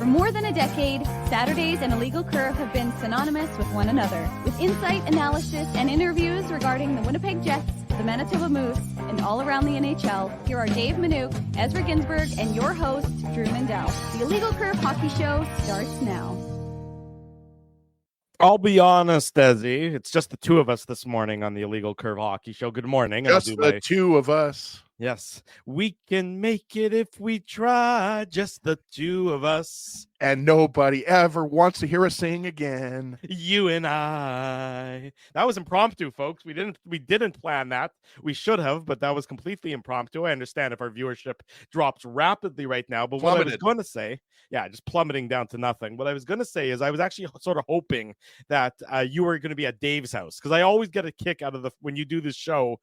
more than a decade, Saturdays and Illegal Curve have been synonymous with one another. With insight, analysis, and interviews regarding the Winnipeg Jets, the Manitoba Moose, and all around the NHL, here are Dave Minuk, Ezra Ginsburg, and your host, Drew Mandel. The Illegal Curve Hockey Show starts now. I'll be honest, Desi. It's just the two of us this morning on the Illegal Curve Hockey Show. Good morning. Just the two of us. Yes. We can make it if we try. Just the two of us. And nobody ever wants to hear us sing again. You and I. That was impromptu, folks. We didn't plan that. We should have, but that was completely impromptu. I understand if our viewership drops rapidly right now, but what I was going to say, just plummeting down to nothing. What I was going to say is I was actually sort of hoping that you were going to be at Dave's house, because I always get a kick out of when you do this show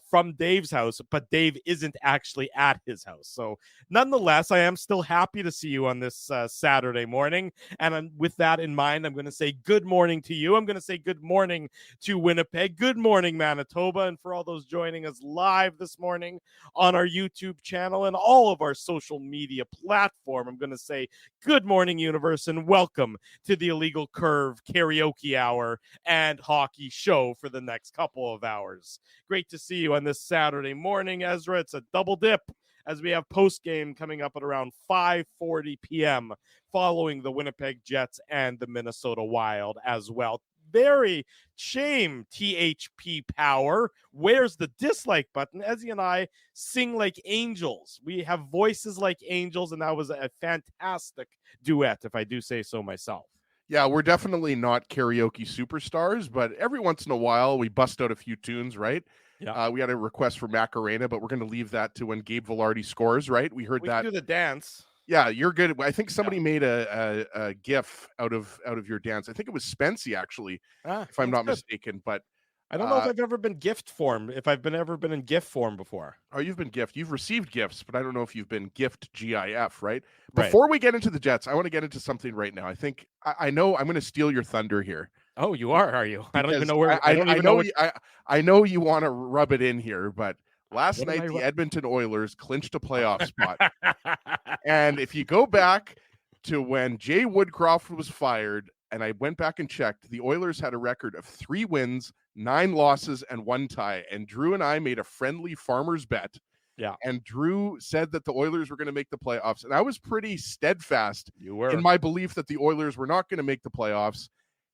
from Dave's house, but Dave isn't actually at his house. So nonetheless, I am still happy to see you on this Saturday morning. And with that in mind, I'm going to say good morning to you. I'm going to say good morning to Winnipeg. Good morning, Manitoba. And for all those joining us live this morning on our YouTube channel and all of our social media platform, I'm going to say good morning, universe, and welcome to the Illegal Curve Karaoke Hour and Hockey Show for the next couple of hours. Great to see you on this Saturday morning, Ezra. It's a double dip, as we have post-game coming up at around 5:40 p.m. following the Winnipeg Jets and the Minnesota Wild as well. Very shame, THP Power. Where's the dislike button? Ezzy and I sing like angels. We have voices like angels, and that was a fantastic duet, if I do say so myself. Yeah, we're definitely not karaoke superstars, but every once in a while we bust out a few tunes, right? Yeah. We had a request for Macarena, but we're going to leave that to when Gabe Vilardi scores, right? We heard that. We can do the dance. Yeah, you're good. I think somebody made a GIF out of your dance. I think it was Spency, actually, if I'm not mistaken. But I don't know if I've ever been gift form. If I've ever been in gift form before. Oh, you've been gift. You've received gifts, but I don't know if you've been gift GIF, right? Before we get into the Jets, I want to get into something right now. I think I know I'm going to steal your thunder here. Oh, you are you? I don't even know where. I know you want to rub it in here, but last night the Edmonton Oilers clinched a playoff spot. And if you go back to when Jay Woodcroft was fired, and I went back and checked, the Oilers had a record of 3 wins, 9 losses, and 1 tie. And Drew and I made a friendly farmer's bet. Yeah. And Drew said that the Oilers were going to make the playoffs. And I was pretty steadfast in my belief that the Oilers were not going to make the playoffs.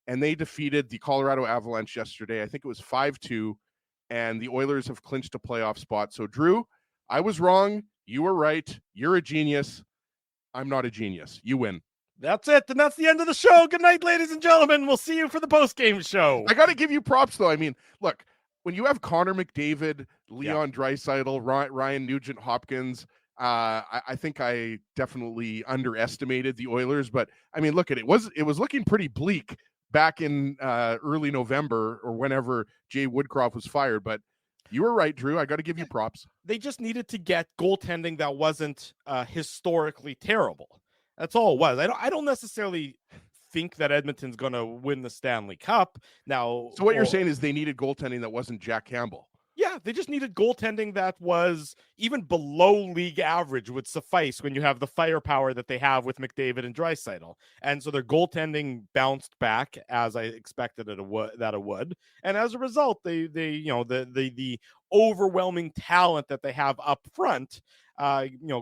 And they defeated the Colorado Avalanche yesterday. I think it was 5-2. And the Oilers have clinched a playoff spot. So, Drew, I was wrong. You were right. You're a genius. I'm not a genius. You win. That's it. And that's the end of the show. Good night, ladies and gentlemen. We'll see you for the post-game show. I got to give you props, though. I mean, look, when you have Connor McDavid, Leon Draisaitl, Ryan Nugent-Hopkins, I think I definitely underestimated the Oilers. But, I mean, look at it. It was looking pretty bleak back in early November or whenever Jay Woodcroft was fired. But you were right, Drew. I got to give you props. They just needed to get goaltending that wasn't historically terrible. That's all it was. I don't necessarily think that Edmonton's going to win the Stanley Cup. Now, so what you're saying is they needed goaltending that wasn't Jack Campbell. Yeah, they just needed goaltending that was even below league average would suffice when you have the firepower that they have with McDavid and Draisaitl. And so their goaltending bounced back as I expected it would. And as a result, the overwhelming talent that they have up front,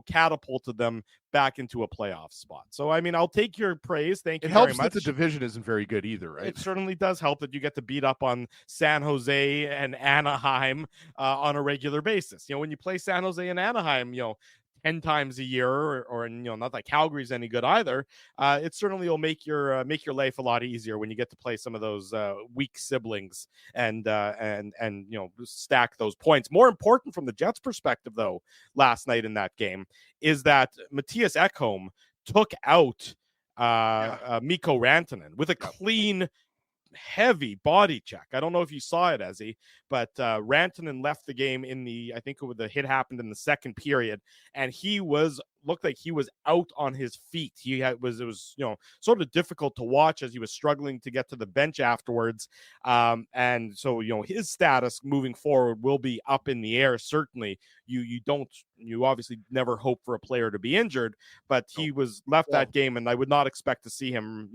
catapulted them back into a playoff spot. So, I mean, I'll take your praise. Thank you very much. It helps that the division isn't very good either, right? It certainly does help that you get to beat up on San Jose and Anaheim on a regular basis. When you play San Jose and Anaheim, 10 times a year, or not that Calgary's any good either. It certainly will make your life a lot easier when you get to play some of those weak siblings and stack those points. More important from the Jets' perspective, though, last night in that game is that Matthias Ekholm took out Mikko Rantanen with a clean heavy body check. I don't know if you saw it, Ezzy, but Rantanen left the game I think the hit happened in the second period, and he looked like he was out on his feet. It was sort of difficult to watch as he was struggling to get to the bench afterwards. And so, his status moving forward will be up in the air. Certainly, you obviously never hope for a player to be injured, but he was left that game, and I would not expect to see him,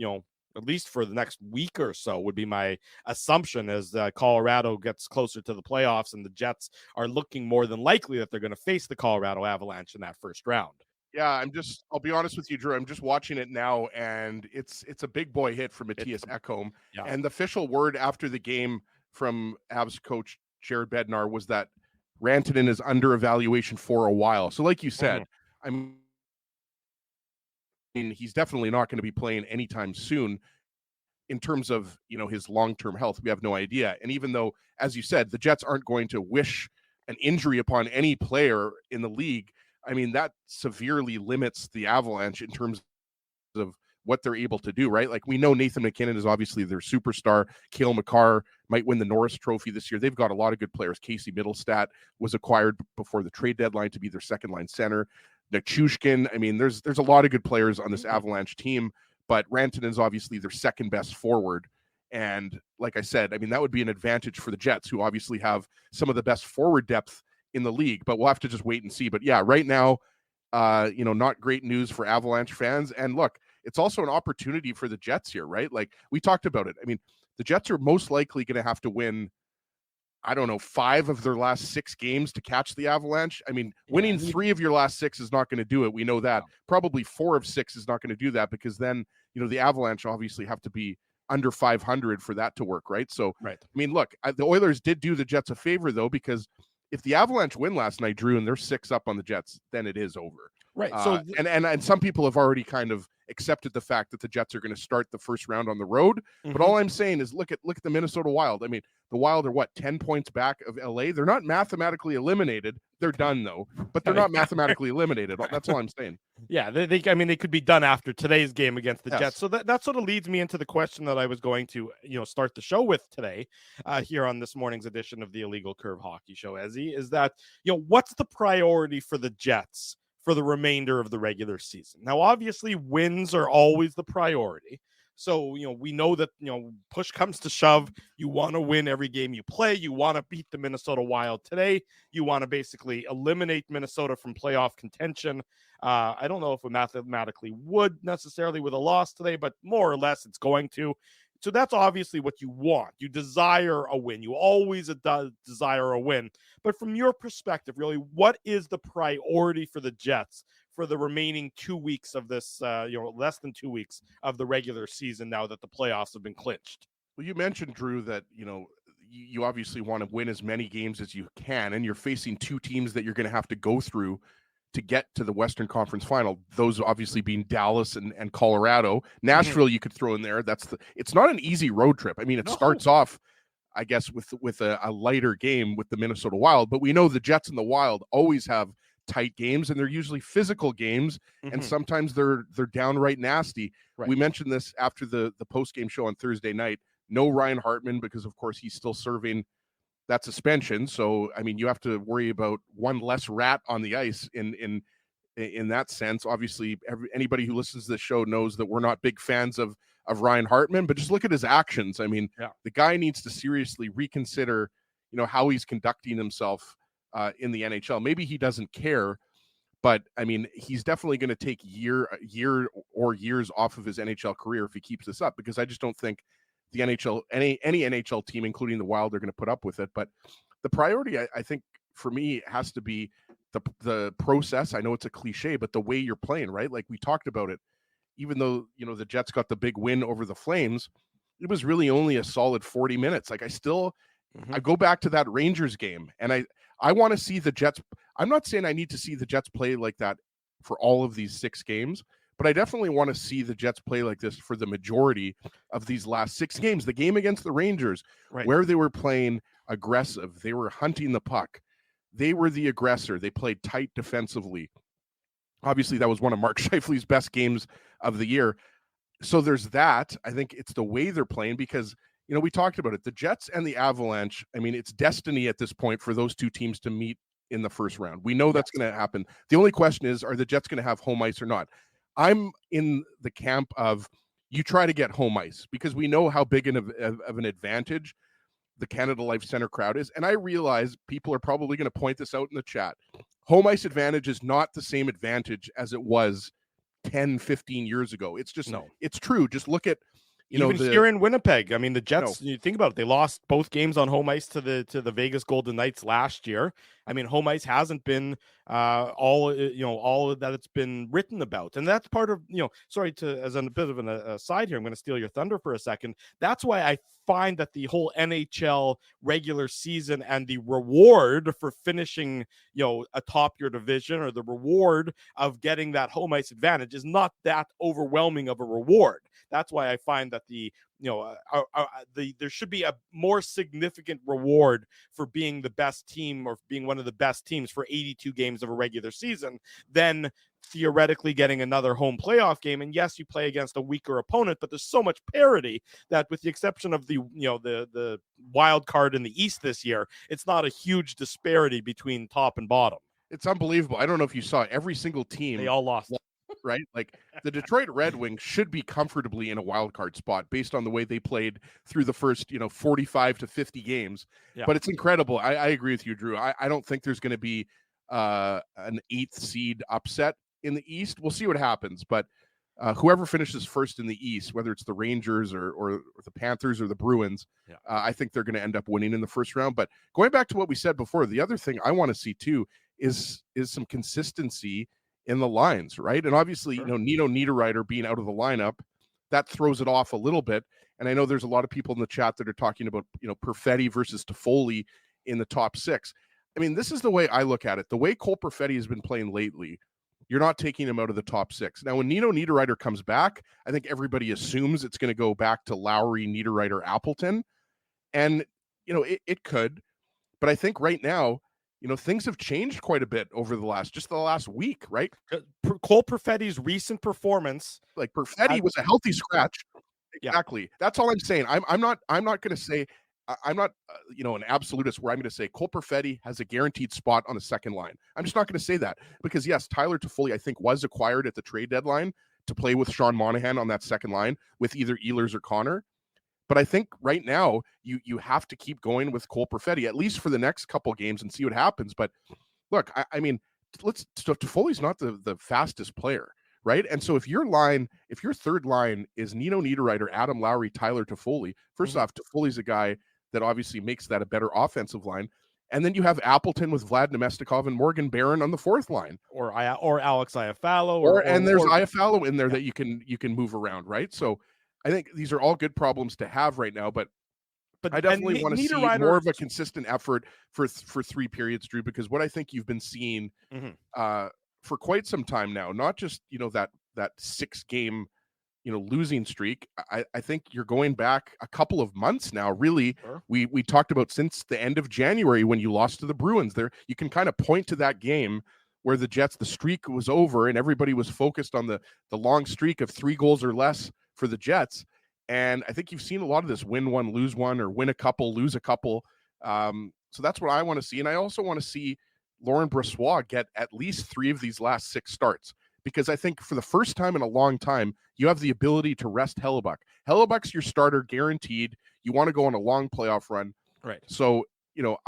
at least for the next week or so, would be my assumption, as Colorado gets closer to the playoffs and the Jets are looking more than likely that they're going to face the Colorado Avalanche in that first round. Yeah, I'll be honest with you, Drew. I'm just watching it now, and it's a big boy hit for Matthias Ekholm. Yeah. And the official word after the game from Avs coach Jared Bednar was that Rantanen is under evaluation for a while. So like you said, I mean, he's definitely not going to be playing anytime soon. In terms of, his long-term health, we have no idea. And even though, as you said, the Jets aren't going to wish an injury upon any player in the league, I mean, that severely limits the Avalanche in terms of what they're able to do, right? Like, we know Nathan MacKinnon is obviously their superstar. Cale Makar might win the Norris Trophy this year. They've got a lot of good players. Casey Middlestat was acquired before the trade deadline to be their second-line center. Nichushkin, I mean, there's a lot of good players on this Avalanche team, but Rantanen is obviously their second best forward. And like I said, I mean, that would be an advantage for the Jets, who obviously have some of the best forward depth in the league, but we'll have to just wait and see. But yeah, right now, not great news for Avalanche fans. And look, it's also an opportunity for the Jets here, right? Like, we talked about it. I mean, the Jets are most likely going to have to win, 5 of their last 6 games to catch the Avalanche. I mean, winning 3 of your last 6 is not going to do it. We know that. Probably 4 of 6 is not going to do that, because then, the Avalanche obviously have to be under 500 for that to work, right? So, I mean, look, the Oilers did do the Jets a favor, though, because if the Avalanche win last night, Drew, and they're 6 up on the Jets, then it is over. Right. And some people have already kind of accepted the fact that the Jets are going to start the first round on the road. But all I'm saying is look at the Minnesota Wild. I mean, the Wild are 10 points back of LA. They're not mathematically eliminated. They're done though, but they're not mathematically eliminated. That's all I'm saying. Yeah, they could be done after today's game against the Jets. So that sort of leads me into the question that I was going to, start the show with today, here on this morning's edition of the Illegal Curve Hockey Show, Ezzy, is that, what's the priority for the Jets for the remainder of the regular season? Now, obviously, wins are always the priority. So, we know that, push comes to shove, you want to win every game you play. You want to beat the Minnesota Wild today. You want to basically eliminate Minnesota from playoff contention. I don't know if it mathematically would necessarily with a loss today, but more or less it's going to. So that's obviously what you want. You desire a win. You always desire a win. But from your perspective, really, what is the priority for the Jets for the remaining 2 weeks of this, less than 2 weeks of the regular season now that the playoffs have been clinched? Well, you mentioned, Drew, that, you obviously want to win as many games as you can, and you're facing 2 teams that you're going to have to go through to get to the Western Conference Final. Those obviously being Dallas and Colorado. Nashville, you could throw in there. It's not an easy road trip. I mean, it starts off, I guess, with a lighter game with the Minnesota Wild, but we know the Jets and the Wild always have tight games, and they're usually physical games, and sometimes they're downright nasty. Right. We mentioned this after the post-game show on Thursday night. No Ryan Hartman, because of course he's still serving that suspension. So, I mean, you have to worry about one less rat on the ice in that sense. Obviously, anybody who listens to this show knows that we're not big fans of Ryan Hartman, but just look at his actions. I mean, the guy needs to seriously reconsider, how he's conducting himself in the NHL. Maybe he doesn't care, but I mean, he's definitely going to take year or years off of his NHL career if he keeps this up, because I just don't think the NHL, any NHL team, including the Wild, are going to put up with it. But the priority, I think, for me, has to be the process. I know it's a cliche, but the way you're playing, right? Like we talked about it, even though, the Jets got the big win over the Flames, it was really only a solid 40 minutes. Like I go back to that Rangers game, and I want to see the Jets. I'm not saying I need to see the Jets play like that for all of these 6 games, but I definitely want to see the Jets play like this for the majority of these last 6 games. The game against the Rangers, where they were playing aggressive, they were hunting the puck. They were the aggressor. They played tight defensively. Obviously, that was one of Mark Scheifele's best games of the year. So there's that. I think it's the way they're playing, because, we talked about it. The Jets and the Avalanche, I mean, it's destiny at this point for those two teams to meet in the first round. We know that's going to happen. The only question is, are the Jets going to have home ice or not? I'm in the camp of you try to get home ice because we know how big of an advantage the Canada Life Center crowd is. And I realize people are probably going to point this out in the chat. Home ice advantage is not the same advantage as it was 10, 15 years ago. It's just, it's true. Just look at, even here in Winnipeg. I mean, the Jets, you think about it, they lost both games on home ice to the Vegas Golden Knights last year. I mean, home ice hasn't been all that it's been written about. And that's part of, sorry to, as a bit of an aside here, I'm going to steal your thunder for a second. That's why I find that the whole NHL regular season and the reward for finishing, atop your division, or the reward of getting that home ice advantage, is not that overwhelming of a reward. That's why I find that there should be a more significant reward for being the best team, or being one of the best teams for 82 games of a regular season, than theoretically getting another home playoff game. And yes, you play against a weaker opponent, but there's so much parity that, with the exception of the wild card in the East this year, it's not a huge disparity between top and bottom. It's unbelievable. I don't know if you saw every single team. They all lost. Right? Like, the Detroit Red Wings should be comfortably in a wild card spot based on the way they played through the first, 45 to 50 games. Yeah. But it's incredible. I agree with you, Drew. I don't think there's going to be an 8th seed upset in the East. We'll see what happens. But whoever finishes first in the East, whether it's the Rangers or the Panthers or the Bruins, I think they're going to end up winning in the first round. But going back to what we said before, the other thing I want to see too is some consistency in the lines, right? And obviously, Nino Niederreiter being out of the lineup, that throws it off a little bit. And I know there's a lot of people in the chat that are talking about, Perfetti versus Toffoli in the top 6. I mean, this is the way I look at it. The way Cole Perfetti has been playing lately, you're not taking him out of the top 6. Now, when Nino Niederreiter comes back, I think everybody assumes it's going to go back to Lowry, Niederreiter, Appleton. And, it could. But I think right now, things have changed quite a bit over the last week, right? Cole Perfetti's recent performance, like Perfetti was a healthy scratch. Exactly. Yeah. That's all I'm saying. I'm not going to say, I'm not, an absolutist where I'm going to say Cole Perfetti has a guaranteed spot on the second line. I'm just not going to say that, because yes, Tyler Toffoli, I think, was acquired at the trade deadline to play with Sean Monahan on that second line with either Ehlers or Connor. But I think right now you have to keep going with Cole Perfetti, at least for the next couple games, and see what happens. But look, I mean, Toffoli's not the fastest player, right? And so if your third line is Nino Niederreiter, Adam Lowry, Tyler Toffoli, first off, Toffoli's a guy that obviously makes that a better offensive line. And then you have Appleton with Vlad Nemestikov and Morgan Barron on the fourth line, or Alex Iafallo, and there's Iafallo in there that you can move around, right? So I think these are all good problems to have right now, but I definitely want to see more of a consistent effort for 3 periods, Drew, because what I think you've been seeing for quite some time now, not just that 6-game losing streak. I think you're going back a couple of months now. Really, we talked about since the end of January when you lost to the Bruins. There, you can kind of point to that game where the streak was over and everybody was focused on the long streak of 3 goals or less for the Jets. And I think you've seen a lot of this: win one, lose one, or win a couple, lose a couple. So that's what I want to see. And I also want to see Laurent Brossoit get at least 3 of these last 6 starts, because I think for the first time in a long time, you have the ability to rest Hellebuyck. Hellebuck's your starter guaranteed. You want to go on a long playoff run. Right. So,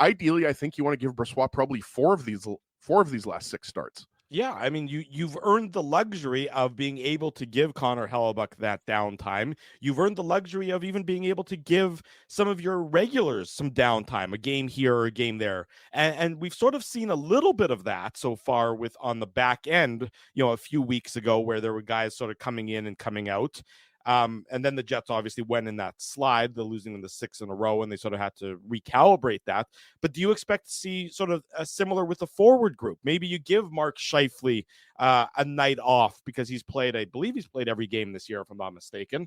ideally, I think you want to give Brossoit probably 4 of these last 6 starts. Yeah, I mean, you've earned the luxury of being able to give Connor Hellebuyck that downtime. You've earned the luxury of even being able to give some of your regulars some downtime, a game here or a game there. And we've sort of seen a little bit of that so far with on the back end, a few weeks ago, where there were guys sort of coming in and coming out. And then the Jets obviously went in that slide, the losing them the 6 in a row, and they sort of had to recalibrate that. But do you expect to see sort of a similar with the forward group? Maybe you give Mark Scheifele a night off because I believe he's played every game this year, if I'm not mistaken.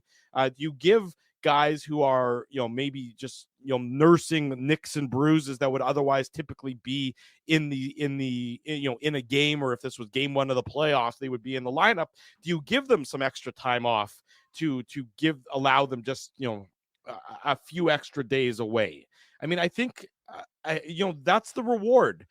You give guys who are, maybe just, nursing nicks and bruises that would otherwise typically be in a game, or if this was game 1 of the playoffs, they would be in the lineup. Do you give them some extra time off to allow them just, a few extra days away. I mean, I think, that's the reward,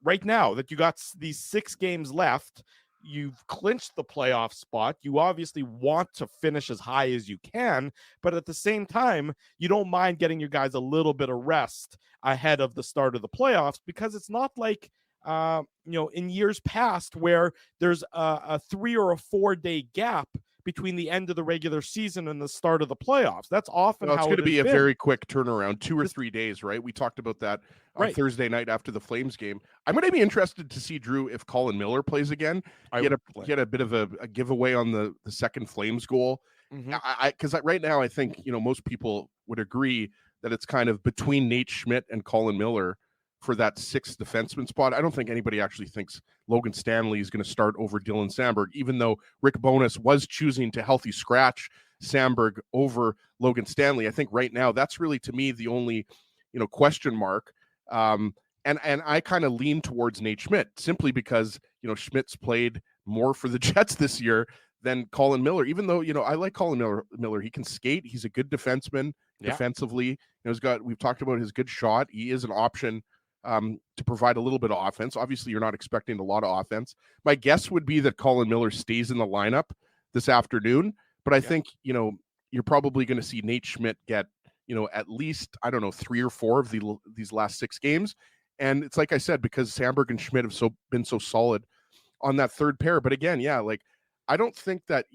right now that you got these 6 games left. You've clinched the playoff spot. You obviously want to finish as high as you can, but at the same time, you don't mind getting your guys a little bit of rest ahead of the start of the playoffs, because it's not like, in years past where there's a 3 or a 4 day gap between the end of the regular season and the start of the playoffs. That's often it's how going to be a been. very quick turnaround, 2 or 3 days, right? We talked about that on Thursday night after the Flames game. I'm going to be interested to see, Drew, if Colin Miller plays again. He had a bit of a giveaway on the second Flames goal. Because right now, I think, most people would agree that it's kind of between Nate Schmidt and Colin Miller for that 6th defenseman spot. I don't think anybody actually thinks Logan Stanley is going to start over Dylan Samberg, even though Rick Bowness was choosing to healthy scratch Samberg over Logan Stanley. I think right now that's really, to me, the only, question mark. And I kind of lean towards Nate Schmidt simply because, Schmidt's played more for the Jets this year than Colin Miller, even though, I like Colin Miller. He can skate. He's a good defenseman defensively. We've talked about his good shot. He is an option to provide a little bit of offense. Obviously, you're not expecting a lot of offense. My guess would be that Colin Miller stays in the lineup this afternoon, but I think, you're probably going to see Nate Schmidt get, at least, 3 or 4 of these last 6 games. And it's like I said, because Samberg and Schmidt have been so solid on that third pair. But again, I don't think that,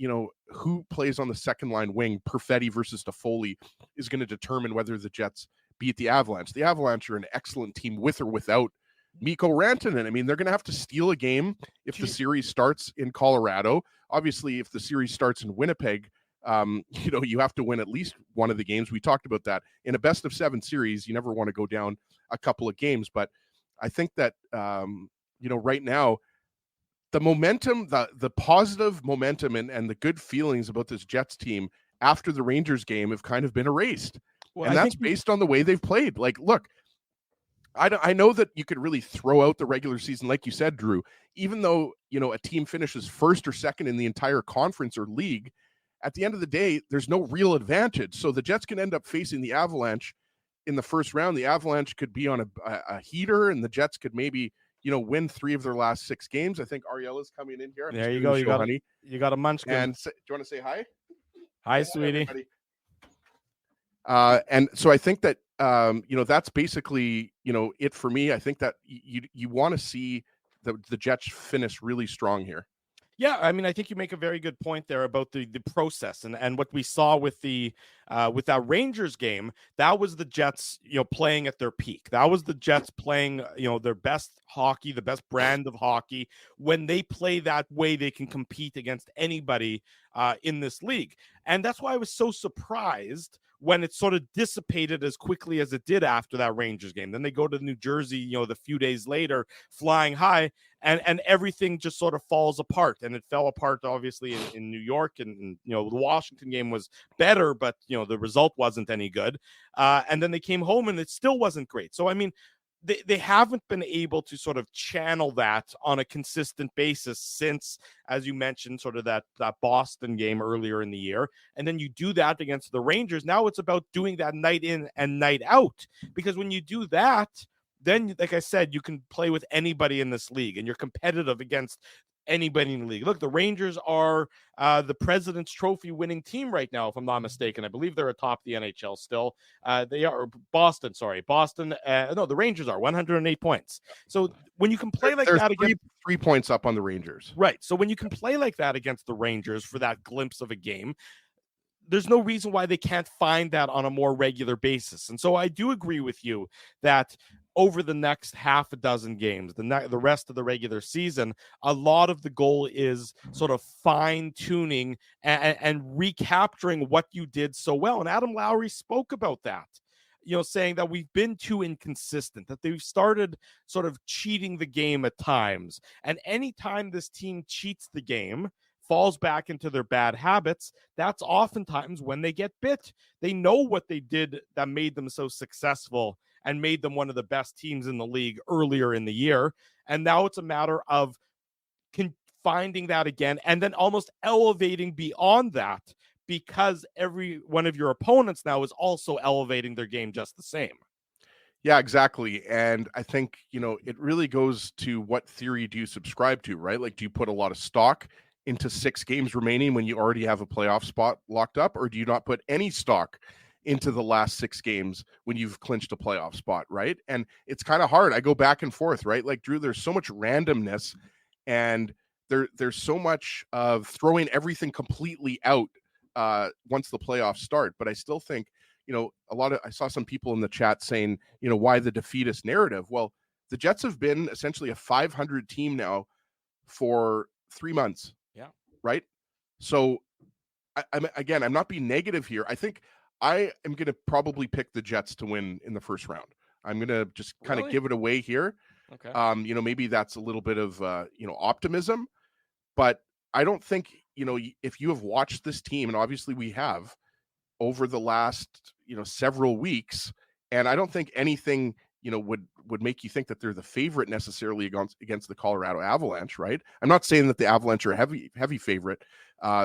who plays on the second line wing, Perfetti versus Toffoli, is going to determine whether the Jets beat the Avalanche. The Avalanche are an excellent team with or without Mikko Rantanen. I mean, they're going to have to steal a game if the series starts in Colorado. Obviously, if the series starts in Winnipeg, you have to win at least one of the games. We talked about that. In a best of 7 series, you never want to go down a couple of games. But I think that, right now, the momentum, the positive momentum and the good feelings about this Jets team after the Rangers game have kind of been erased. Well, and that's based on the way they've played. Like, look, I know that you could really throw out the regular season, like you said, Drew, even though, a team finishes first or second in the entire conference or league, at the end of the day, there's no real advantage. So the Jets can end up facing the Avalanche in the first round. The Avalanche could be on a heater, and the Jets could maybe, win 3 of their last 6 games. I think Ariella's coming in here. There you go. You got a munchkin. And do you want to say hi? Hi, sweetie. Everybody. And so I think that, that's basically, it for me. I think that you want to see the Jets finish really strong here. Yeah, I mean, I think you make a very good point there about the process and what we saw with with that Rangers game. That was the Jets, playing at their peak. That was the Jets playing, their best hockey, the best brand of hockey. When they play that way, they can compete against anybody in this league. And that's why I was so surprised when it sort of dissipated as quickly as it did after that Rangers game. Then they go to New Jersey, the few days later, flying high, and everything just sort of falls apart. And it fell apart, obviously, in New York. And the Washington game was better, but, the result wasn't any good. And then they came home and it still wasn't great. So, I mean, they haven't been able to sort of channel that on a consistent basis since, as you mentioned, sort of that Boston game earlier in the year. And then you do that against the Rangers. Now it's about doing that night in and night out, because when you do that, then, like I said, you can play with anybody in this league and you're competitive against anybody in the league. Look, the Rangers are the President's Trophy winning team right now, if I'm not mistaken. I believe they're atop the NHL still. They are Boston. No, the Rangers are 108 points. So when you can play like that against 3 points up on the Rangers. Right. So when you can play like that against the Rangers for that glimpse of a game, there's no reason why they can't find that on a more regular basis. And so I do agree with you that over the next half a dozen games, the rest of the regular season, a lot of the goal is sort of fine-tuning and recapturing what you did so well. And Adam Lowry spoke about that, saying that we've been too inconsistent, that they've started sort of cheating the game at times. And anytime this team cheats the game, falls back into their bad habits, that's oftentimes when they get bit. They know what they did that made them so successful and made them one of the best teams in the league earlier in the year. And now it's a matter of finding that again and then almost elevating beyond that because every one of your opponents now is also elevating their game just the same. Yeah, exactly. And I think, it really goes to what theory do you subscribe to, right? Like, do you put a lot of stock into 6 games remaining when you already have a playoff spot locked up, or do you not put any stock into the last 6 games when you've clinched a playoff spot, right? And it's kind of hard. I go back and forth, right? Like, Drew, there's so much randomness, and there's so much of throwing everything completely out once the playoffs start. But I still think, I saw some people in the chat saying, why the defeatist narrative? Well, the Jets have been essentially a 500 team now for 3 months. Yeah. Right. So I'm not being negative here. I think I am going to probably pick the Jets to win in the first round. I'm going to just kind of give it away here. Okay. Maybe that's a little bit of, optimism, but I don't think, if you have watched this team, and obviously we have, over the last several weeks, and I don't think anything would make you think that they're the favorite necessarily against the Colorado Avalanche, right? I'm not saying that the Avalanche are a heavy favorite.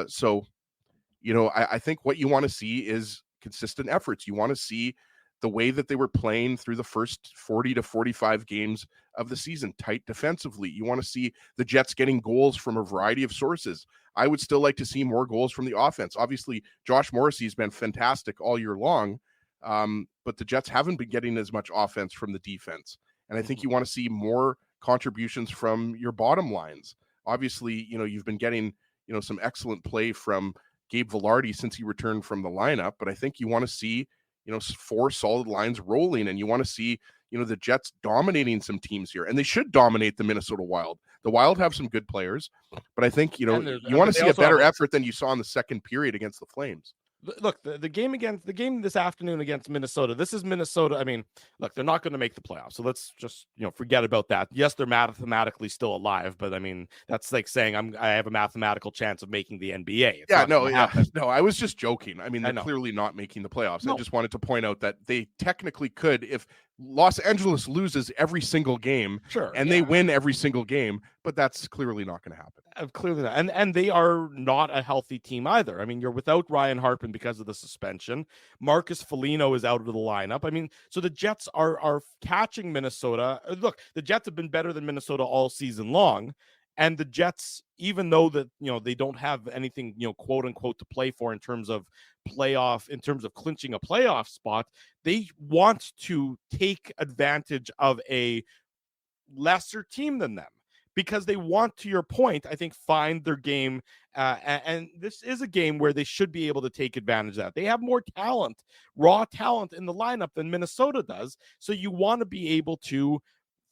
So I think what you want to see is consistent efforts. You want to see the way that they were playing through the first 40 to 45 games of the season, tight defensively. You want to see the Jets getting goals from a variety of sources. I would still like to see more goals from the offense. Obviously, Josh Morrissey has been fantastic all year long, but the Jets haven't been getting as much offense from the defense. And I think you want to see more contributions from your bottom lines. Obviously, you've been getting, some excellent play from Gabe Vilardi since he returned from the lineup, but I think you want to see 4 solid lines rolling, and you want to see, the Jets dominating some teams here, and they should dominate the Minnesota Wild. The Wild have some good players, but I think, you want to see a better effort than you saw in the second period against the Flames. Look, the game this afternoon against Minnesota. This is Minnesota. I mean, look, they're not going to make the playoffs, so let's just forget about that. Yes, they're mathematically still alive, but I mean that's like saying I have a mathematical chance of making the NBA. No, I was just joking. I mean, they're clearly not making the playoffs. No. I just wanted to point out that they technically could if Los Angeles loses every single game, they win every single game, but that's clearly not going to happen. Clearly not. And they are not a healthy team either. I mean, you're without Ryan Hartman because of the suspension. Marcus Foligno is out of the lineup. I mean, so the Jets are catching Minnesota. Look, the Jets have been better than Minnesota all season long. And the Jets, even though that, they don't have anything, quote unquote, to play for in terms of clinching a playoff spot, they want to take advantage of a lesser team than them because they want, to your point, I think, find their game. And this is a game where they should be able to take advantage of that. They have more talent, raw talent in the lineup than Minnesota does. So you want to be able to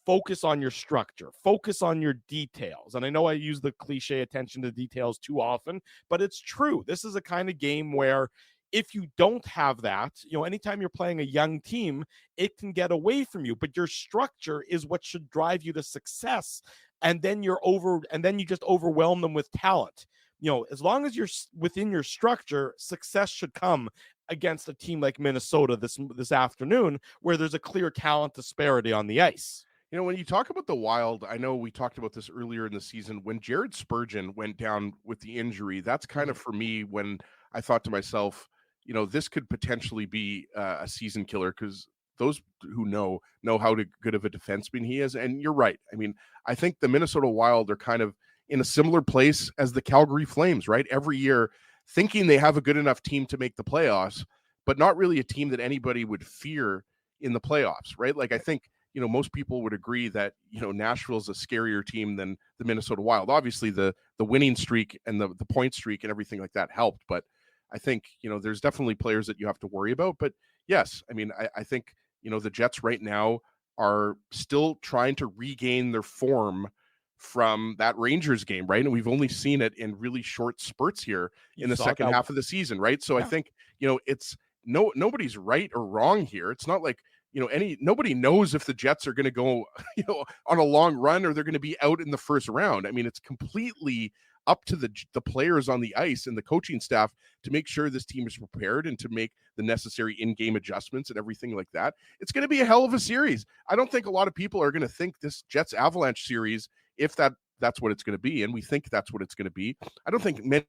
focus on your structure, focus on your details. And I know I use the cliche attention to details too often, but it's true. This is a kind of game where if you don't have that, anytime you're playing a young team, it can get away from you, but your structure is what should drive you to success. And then you just overwhelm them with talent. As long as you're within your structure, success should come against a team like Minnesota this afternoon, where there's a clear talent disparity on the ice. When you talk about the Wild, I know we talked about this earlier in the season. When Jared Spurgeon went down with the injury, that's kind of for me when I thought to myself, this could potentially be a season killer, because those who know how good of a defenseman he is. And you're right. I mean, I think the Minnesota Wild are kind of in a similar place as the Calgary Flames, right? Every year thinking they have a good enough team to make the playoffs, but not really a team that anybody would fear in the playoffs, right? Like, I think, most people would agree that, Nashville's a scarier team than the Minnesota Wild. Obviously the winning streak and the point streak and everything like that helped, but I think, there's definitely players that you have to worry about. But yes, I mean, I think, the Jets right now are still trying to regain their form from that Rangers game, right? And we've only seen it in really short spurts here in the second half of the season, right? So I think, it's nobody's right or wrong here. It's not like, nobody knows if the Jets are going to go, on a long run or they're going to be out in the first round. I mean, it's completely up to the players on the ice and the coaching staff to make sure this team is prepared and to make the necessary in-game adjustments and everything like that. It's going to be a hell of a series. I don't think a lot of people are going to think this Jets Avalanche series, if that's what it's going to be, and we think that's what it's going to be, I don't think many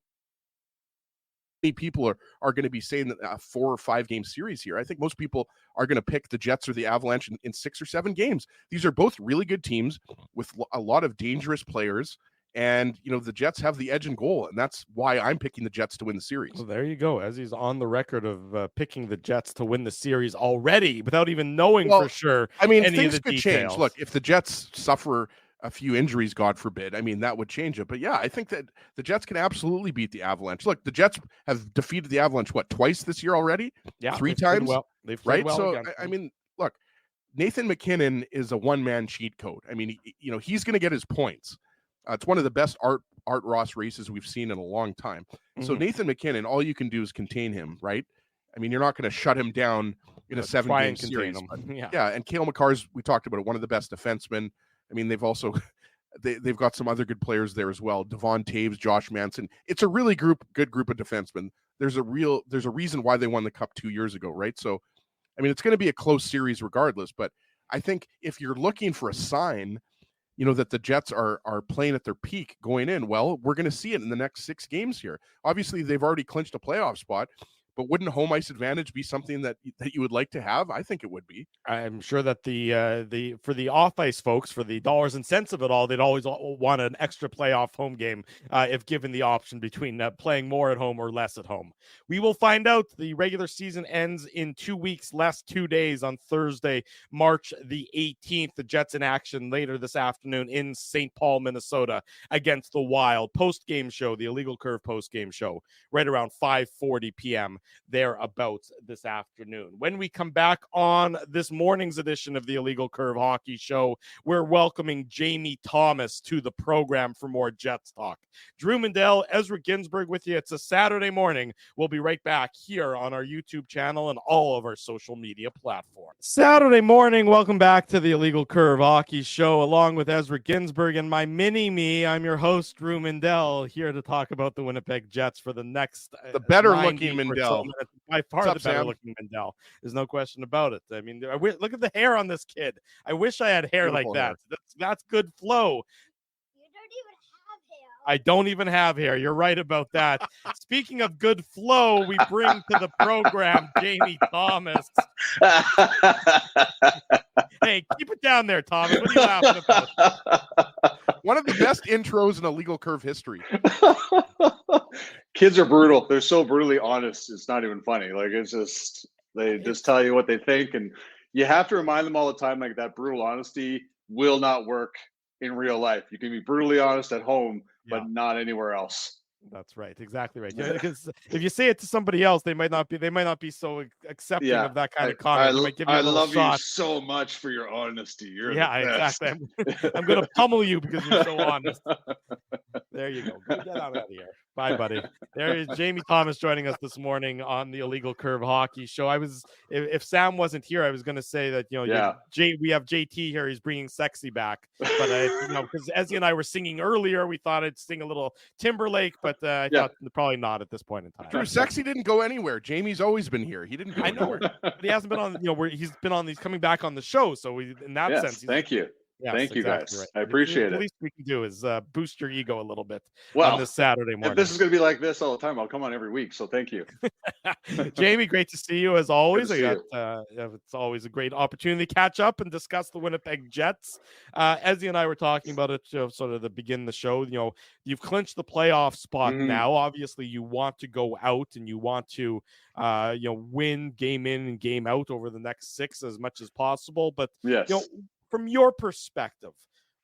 people are going to be saying that a 4 or 5 game series here. I think most people are going to pick the Jets or the Avalanche in 6 or 7 games. These are both really good teams with a lot of dangerous players. And, the Jets have the edge in goal, and that's why I'm picking the Jets to win the series. Well, there you go. As he's on the record of picking the Jets to win the series already without even knowing for sure. I mean, things could change. Look, if the Jets suffer a few injuries, God forbid, I mean, that would change it. But yeah, I think that the Jets can absolutely beat the Avalanche. Look, the Jets have defeated the Avalanche, twice this year already? Yeah. 3 times? They've played well. So, I mean, look, Nathan MacKinnon is a one-man cheat code. I mean, he's going to get his points. It's one of the best Art Ross races we've seen in a long time. So Nathan MacKinnon, all you can do is contain him, right? I mean, you're not going to shut him down in a 7-game series. Yeah, and Cale Makar's, we talked about it, one of the best defensemen. I mean, they've also they've got some other good players there as well. Devon Taves, Josh Manson. It's a really good group of defensemen. There's a reason why they won the Cup 2 years ago, right? So, I mean, it's going to be a close series regardless. But I think if you're looking for a sign, that the Jets are playing at their peak going in, well, we're going to see it in the next 6 games here. Obviously, they've already clinched a playoff spot, but wouldn't home ice advantage be something that you would like to have? I think it would be. I'm sure that the for the off ice folks, for the dollars and cents of it all, they'd always want an extra playoff home game if given the option between playing more at home or less at home. We will find out. The regular season ends in 2 weeks, less 2 days, on Thursday, March the 18th. The Jets in action later this afternoon in St. Paul, Minnesota, against the Wild. Post-game show, the Illegal Curve post-game show, right around 5:40 p.m. thereabouts this afternoon. When we come back on this morning's edition of the Illegal Curve Hockey Show, we're welcoming Jamie Thomas to the program for more Jets talk. Drew Mandel, Ezra Ginsburg with you. It's a Saturday morning. We'll be right back here on our YouTube channel and all of our social media platforms. Saturday morning, welcome back to the Illegal Curve Hockey Show, along with Ezra Ginsburg and my mini-me. I'm your host, Drew Mandel, here to talk about the Winnipeg Jets for the next the better-looking Mandel. By far the better-looking Mandel. There's no question about it. I mean, look at the hair on this kid. I wish I had hair like that. That's good flow. You don't even have hair. I don't even have hair. You're right about that. Speaking of good flow, we bring to the program Jamie Thomas. Hey, keep it down there, Thomas. What are you laughing about? One of the best intros in Illegal Curve history. Kids are brutal. They're so brutally honest. It's not even funny. Like, it's just, they just tell you what they think. And you have to remind them all the time, like, that brutal honesty will not work in real life. You can be brutally honest at home, but not anywhere else. That's right. Exactly right. Yeah, because if you say it to somebody else, they might not be so accepting of that kind of comment. I love you so much for your honesty. You're exactly. I'm going to pummel you because you're so honest. There you go. Get out of here. Bye, buddy. There is Jamie Thomas joining us this morning on the Illegal Curve Hockey Show. If Sam wasn't here, I was going to say that, we have JT here. He's bringing sexy back. But, because Ezzy and I were singing earlier, we thought I'd sing a little Timberlake, but I thought probably not at this point in time. True, sexy didn't go anywhere. Jamie's always been here. He didn't go anywhere. But he hasn't been on, he's been on these coming back on the show. So in that sense, thank you. Yes, thank you, guys. Right. I appreciate it. The least we can do is boost your ego a little bit on this Saturday morning. If this is going to be like this all the time, I'll come on every week. So thank you. Jamie, great to see you as always. It's always a great opportunity to catch up and discuss the Winnipeg Jets. Ezzy and I were talking about it sort of to begin the show. You've clinched the playoff spot now. Obviously, you want to go out and you want to win game in and game out over the next 6 as much as possible. But from your perspective,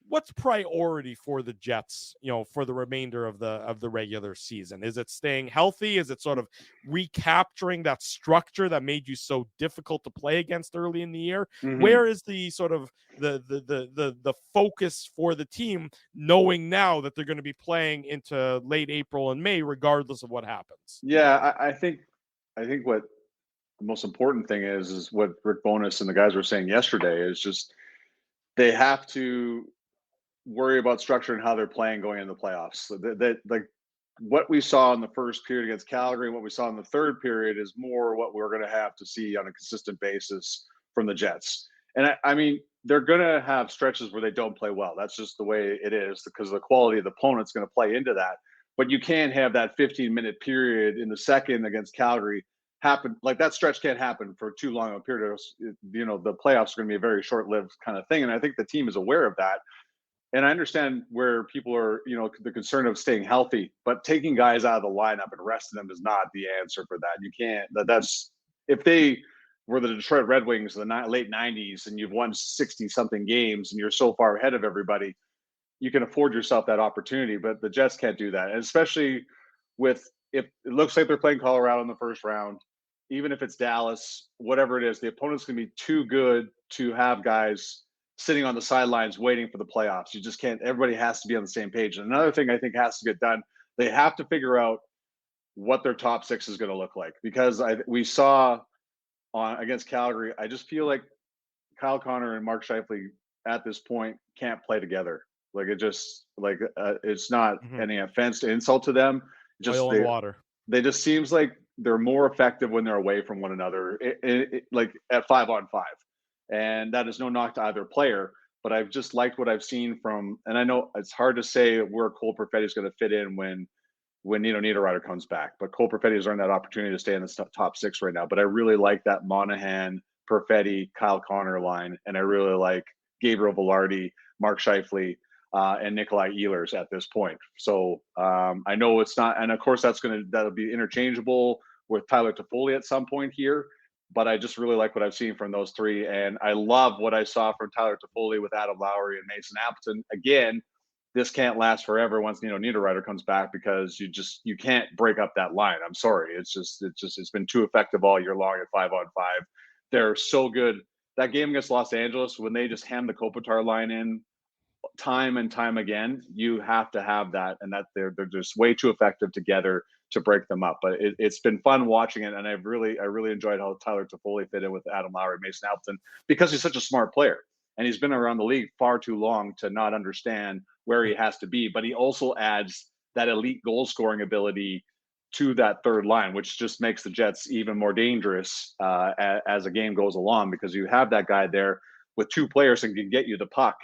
what's priority for the Jets, for the remainder of the regular season? Is it staying healthy? Is it sort of recapturing that structure that made you so difficult to play against early in the year? Where is the sort of the focus for the team, knowing now that they're going to be playing into late April and May, regardless of what happens? Yeah, I think what the most important thing is what Rick Bowness and the guys were saying yesterday is just they have to worry about structure and how they're playing going into the playoffs. That like what we saw in the first period against Calgary and what we saw in the third period is more what we're going to have to see on a consistent basis from the Jets. And I mean, they're going to have stretches where they don't play well. That's just the way it is because the quality of the opponent's going to play into that. but you can't have that 15-minute period in the second against Calgary happen. Like that stretch can't happen for too long a period. The playoffs are going to be a very short-lived kind of thing, and I think the team is aware of that. And I understand where people are, the concern of staying healthy, but taking guys out of the lineup and resting them is not the answer for that. You can't. That's if they were the Detroit Red Wings in the late '90s and you've won 60-something games and you're so far ahead of everybody, you can afford yourself that opportunity. But the Jets can't do that, and especially if it looks like they're playing Colorado in the first round, even if it's Dallas, whatever it is, the opponent's going to be too good to have guys sitting on the sidelines waiting for the playoffs. You just can't. Everybody has to be on the same page. And another thing I think has to get done, they have to figure out what their top six is going to look like, because we saw against Calgary, I just feel like Kyle Connor and Mark Scheifele at this point can't play together. Like it's not any offense to insult to them. Just oil and water. They just seems like they're more effective when they're away from one another, like at 5-on-5. And that is no knock to either player, but I've just liked what I've seen from, and I know it's hard to say where Cole Perfetti is going to fit in when Nino Niederreiter comes back, but Cole Perfetti has earned that opportunity to stay in the top six right now. But I really like that Monahan, Perfetti, Kyle Connor line, and I really like Gabriel Velarde, Mark Scheifele, and Nikolai Ehlers at this point. So I know it's not, and of course that'll be interchangeable with Tyler Toffoli at some point here. But I just really like what I've seen from those three. And I love what I saw from Tyler Toffoli with Adam Lowry and Mason Appleton. Again, this can't last forever once Niederreiter comes back, because you can't break up that line. I'm sorry. It's been too effective all year long at 5-on-5. They're so good. That game against Los Angeles, when they just hammed the Kopitar line in time and time again, you have to have that, and that they're just way too effective together to break them up. But it's been fun watching it, and I really enjoyed how Tyler Toffoli fit in with Adam Lowry, Mason Appleton, because he's such a smart player and he's been around the league far too long to not understand where he has to be. But he also adds that elite goal scoring ability to that third line, which just makes the Jets even more dangerous as the game goes along, because you have that guy there with two players and can get you the puck.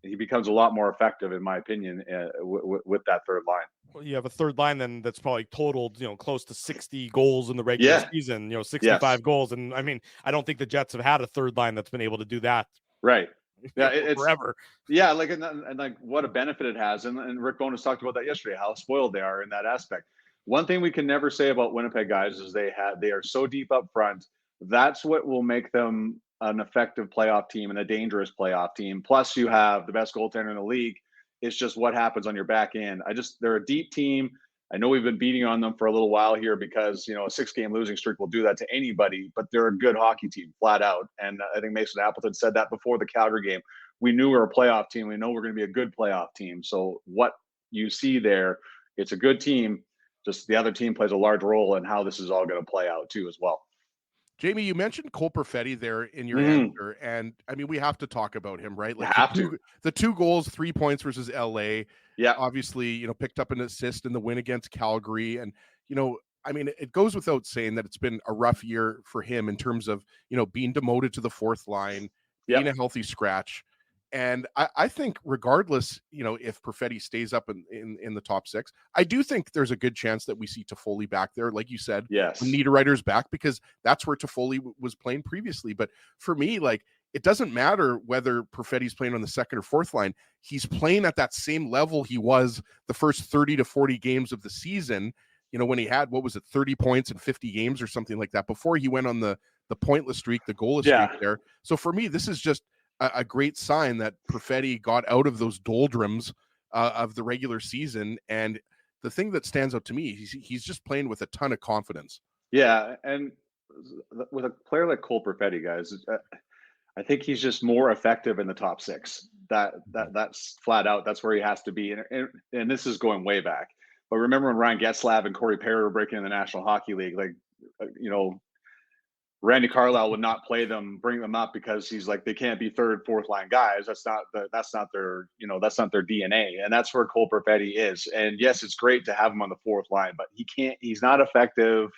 He becomes a lot more effective, in my opinion, with that third line. Well, you have a third line then that's probably totaled, close to 60 goals in the regular season, 65 goals. And I mean, I don't think the Jets have had a third line that's been able to do that. Right. Yeah, it's forever. Yeah, and like what a benefit it has. And Rick Bowness talked about that yesterday, how spoiled they are in that aspect. One thing we can never say about Winnipeg guys is they are so deep up front. That's what will make them an effective playoff team and a dangerous playoff team. Plus, you have the best goaltender in the league. It's just what happens on your back end. They're a deep team. I know we've been beating on them for a little while here because, a 6-game losing streak will do that to anybody, but they're a good hockey team flat out. And I think Mason Appleton said that before the Calgary game. We knew we were a playoff team. We know we're going to be a good playoff team. So what you see there, it's a good team. Just the other team plays a large role in how this is all going to play out too as well. Jamie, you mentioned Cole Perfetti there in your answer, and I mean, we have to talk about him, right? Like the 2 goals, 3 points versus LA. Yeah, obviously, picked up an assist in the win against Calgary, and I mean, it goes without saying that it's been a rough year for him in terms of being demoted to the fourth line, being a healthy scratch. And I think regardless, if Perfetti stays up in the top 6, I do think there's a good chance that we see Toffoli back there. Like you said, yes, when Niederreiter's back, because that's where Toffoli was playing previously. But for me, like, it doesn't matter whether Perfetti's playing on the second or fourth line. He's playing at that same level he was the first 30 to 40 games of the season, when he had, 30 points in 50 games or something like that before he went on the pointless streak, the goalless streak there. So for me, this is just a great sign that Perfetti got out of those doldrums of the regular season. And the thing that stands out to me, he's just playing with a ton of confidence. Yeah, and with a player like Cole Perfetti, guys, I think he's just more effective in the top 6. That's flat out. That's where he has to be. And this is going way back. But remember when Ryan Getzlaf and Corey Perry were breaking in the National Hockey League, Randy Carlyle would not play them, bring them up, because he's like, they can't be third, fourth line guys. That's not their, that's not their DNA. And that's where Cole Perfetti is. And yes, it's great to have him on the fourth line, but he's not effective.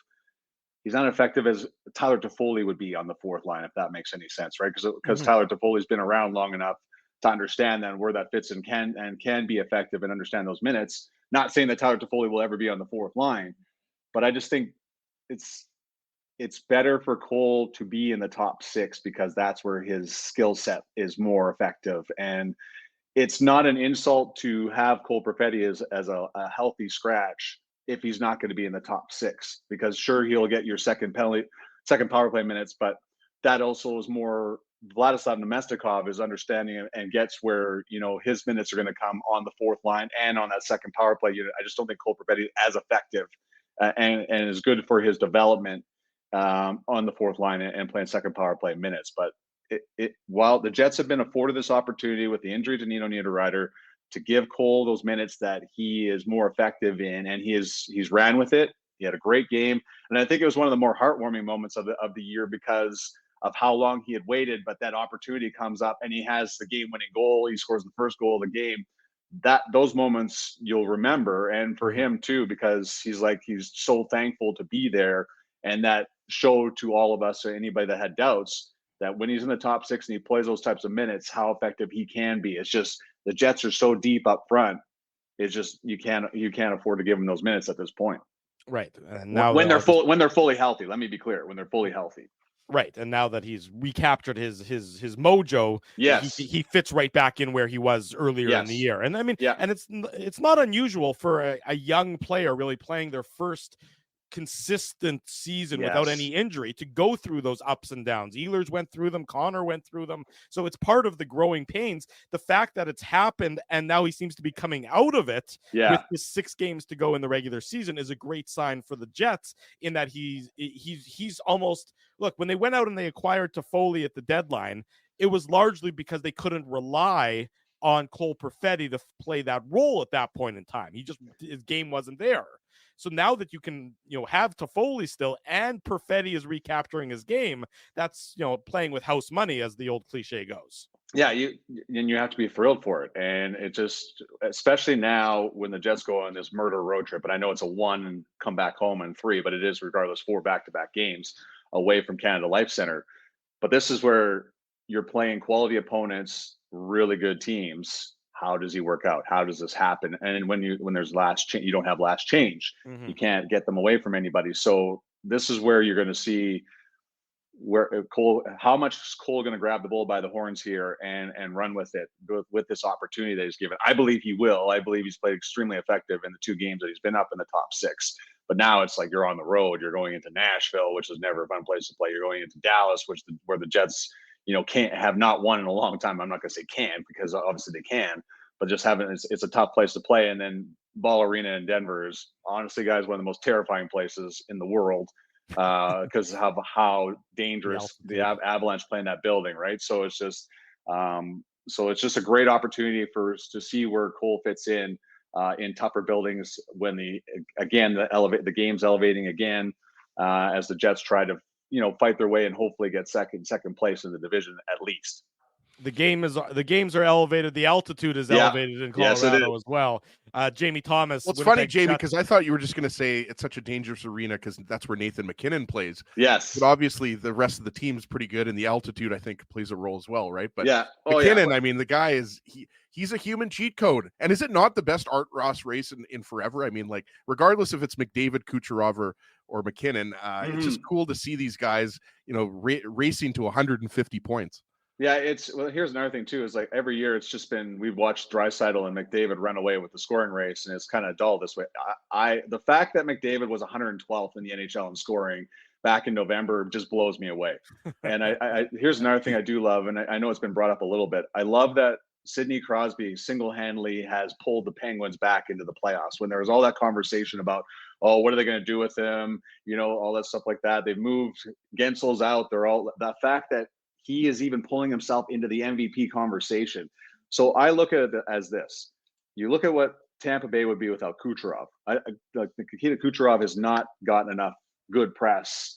He's not effective as Tyler Toffoli would be on the fourth line, if that makes any sense, right? Because Tyler Toffoli's been around long enough to understand then where that fits and can be effective and understand those minutes. Not saying that Tyler Toffoli will ever be on the fourth line, but I just think it's better for Cole to be in the top 6 because that's where his skill set is more effective. And it's not an insult to have Cole Perfetti as a healthy scratch if he's not going to be in the top 6, because sure, he'll get your second power play minutes, but that also is more Vladislav Nemestikov is understanding and gets where, his minutes are going to come on the fourth line and on that second power play unit. I just don't think Cole Perfetti is as effective and is good for his development on the fourth line and playing second power play minutes. But while the Jets have been afforded this opportunity with the injury to Nino Niederreiter to give Cole those minutes that he is more effective in, and he's ran with it. He had a great game, and I think it was one of the more heartwarming moments of the year because of how long he had waited. But that opportunity comes up, and he has the game-winning goal. He scores the first goal of the game. Those moments you'll remember, and for him too, because he's so thankful to be there, and that showed to all of us or anybody that had doubts that when he's in the top 6 and he plays those types of minutes, how effective he can be. It's just the Jets are so deep up front. It's just you can't afford to give him those minutes at this point. Right. And now when they're fully healthy, let me be clear, when they're fully healthy. Right. And now that he's recaptured his mojo, yes, he fits right back in where he was earlier in the year. And I mean, and it's not unusual for a young player really playing their first consistent season without any injury to go through those ups and downs. Ehlers went through them, Connor went through them, so it's part of the growing pains. The fact that it's happened and now he seems to be coming out of it with his 6 games to go in the regular season is a great sign for the Jets, in that he's almost, look, when they went out and they acquired Toffoli at the deadline, it was largely because they couldn't rely on Cole Perfetti to play that role at that point in time. His game wasn't there. So now that you can, have Toffoli still and Perfetti is recapturing his game, that's, playing with house money, as the old cliche goes. Yeah, you have to be thrilled for it. And it just, especially now when the Jets go on this murder road trip, and I know it's a 1 and come back home and 3, but it is regardless 4 back-to-back games away from Canada Life Center. But this is where you're playing quality opponents, really good teams. How does he work out? How does this happen? And when there's you don't have last change. Mm-hmm. You can't get them away from anybody. So this is where you're going to see how much is Cole going to grab the bull by the horns here and run with it with this opportunity that he's given. I believe he will. I believe he's played extremely effective in the 2 games that he's been up in the top 6. But now it's like you're on the road. You're going into Nashville, which is never a fun place to play. You're going into Dallas, where the Jets can't have not won in a long time. I'm not going to say can, because obviously they can, but just it's a tough place to play. And then Ball Arena in Denver is honestly, guys, one of the most terrifying places in the world because of how dangerous the Avalanche play in that building, right? So it's just a great opportunity to see where Cole fits in tougher buildings when the game's elevating again as the Jets try to fight their way and hopefully get second place in the division at least. The games are elevated. The altitude is elevated in Colorado as well. Jamie Thomas. Well, it's funny, Jamie, because I thought you were just going to say it's such a dangerous arena because that's where Nathan McKinnon plays. Yes. But obviously the rest of the team's pretty good, and the altitude, I think, plays a role as well, right? But McKinnon, I mean, the guy he's a human cheat code. And is it not the best Art Ross race in forever? I mean, like, regardless if it's McDavid, Kucherov, or McKinnon, it's just cool to see these guys, racing to 150 points. Yeah, here's another thing too, is like every year it's just been, we've watched Draisaitl and McDavid run away with the scoring race, and it's kind of dull this way. The fact that McDavid was 112th in the NHL in scoring back in November just blows me away. And here's another thing I do love, and I know it's been brought up a little bit. I love that Sidney Crosby single-handedly has pulled the Penguins back into the playoffs when there was all that conversation about, oh, what are they going to do with him? All that stuff like that. They've moved, Gensel's out. The fact that he is even pulling himself into the MVP conversation. So I look at it as this. You look at what Tampa Bay would be without Kucherov. Nikita Kucherov has not gotten enough good press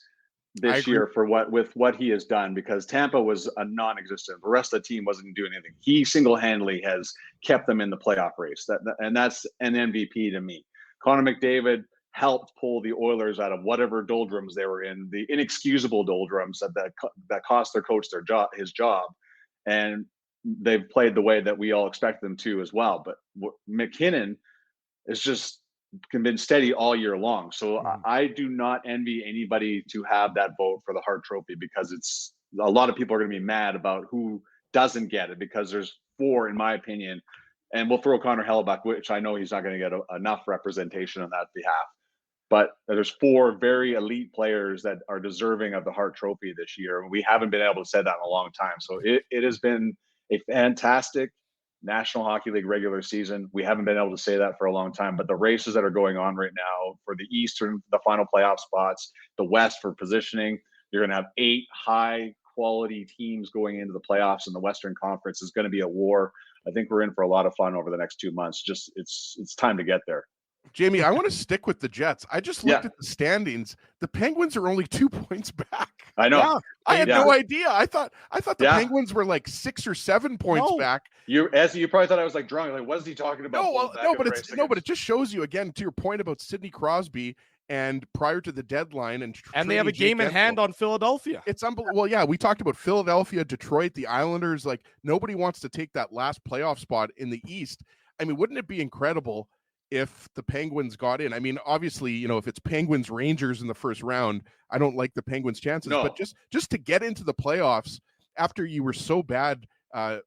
this year for what he has done, because Tampa was a non-existent. The rest of the team wasn't doing anything. He single-handedly has kept them in the playoff race. And that's an MVP to me. Connor McDavid helped pull the Oilers out of whatever doldrums they were in, the inexcusable doldrums that cost their coach his job, and they've played the way that we all expect them to as well. But McKinnon, it's just been steady all year long. So Mhm. I do not envy anybody to have that vote for the Hart Trophy, because it's a lot of people are going to be mad about who doesn't get it, because there's 4, in my opinion, and we'll throw Connor Hellebuck, which I know he's not going to get enough representation on that behalf. But there's 4 very elite players that are deserving of the Hart Trophy this year. We haven't been able to say that in a long time. So it has been a fantastic National Hockey League regular season. We haven't been able to say that for a long time. But the races that are going on right now for the Eastern, the final playoff spots, the West for positioning, you're going to have 8 high quality teams going into the playoffs in the Western Conference. Is going to be a war. I think we're in for a lot of fun over the next 2 months. Just it's time to get there. Jamie, I want to stick with the Jets. I just looked at the standings. The Penguins are only 2 points back. I know. Yeah, I had no idea. I thought the Penguins were like 6 or 7 points back. You probably thought I was like drunk. Like, what is he talking about? But it just shows you, again, to your point about Sidney Crosby, and prior to the deadline, and they have a game in hand on Philadelphia. It's unbelievable. Well, yeah, we talked about Philadelphia, Detroit, the Islanders. Like, nobody wants to take that last playoff spot in the East. I mean, wouldn't it be incredible if the Penguins got in? I mean, obviously, you know, if it's Penguins Rangers in the first round, I don't like the Penguins' chances. No. But just to get into the playoffs after you were so bad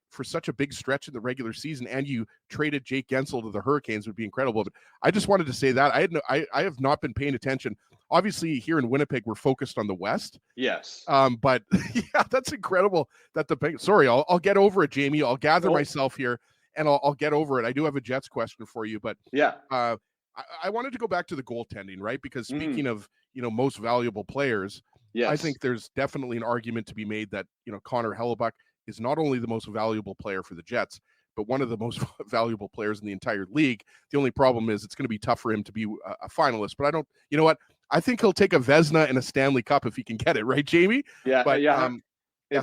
for such a big stretch in the regular season, and you traded Jake Gensel to the Hurricanes, would be incredible. But I just wanted to say that I have not been paying attention. Obviously, here in Winnipeg, we're focused on the West. Yes. But yeah, that's incredible that the Penguins. Sorry, I'll get over it, Jamie. I'll gather myself here, and I'll get over it. I do have a Jets question for you, but yeah, I wanted to go back to the goaltending, right? Because speaking of, you know, most valuable players, I think there's definitely an argument to be made that, you know, Connor Hellebuck is not only the most valuable player for the Jets, but one of the most valuable players in the entire league. The only problem is it's going to be tough for him to be a finalist. But you know what? I think he'll take a Vezina and a Stanley Cup if he can get it, right, Jamie? Yeah, but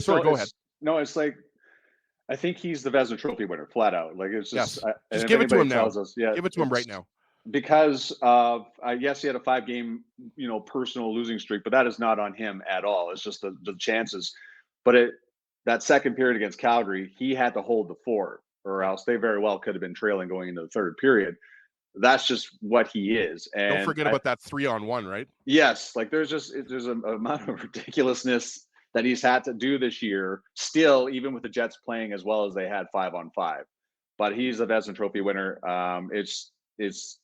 sorry, go ahead. No, it's like, I think he's the Vezina Trophy winner, flat out. Like, it's just, just give it to him now. Give it to him right now. Because of, yes, he had a 5-game, you know, personal losing streak, but that is not on him at all. It's just the chances. But that second period against Calgary, he had to hold the fort, or else they very well could have been trailing going into the third period. That's just what he is. And don't forget about that 3-on-1, right? Yes, like there's an amount of ridiculousness that he's had to do this year, still, even with the Jets playing as well as they had 5-on-5. But he's the Vezina Trophy winner. It's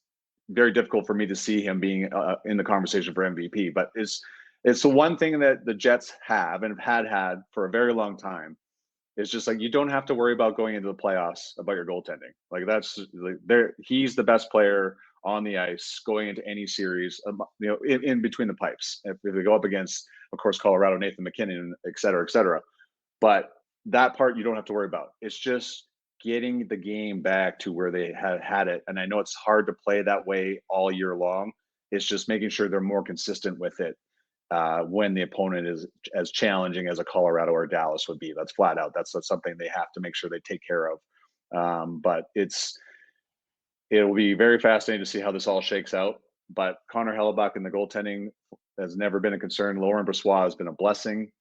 very difficult for me to see him being in the conversation for MVP. But it's the one thing that the Jets have and have had for a very long time. It's just like, you don't have to worry about going into the playoffs about your goaltending. Like, that's he's the best player on the ice going into any series, you know, in between the pipes. If they go up against, of course, Colorado, Nathan McKinnon, et cetera, et cetera. But that part you don't have to worry about. It's just getting the game back to where they had it. And I know it's hard to play that way all year long. It's just making sure they're more consistent with it when the opponent is as challenging as a Colorado or Dallas would be. That's flat out. That's something they have to make sure they take care of. But it'll be very fascinating to see how this all shakes out. But Connor Hellebuck and the goaltending has never been a concern. Laurent Brossoit has been a blessing,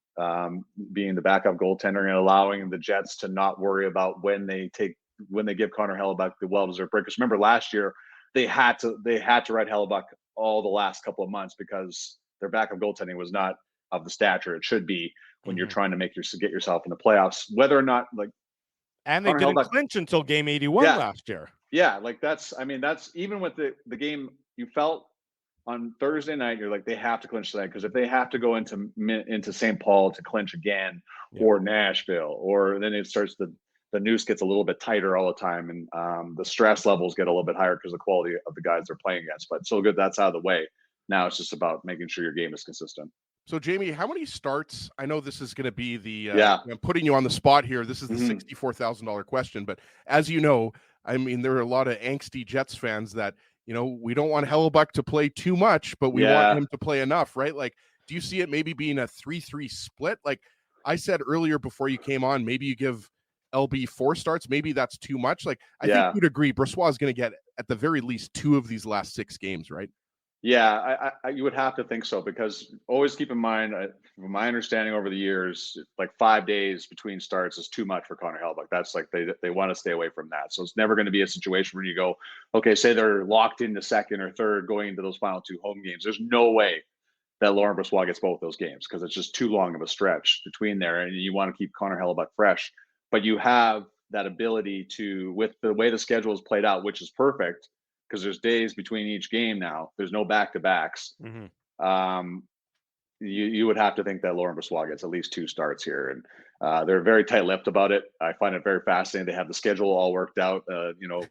being the backup goaltender and allowing the Jets to not worry about when they give Connor Hellebuck the well-deserved break. Because remember, last year they had to ride Hellebuck all the last couple of months because their backup goaltending was not of the stature it should be when you're trying to get yourself in the playoffs. Whether or not, like, and they didn't clinch until game 81 last year. Yeah, like that's even with the game, you felt on Thursday night, you're like, they have to clinch tonight, because if they have to go into St. Paul to clinch again, or Nashville, or then it starts the noose gets a little bit tighter all the time, and the stress levels get a little bit higher because of the quality of the guys they're playing against. But so good, that's out of the way. Now it's just about making sure your game is consistent. So, Jamie, how many starts? I know this is going to be I'm putting you on the spot here. This is the $64,000 question. But as you know, I mean, there are a lot of angsty Jets fans that, you know, we don't want Hellebuck to play too much, but we want him to play enough, right? Like, do you see it maybe being a 3-3 split? Like I said earlier before you came on, maybe you give LB 4 starts. Maybe that's too much. Like, I think you'd agree Brossoit is going to get at the very least 2 of these last 6 games, right? Yeah, you would have to think so, because always keep in mind, from my understanding over the years, like 5 days between starts is too much for Connor Hellebuck. That's like they want to stay away from that. So it's never going to be a situation where you go, okay, say they're locked into second or third going into those final 2 home games. There's no way that Laurent Brossoit gets both those games, because it's just too long of a stretch between there, and you want to keep Connor Hellebuck fresh. But you have that ability to, with the way the schedule is played out, which is perfect, because there's days between each game now. There's no back-to-backs. You would have to think that Laurent Brossoit gets at least 2 starts here, and they're very tight-lipped about it. I find it very fascinating. They have the schedule all worked out.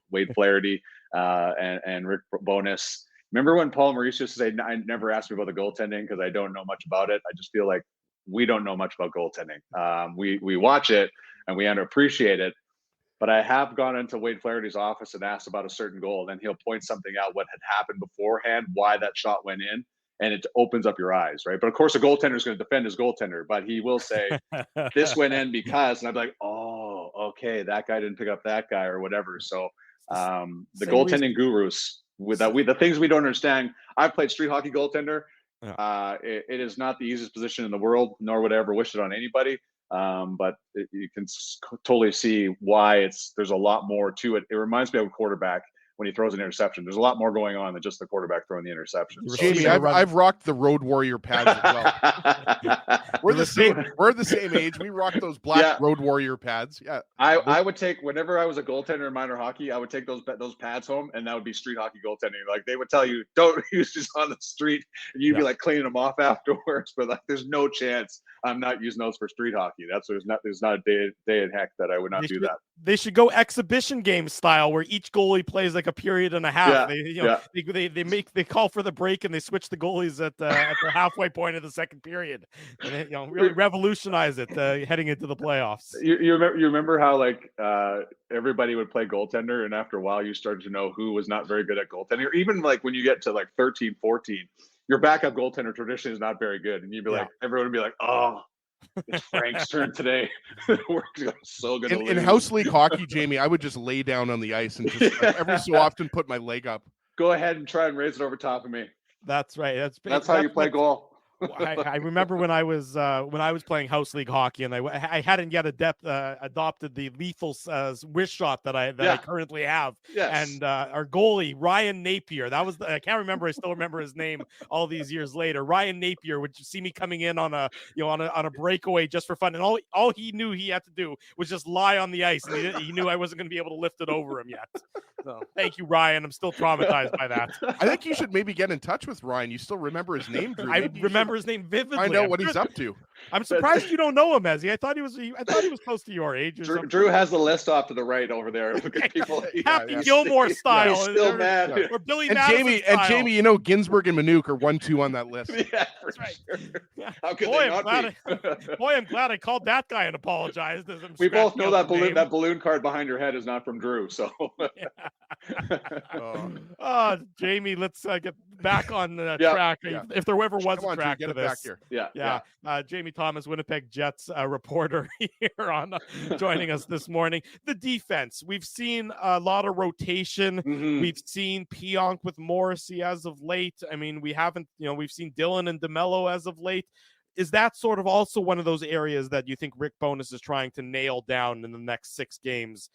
Wade Flaherty and Rick Bowness. Remember when Paul Maurice used to say, "I never asked me about the goaltending because I don't know much about it." I just feel like we don't know much about goaltending. We watch it and we underappreciate it. But I have gone into Wade Flaherty's office and asked about a certain goal, and then he'll point something out what had happened beforehand, why that shot went in, and it opens up your eyes, right? But of course, a goaltender is going to defend his goaltender, but he will say, "This went in because," and I'm like, "Oh, okay, that guy didn't pick up that guy," or whatever. So the goaltending gurus, the things we don't understand. I've played street hockey goaltender. It is not the easiest position in the world, nor would I ever wish it on anybody. But you can totally see why there's a lot more to it. It reminds me of a quarterback when he throws an interception. There's a lot more going on than just the quarterback throwing the interception. So, Jamie, I've rocked the Road Warrior pads as well. We're the same age. We rock those black Road Warrior pads. Yeah. I would take, whenever I was a goaltender in minor hockey, I would take those pads home, and that would be street hockey goaltending. Like, they would tell you, don't use these on the street, and you'd be like cleaning them off afterwards. But like, there's no chance I'm not using those for street hockey. There's not a day in heck that I would not do that. They should go exhibition game style, where each goalie plays like a period and a half. They call for the break and they switch the goalies at the halfway point of the second period, and really revolutionize it heading into the playoffs. You remember how like everybody would play goaltender, and after a while you started to know who was not very good at goaltending. Or even like when you get to like 13, 14, your backup goaltender tradition is not very good, and you'd be like, everyone would be like, "Oh, it's Frank's turn today." We're so good. In house league hockey, Jamie, I would just lay down on the ice and just every so often put my leg up. Go ahead and try and raise it over top of me. That's right. That's how you play goal. I remember when I was playing house league hockey, and I hadn't yet adopted the lethal wish shot that I currently have. Yes. And our goalie Ryan Napier, I can't remember. I still remember his name all these years later. Ryan Napier would see me coming in on a breakaway just for fun, and all he knew he had to do was just lie on the ice, and he knew I wasn't going to be able to lift it over him yet. So thank you, Ryan. I'm still traumatized by that. I think you should maybe get in touch with Ryan. You still remember his name, Drew? I remember his name vividly. Find out what he's up to. I'm surprised you don't know him, Ezzy. I thought he was close to your age. Drew has the list off to the right over there. Look at people. Happy Gilmore style. He's still mad. Or Billy and Madison Jamie, style. you know, Ginsburg and Manuk are 1-2 on that list. Yeah, that's right. Sure. How could they not be? I'm glad I called that guy and apologized. We both know that balloon card behind your head is not from Drew. So. Jamie, let's get back on the track. If there ever was a track to this. Jamie Thomas, Winnipeg Jets reporter here on joining us this morning. The defense, we've seen a lot of rotation. We've seen Pionk with Morrissey as of late. I mean, we've seen Dylan and DeMello as of late. Is that sort of also one of those areas that you think Rick Bowness is trying to nail down in the next 6 games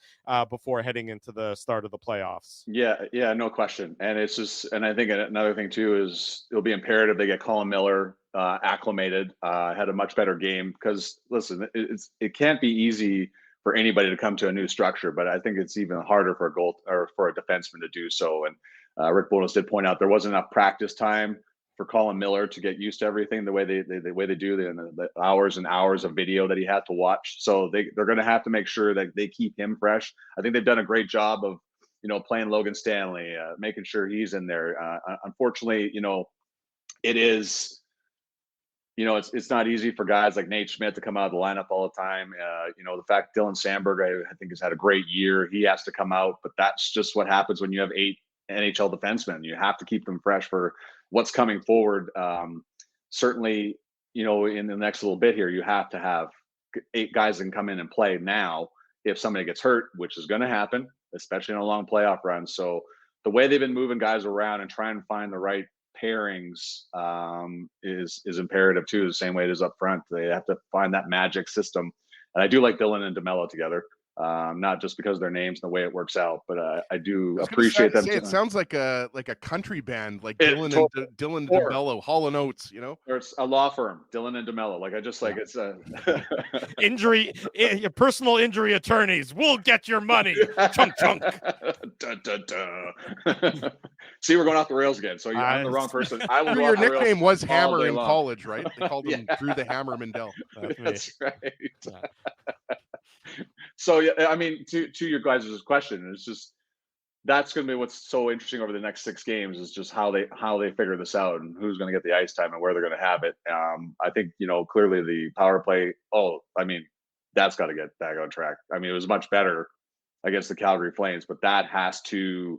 before heading into the start of the playoffs? Yeah, no question. And it's just, and I think another thing too is it'll be imperative they get Colin Miller acclimated, had a much better game, because listen, it can't be easy for anybody to come to a new structure, but I think it's even harder for a defenseman to do so. And Rick Bowness did point out there wasn't enough practice time for Colin Miller to get used to everything the way they do, the hours and hours of video that he had to watch. So they're going to have to make sure that they keep him fresh. I think they've done a great job of, playing Logan Stanley, making sure he's in there. Unfortunately, it is, it's not easy for guys like Nate Schmidt to come out of the lineup all the time. The fact Dylan Sandberg, I think, has had a great year. He has to come out, but that's just what happens when you have 8 NHL defensemen. You have to keep them fresh for what's coming forward. Certainly, in the next little bit here, you have to have 8 guys that can come in and play now if somebody gets hurt, which is going to happen, especially in a long playoff run. So the way they've been moving guys around and trying to find the right pairings is imperative too. The same way it is up front. They have to find that magic system. And I do like Dylan and DeMello together. Not just because of their names and the way it works out, but I do appreciate them. It sounds like a country band, like Dylan and DeMello, Hall & Oates, you know? Or it's a law firm, Dylan and DeMello. Like I just like it's a your personal injury attorneys. We'll get your money. Chunk chunk. Dun, dun, dun. See, we're going off the rails again. So I'm the wrong person. I will. Your nickname was Hammer in college, right? They called him Drew the Hammer Mindell. That's right. So yeah, I mean, to your guys' question, it's just that's going to be what's so interesting over the next 6 games is just how they figure this out and who's going to get the ice time and where they're going to have it. I think clearly the power play. That's got to get back on track. I mean, it was much better against the Calgary Flames, but that has to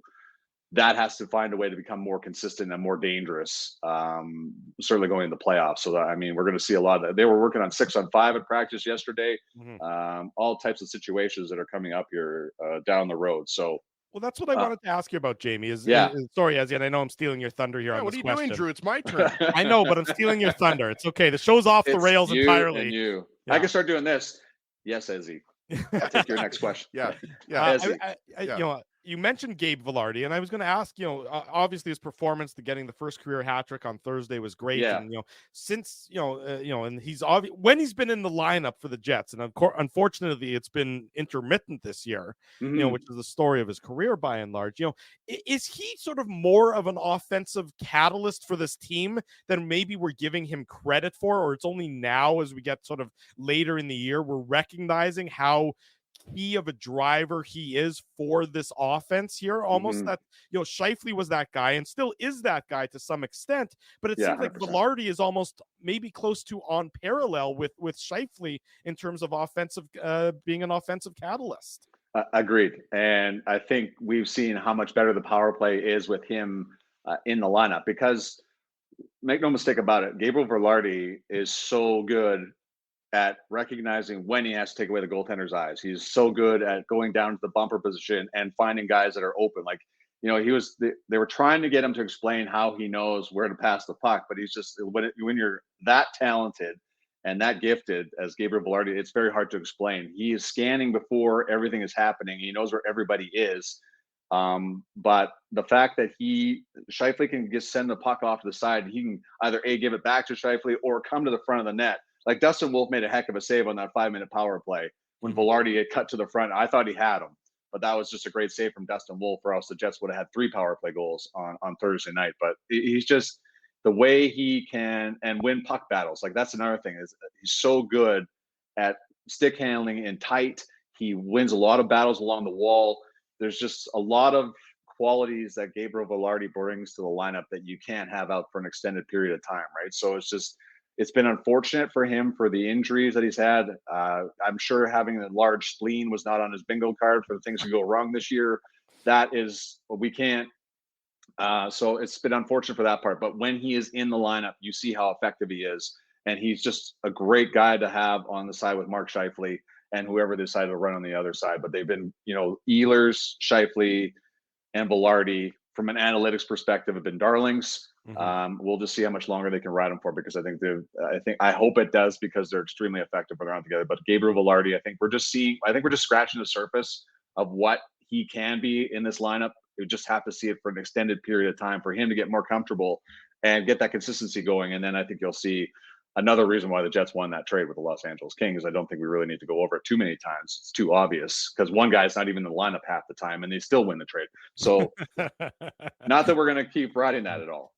find a way to become more consistent and more dangerous. Certainly going into the playoffs. So I mean, we're going to see a lot of that. They were working on 6-on-5 at practice yesterday. Mm-hmm. All types of situations that are coming up here down the road. So. Well, that's what I wanted to ask you about, Jamie. Sorry, Ezzy, I know I'm stealing your thunder here on this question. What are you doing, Drew? It's my turn. I know, but I'm stealing your thunder. It's okay. The show's off the rails entirely. And you. Yeah. I can start doing this. Yes, Ezzy. I'll take your next question. Yeah. You mentioned Gabe Vilardi, and I was going to ask, obviously his performance to getting the first career hat trick on Thursday was great. Yeah. And, since, and he's when he's been in the lineup for the Jets, and unfortunately it's been intermittent this year, mm-hmm. Which is the story of his career by and large, is he sort of more of an offensive catalyst for this team than maybe we're giving him credit for, or it's only now as we get sort of later in the year, we're recognizing how key of a driver he is for this offense here, almost that Scheifele was that guy and still is that guy to some extent, but it seems like 100%. Vilardi is almost maybe close to on parallel with Scheifele in terms of being an offensive catalyst. Agreed. And I think we've seen how much better the power play is with him in the lineup, because make no mistake about it, Gabriel Vilardi is so good at recognizing when he has to take away the goaltender's eyes. He's so good at going down to the bumper position and finding guys that are open. Like, they were trying to get him to explain how he knows where to pass the puck, but he's just, when you're that talented and that gifted as Gabriel Vilardi, it's very hard to explain. He is scanning before everything is happening. He knows where everybody is. But the fact that Scheifele can just send the puck off to the side, he can either give it back to Scheifele or come to the front of the net. Like Dustin Wolf made a heck of a save on that 5-minute power play when Vilardi had cut to the front. I thought he had him, but that was just a great save from Dustin Wolf, or else the Jets would have had 3 power play goals on Thursday night. But he's just the way he can and win puck battles. Like that's another thing, is he's so good at stick handling and tight. He wins a lot of battles along the wall. There's just a lot of qualities that Gabriel Vilardi brings to the lineup that you can't have out for an extended period of time, right? So it's been unfortunate for him for the injuries that he's had. I'm sure having a large spleen was not on his bingo card for the things that go wrong this year. That is what we can't. So it's been unfortunate for that part. But when he is in the lineup, you see how effective he is. And he's just a great guy to have on the side with Mark Scheifele and whoever they decided to run on the other side. But they've been, Ehlers, Scheifele, and Vilardi, from an analytics perspective, have been darlings. Mm-hmm. We'll just see how much longer they can ride them for, because I hope it does, because they're extremely effective when they're on together. But Gabriel Vilardi, I think we're just scratching the surface of what he can be in this lineup. We just have to see it for an extended period of time for him to get more comfortable and get that consistency going. And then I think you'll see another reason why the Jets won that trade with the Los Angeles Kings. I don't think we really need to go over it too many times. It's too obvious, because one guy's not even in the lineup half the time and they still win the trade. So not that we're going to keep riding that at all.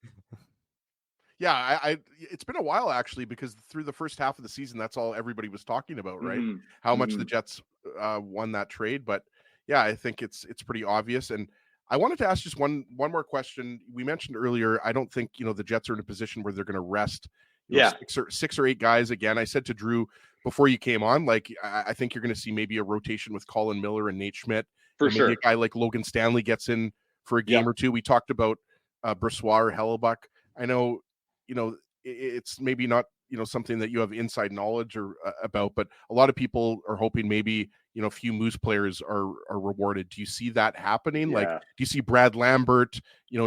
Yeah, it's been a while actually, because through the first half of the season, that's all everybody was talking about, right? Mm-hmm. How much the Jets won that trade. But yeah, I think it's pretty obvious. And I wanted to ask just one more question. We mentioned earlier, I don't think, the Jets are in a position where they're going to rest six or eight guys again. I said to Drew before you came on, like, I think you're going to see maybe a rotation with Colin Miller and Nate Schmidt. For sure. Maybe a guy like Logan Stanley gets in for a game or two. We talked about Brossoit or Hellebuck. I know, it's maybe not, something that you have inside knowledge or about, but a lot of people are hoping maybe, a few Moose players are rewarded. Do you see that happening? Yeah. Like, do you see Brad Lambert,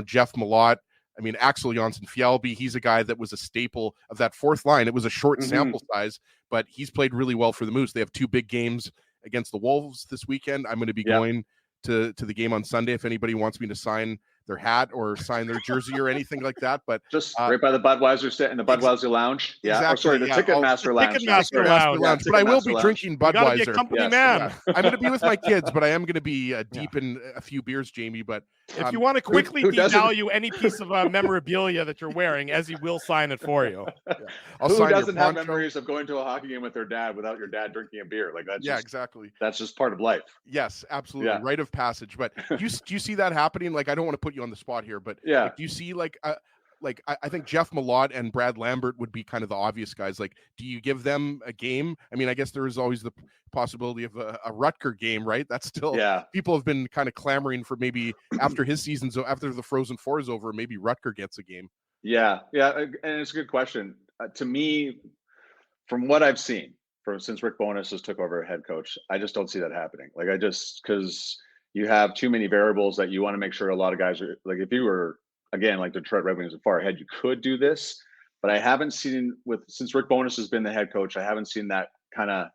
Jeff Malott? I I mean, Axel Janssen-Fjällby, he's a guy that was a staple of that fourth line. It was a short sample size, but he's played really well for the Moose. They have 2 big games against the Wolves this weekend. I'm going to be going to the game on Sunday if anybody wants me to sign their hat or sign their jersey or anything like that. But just right by the Budweiser in the Budweiser Lounge. Yeah, exactly. Sorry, the Ticketmaster Lounge. Ticketmaster Lounge. But I will be drinking Budweiser. You gotta be a company man. I'm going to be with my kids, but I am going to be deep in a few beers, Jamie. But if you want to quickly devalue any piece of memorabilia that you're wearing, Ezzy will sign it for you. Who doesn't have memories of going to a hockey game with their dad without your dad drinking a beer? Like that's exactly. That's just part of life. Yes, absolutely. Rite of passage. But do you see that happening? Like, I don't want to put you on the spot here, but like, do you see I think Jeff Malott and Brad Lambert would be kind of the obvious guys. Like, do you give them a game? I mean, I guess there is always the possibility of a Rutger game, right? That's still, people have been kind of clamoring for maybe after his season, so after the Frozen Four is over, maybe Rutger gets a game. Yeah, and it's a good question. To me, from what I've seen, since Rick Bowness has took over head coach, I just don't see that happening. Like, because you have too many variables that you want to make sure a lot of guys are, like, if you were, again, like Detroit Red Wings are far ahead, you could do this, but I haven't seen since Rick Bowness has been the head coach, I haven't seen that kind of,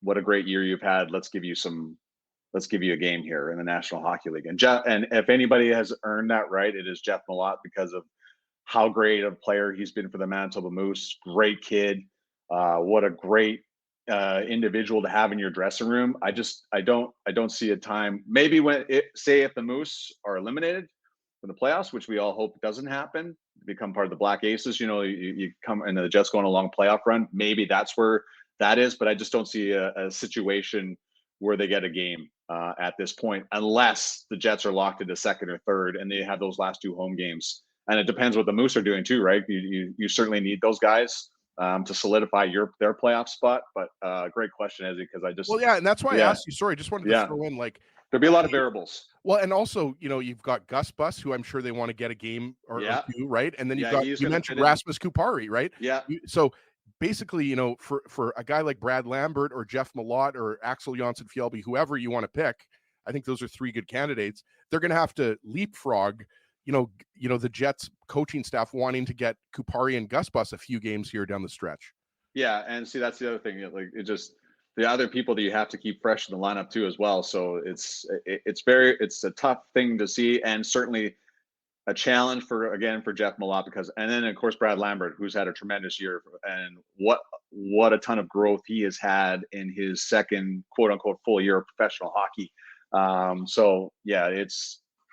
what a great year you've had. Let's give you a game here in the National Hockey League. And if anybody has earned that right, it is Jeff Malott, because of how great of a player he's been for the Manitoba Moose. Great kid. What a great individual to have in your dressing room. I don't see a time, maybe if the Moose are eliminated from the playoffs, which we all hope doesn't happen, become part of the Black Aces, you come and the Jets going a long playoff run, maybe that's where that is, but I just don't see a situation where they get a game at this point, unless the Jets are locked into second or third and they have those last 2 home games. And it depends what the Moose are doing too, right? You certainly need those guys to solidify their playoff spot. But great question, Ezzy, because I just and that's why I asked you. Sorry, just wanted to throw in, like, there'll be a lot of variables. Well, and also, you've got Gus Bus, who I'm sure they want to get a game or 2, right? And then you mentioned Rasmus Kupari, right? Yeah. So basically, for a guy like Brad Lambert or Jeff Malott or Axel Janssen-Fjällby, whoever you want to pick, I think those are 3 good candidates. They're going to have to leapfrog, the Jets coaching staff wanting to get Kupari and Gus Bus a few games here down the stretch. Yeah, and see, that's the other thing. Like, the other people that you have to keep fresh in the lineup too, as well. So it's a tough thing to see, and certainly a challenge for Jeff Malott, and then of course Brad Lambert, who's had a tremendous year, and what a ton of growth he has had in his second quote unquote full year of professional hockey. So yeah,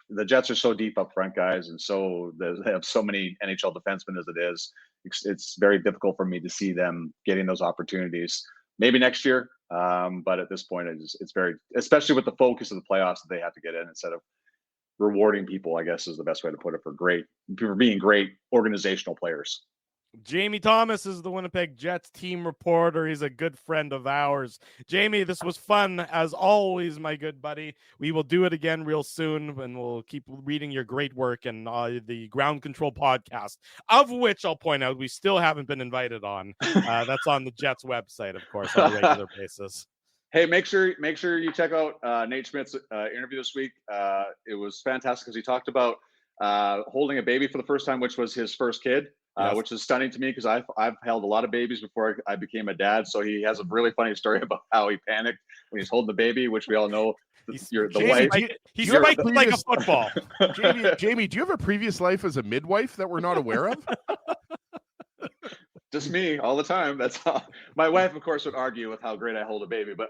the Jets are so deep up front, guys, and so they have so many NHL defensemen as it is. It's very difficult for me to see them getting those opportunities. Maybe next year, but at this point, it's very, especially with the focus of the playoffs that they have to get in, instead of rewarding people, I guess is the best way to put it, for being great organizational players. Jamie Thomas is the Winnipeg Jets team reporter. He's a good friend of ours. Jamie, this was fun as always, my good buddy. We will do it again real soon, and we'll keep reading your great work and the Ground Control podcast, of which I'll point out we still haven't been invited on. That's on the Jets website, of course, on a regular basis. Hey, make sure you check out Nate Schmidt's interview this week. It was fantastic because he talked about holding a baby for the first time, which was his first kid. Yes. Which is stunning to me because I've held a lot of babies before I became a dad. So he has a really funny story about how he panicked when he's holding the baby, which we all know. He's spiked like a football. Jamie, do you have a previous life as a midwife that we're not aware of? Just me all the time. That's how my wife, of course, would argue with how great I hold a baby, but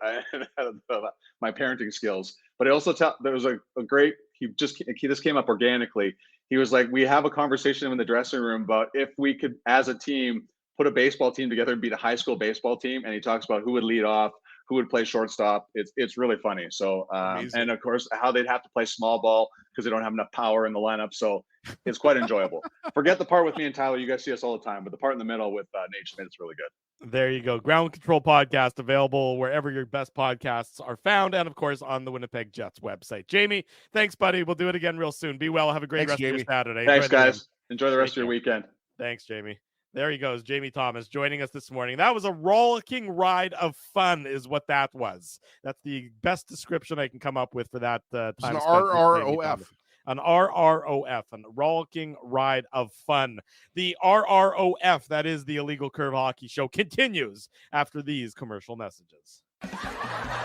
my parenting skills. But it also there was a great. This came up organically. He was like, we have a conversation in the dressing room about if we could, as a team, put a baseball team together and beat a high school baseball team. And he talks about who would lead off, who would play shortstop. It's really funny. So, and of course, how they'd have to play small ball because they don't have enough power in the lineup. So it's quite enjoyable. Forget the part with me and Tyler. You guys see us all the time, but the part in the middle with Nate Schmidt is really good. There you go. Ground Control podcast, available wherever your best podcasts are found, and of course on the Winnipeg Jets website. Jamie, thanks, buddy. We'll do it again real soon. Be well. Have a great rest of your Saturday. Thanks, guys. Enjoy the rest of your weekend. Thanks, Jamie. There he goes, Jamie Thomas, joining us this morning. That was a rollicking ride of fun, is what that was. That's the best description I can come up with for that time. It's an RROF. An RROF, a rollicking ride of fun. The RROF, that is the Illegal Curve Hockey Show, continues after these commercial messages.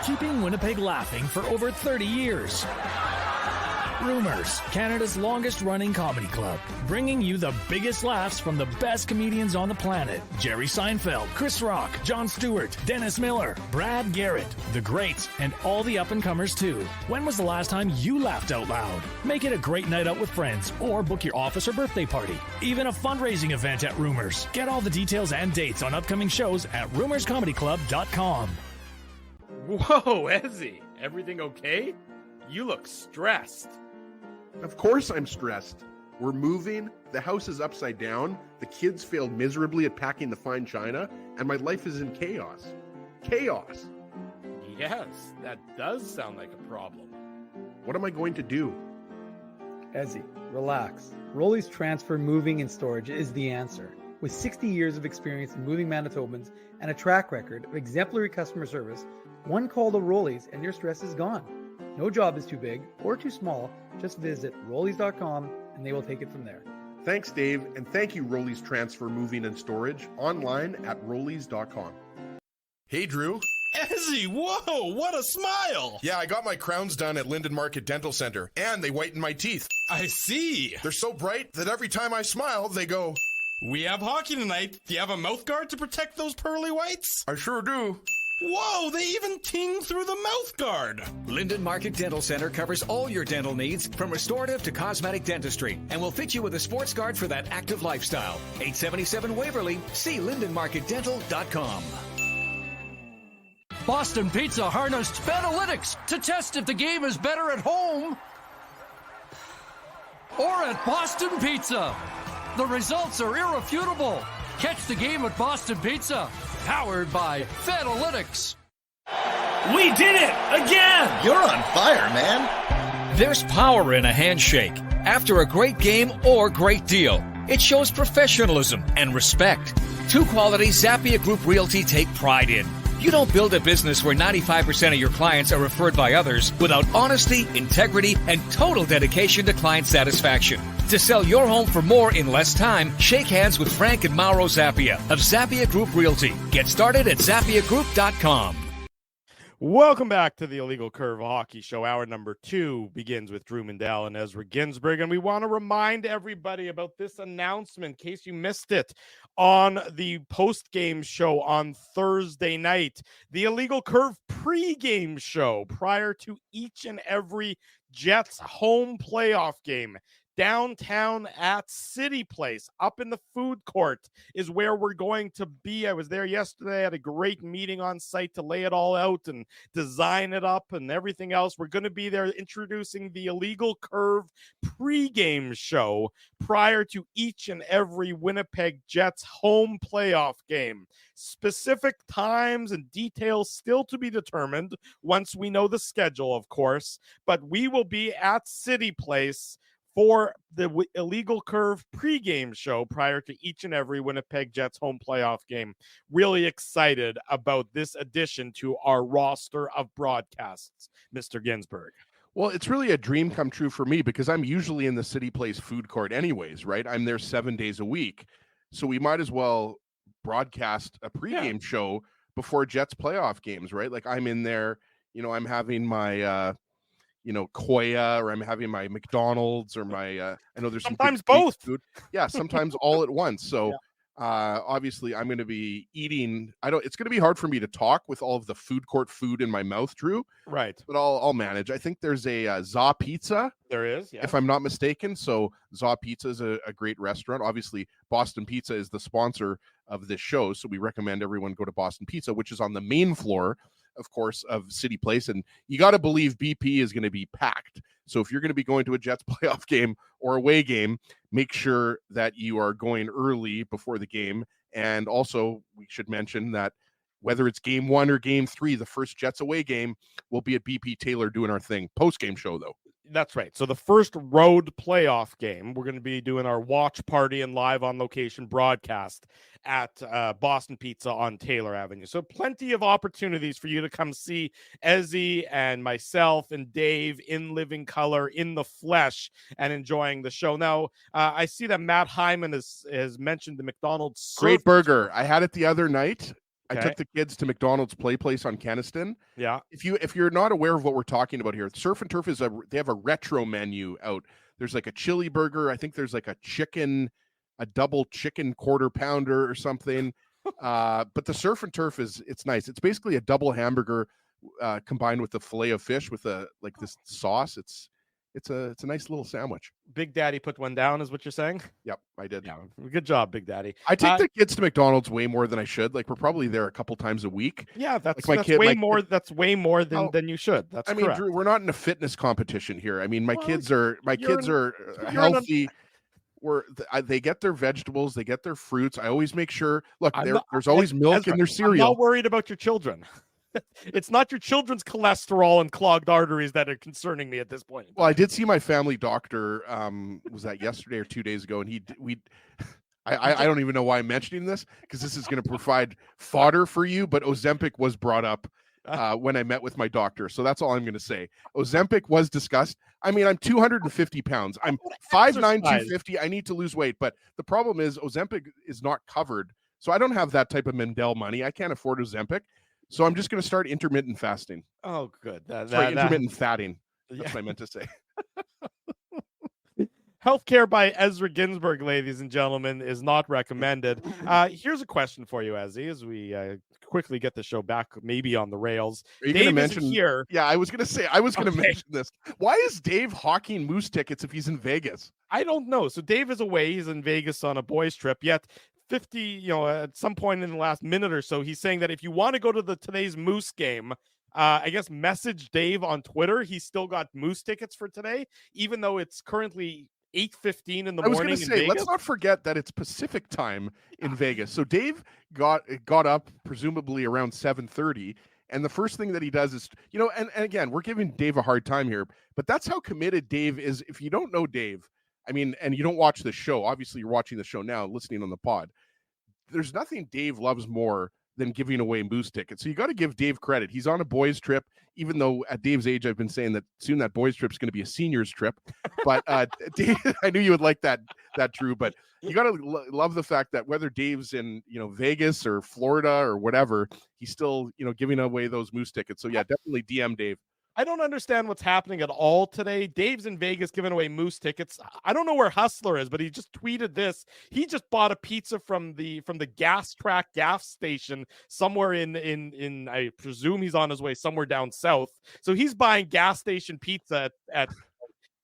Keeping Winnipeg laughing for over 30 years. Rumors, Canada's longest-running comedy club, bringing you the biggest laughs from the best comedians on the planet. Jerry Seinfeld, Chris Rock, Jon Stewart, Dennis Miller, Brad Garrett, the greats, and all the up-and-comers too. When was the last time you laughed out loud? Make it a great night out with friends, or book your office or birthday party. Even a fundraising event at Rumors. Get all the details and dates on upcoming shows at rumorscomedyclub.com. Whoa, Ezzy, everything okay? You look stressed. Of course I'm stressed. We're moving, the house is upside down, the kids failed miserably at packing the fine china, and my life is in chaos. Chaos! Yes, that does sound like a problem. What am I going to do? Ezzy, relax. Rolly's Transfer Moving and Storage is the answer. With 60 years of experience in moving Manitobans and a track record of exemplary customer service, one call to Rolly's and your stress is gone. No job is too big or too small. Just visit Rollies.com and they will take it from there. Thanks, Dave, and thank you, Rollies Transfer Moving and Storage, online at Rollies.com. Hey, Drew. Ezzy, whoa, what a smile! Yeah, I got my crowns done at Linden Market Dental Center, and they whiten my teeth. I see. They're so bright that every time I smile, they go... We have hockey tonight. Do you have a mouth guard to protect those pearly whites? I sure do. Whoa, they even ting through the mouth guard. Linden Market Dental Center covers all your dental needs, from restorative to cosmetic dentistry, and will fit you with a sports guard for that active lifestyle. 877 Waverly. See lindenmarketdental.com. Boston Pizza harnessed Fanalytics to test if the game is better at home or at Boston Pizza. The results are irrefutable. Catch the game at Boston Pizza, powered by Fanalytics. We did it again! You're on fire, man. There's power in a handshake after a great game or great deal. It shows professionalism and respect. Two qualities Zappia Group Realty take pride in. You don't build a business where 95% of your clients are referred by others without honesty, integrity, and total dedication to client satisfaction. To sell your home for more in less time, shake hands with Frank and Mauro Zappia of Zappia Group Realty. Get started at ZappiaGroup.com. Welcome back to the Illegal Curve Hockey Show. Hour number 2 begins with Drew Mandel and Ezra Ginsburg, and we want to remind everybody about this announcement in case you missed it on the post-game show on Thursday night. The Illegal Curve pre-game show prior to each and every Jets home playoff game. Downtown at City Place, up in the food court, is where we're going to be. I was there yesterday. I had a great meeting on site to lay it all out and design it up and everything else. We're going to be there introducing the Illegal Curve pregame show prior to each and every Winnipeg Jets home playoff game. Specific times and details still to be determined once we know the schedule, of course, but we will be at City Place for the Illegal Curve pregame show prior to each and every Winnipeg Jets home playoff game. Really excited about this addition to our roster of broadcasts, Mr. Ginsburg. Well, it's really a dream come true for me because I'm usually in the City Place food court anyways, right? I'm there 7 days a week. So we might as well broadcast a pregame show before Jets playoff games, right? Like I'm in there, I'm having my... Koya, or I'm having my McDonald's, or my, I know there's sometimes both food. Yeah, sometimes all at once. So obviously I'm going to be eating. It's going to be hard for me to talk with all of the food court food in my mouth, Drew. Right. But I'll manage. I think there's a Za Pizza. There is, yeah. If I'm not mistaken. So Za Pizza is a great restaurant. Obviously, Boston Pizza is the sponsor of this show. So we recommend everyone go to Boston Pizza, which is on the main floor, of course, of City Place. And you got to believe BP is going to be packed. So if you're going to be going to a Jets playoff game or away game, make sure that you are going early before the game. And also, we should mention that whether it's game 1 or game 3, the first Jets away game will be at BP Taylor doing our thing. Post-game show, though. That's right. So the first road playoff game, we're going to be doing our watch party and live on location broadcast at Boston Pizza on Taylor Avenue. So plenty of opportunities for you to come see Ezzy and myself and Dave in living color, in the flesh, and enjoying the show. Now, I see that Matt Hyman has mentioned the McDonald's Great burger. I had it the other night. Okay. I took the kids to McDonald's Play Place on Kenniston. Yeah. If you're not aware of what we're talking about here, Surf and Turf they have a retro menu out. There's like a chili burger. I think there's like a double chicken quarter pounder or something. But the Surf and Turf it's nice. It's basically a double hamburger combined with the fillet of fish with this sauce. It's a nice little sandwich. Big Daddy put one down, is what you're saying? Yep, I did. Yeah, good job, Big Daddy. I take the kids to McDonald's way more than I should. Like, we're probably there a couple times a week. Yeah, that's like way more. That's way more than you should. That's I mean, correct. Drew, we're not in a fitness competition here. I mean, my kids are healthy. They get their vegetables, they get their fruits. I always make sure. Look, there's always milk in their cereal. I'm not worried about your children. It's not your children's cholesterol and clogged arteries that are concerning me at this point. Well, I did see my family doctor. Was that yesterday or 2 days ago? And I don't even know why I'm mentioning this, because this is going to provide fodder for you. But Ozempic was brought up when I met with my doctor, so that's all I'm going to say. Ozempic was discussed. I mean, I'm 250 pounds. I'm 5'9", 250. I need to lose weight, but the problem is Ozempic is not covered, so I don't have that type of Mendel money. I can't afford Ozempic. So I'm just going to start intermittent fasting. Oh, good. Intermittent fatting. That's what I meant to say. Healthcare by Ezra Ginsburg, ladies and gentlemen, is not recommended. Here's a question for you, Ezzy, as we quickly get the show back maybe on the rails. Are you going to mention here? Yeah, I was going to mention this. Why is Dave hawking Moose tickets if he's in Vegas? I don't know. So Dave is away. He's in Vegas on a boys' trip. Yet 50, at some point in the last minute or so, he's saying that if you want to go to today's Moose game, I guess message Dave on Twitter. He's still got Moose tickets for today, even though it's currently 8:15 in the morning. I was going to say, Vegas. Let's not forget that it's Pacific time in Vegas. So Dave got up presumably around 7:30, and the first thing that he does is, and again, we're giving Dave a hard time here, but that's how committed Dave is. If you don't know Dave, I mean, and you don't watch the show, obviously you're watching the show now, listening on the pod. There's nothing Dave loves more than giving away Moose tickets. So you got to give Dave credit. He's on a boys trip, even though at Dave's age, I've been saying that soon that boys trip is going to be a seniors trip. But Dave, I knew you would like that, Drew, but you got to love the fact that whether Dave's in, Vegas or Florida or whatever, he's still, giving away those Moose tickets. So yeah, definitely DM Dave. I don't understand what's happening at all today. Dave's in Vegas giving away Moose tickets. I don't know where Hustler is, but he just tweeted this. He just bought a pizza from the gas station somewhere in I presume he's on his way somewhere down south. So he's buying gas station pizza at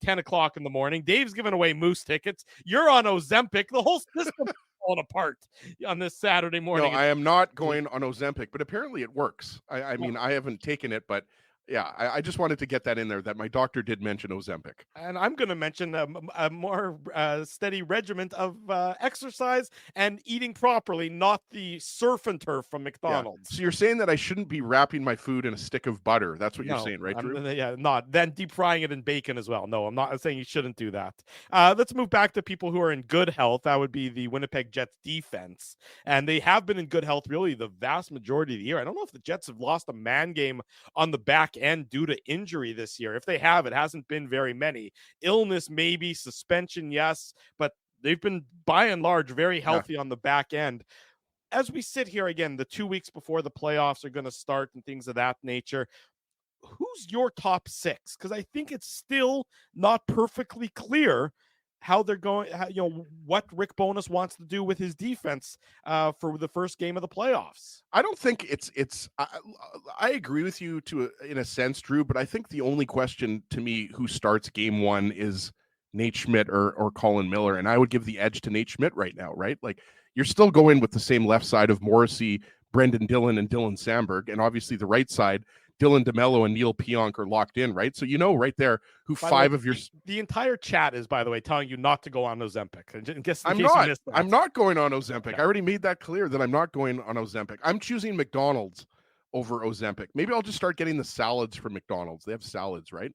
10 o'clock in the morning. Dave's giving away Moose tickets. You're on Ozempic. The whole system is falling apart on this Saturday morning. No, I am not going on Ozempic, but apparently it works. I mean, I haven't taken it, but yeah, I just wanted to get that in there, that my doctor did mention Ozempic. And I'm going to mention a more steady regiment of exercise and eating properly, not the surf and turf from McDonald's. Yeah. So you're saying that I shouldn't be wrapping my food in a stick of butter. That's what you're saying, right, Drew? Not. Then deep frying it in bacon as well. No, I'm not saying you shouldn't do that. Let's move back to people who are in good health. That would be the Winnipeg Jets defense. And they have been in good health really the vast majority of the year. I don't know if the Jets have lost a man game on the back end due to injury this year. If they have, it hasn't been very many. Illness, maybe. Suspension, yes. But they've been, by and large, very healthy on the back end. As we sit here again, the 2 weeks before the playoffs are going to start and things of that nature, who's your top six? Because I think it's still not perfectly clear how they're going, what Rick Bowness wants to do with his defense for the first game of the playoffs. I don't think I agree with you in a sense, Drew, but I think the only question to me who starts game one is Nate Schmidt or Colin Miller. And I would give the edge to Nate Schmidt right now, right? Like, you're still going with the same left side of Morrissey, Brendan Dillon, and Dylan Samberg. And obviously the right side, Dylan DeMello and Neil Pionk are locked in, right? So right there who the entire chat is, by the way, telling you not to go on Ozempic. I'm not going on Ozempic. I already made that clear that I'm not going on Ozempic. I'm choosing McDonald's over Ozempic. Maybe I'll just start getting the salads from McDonald's. They have salads, right?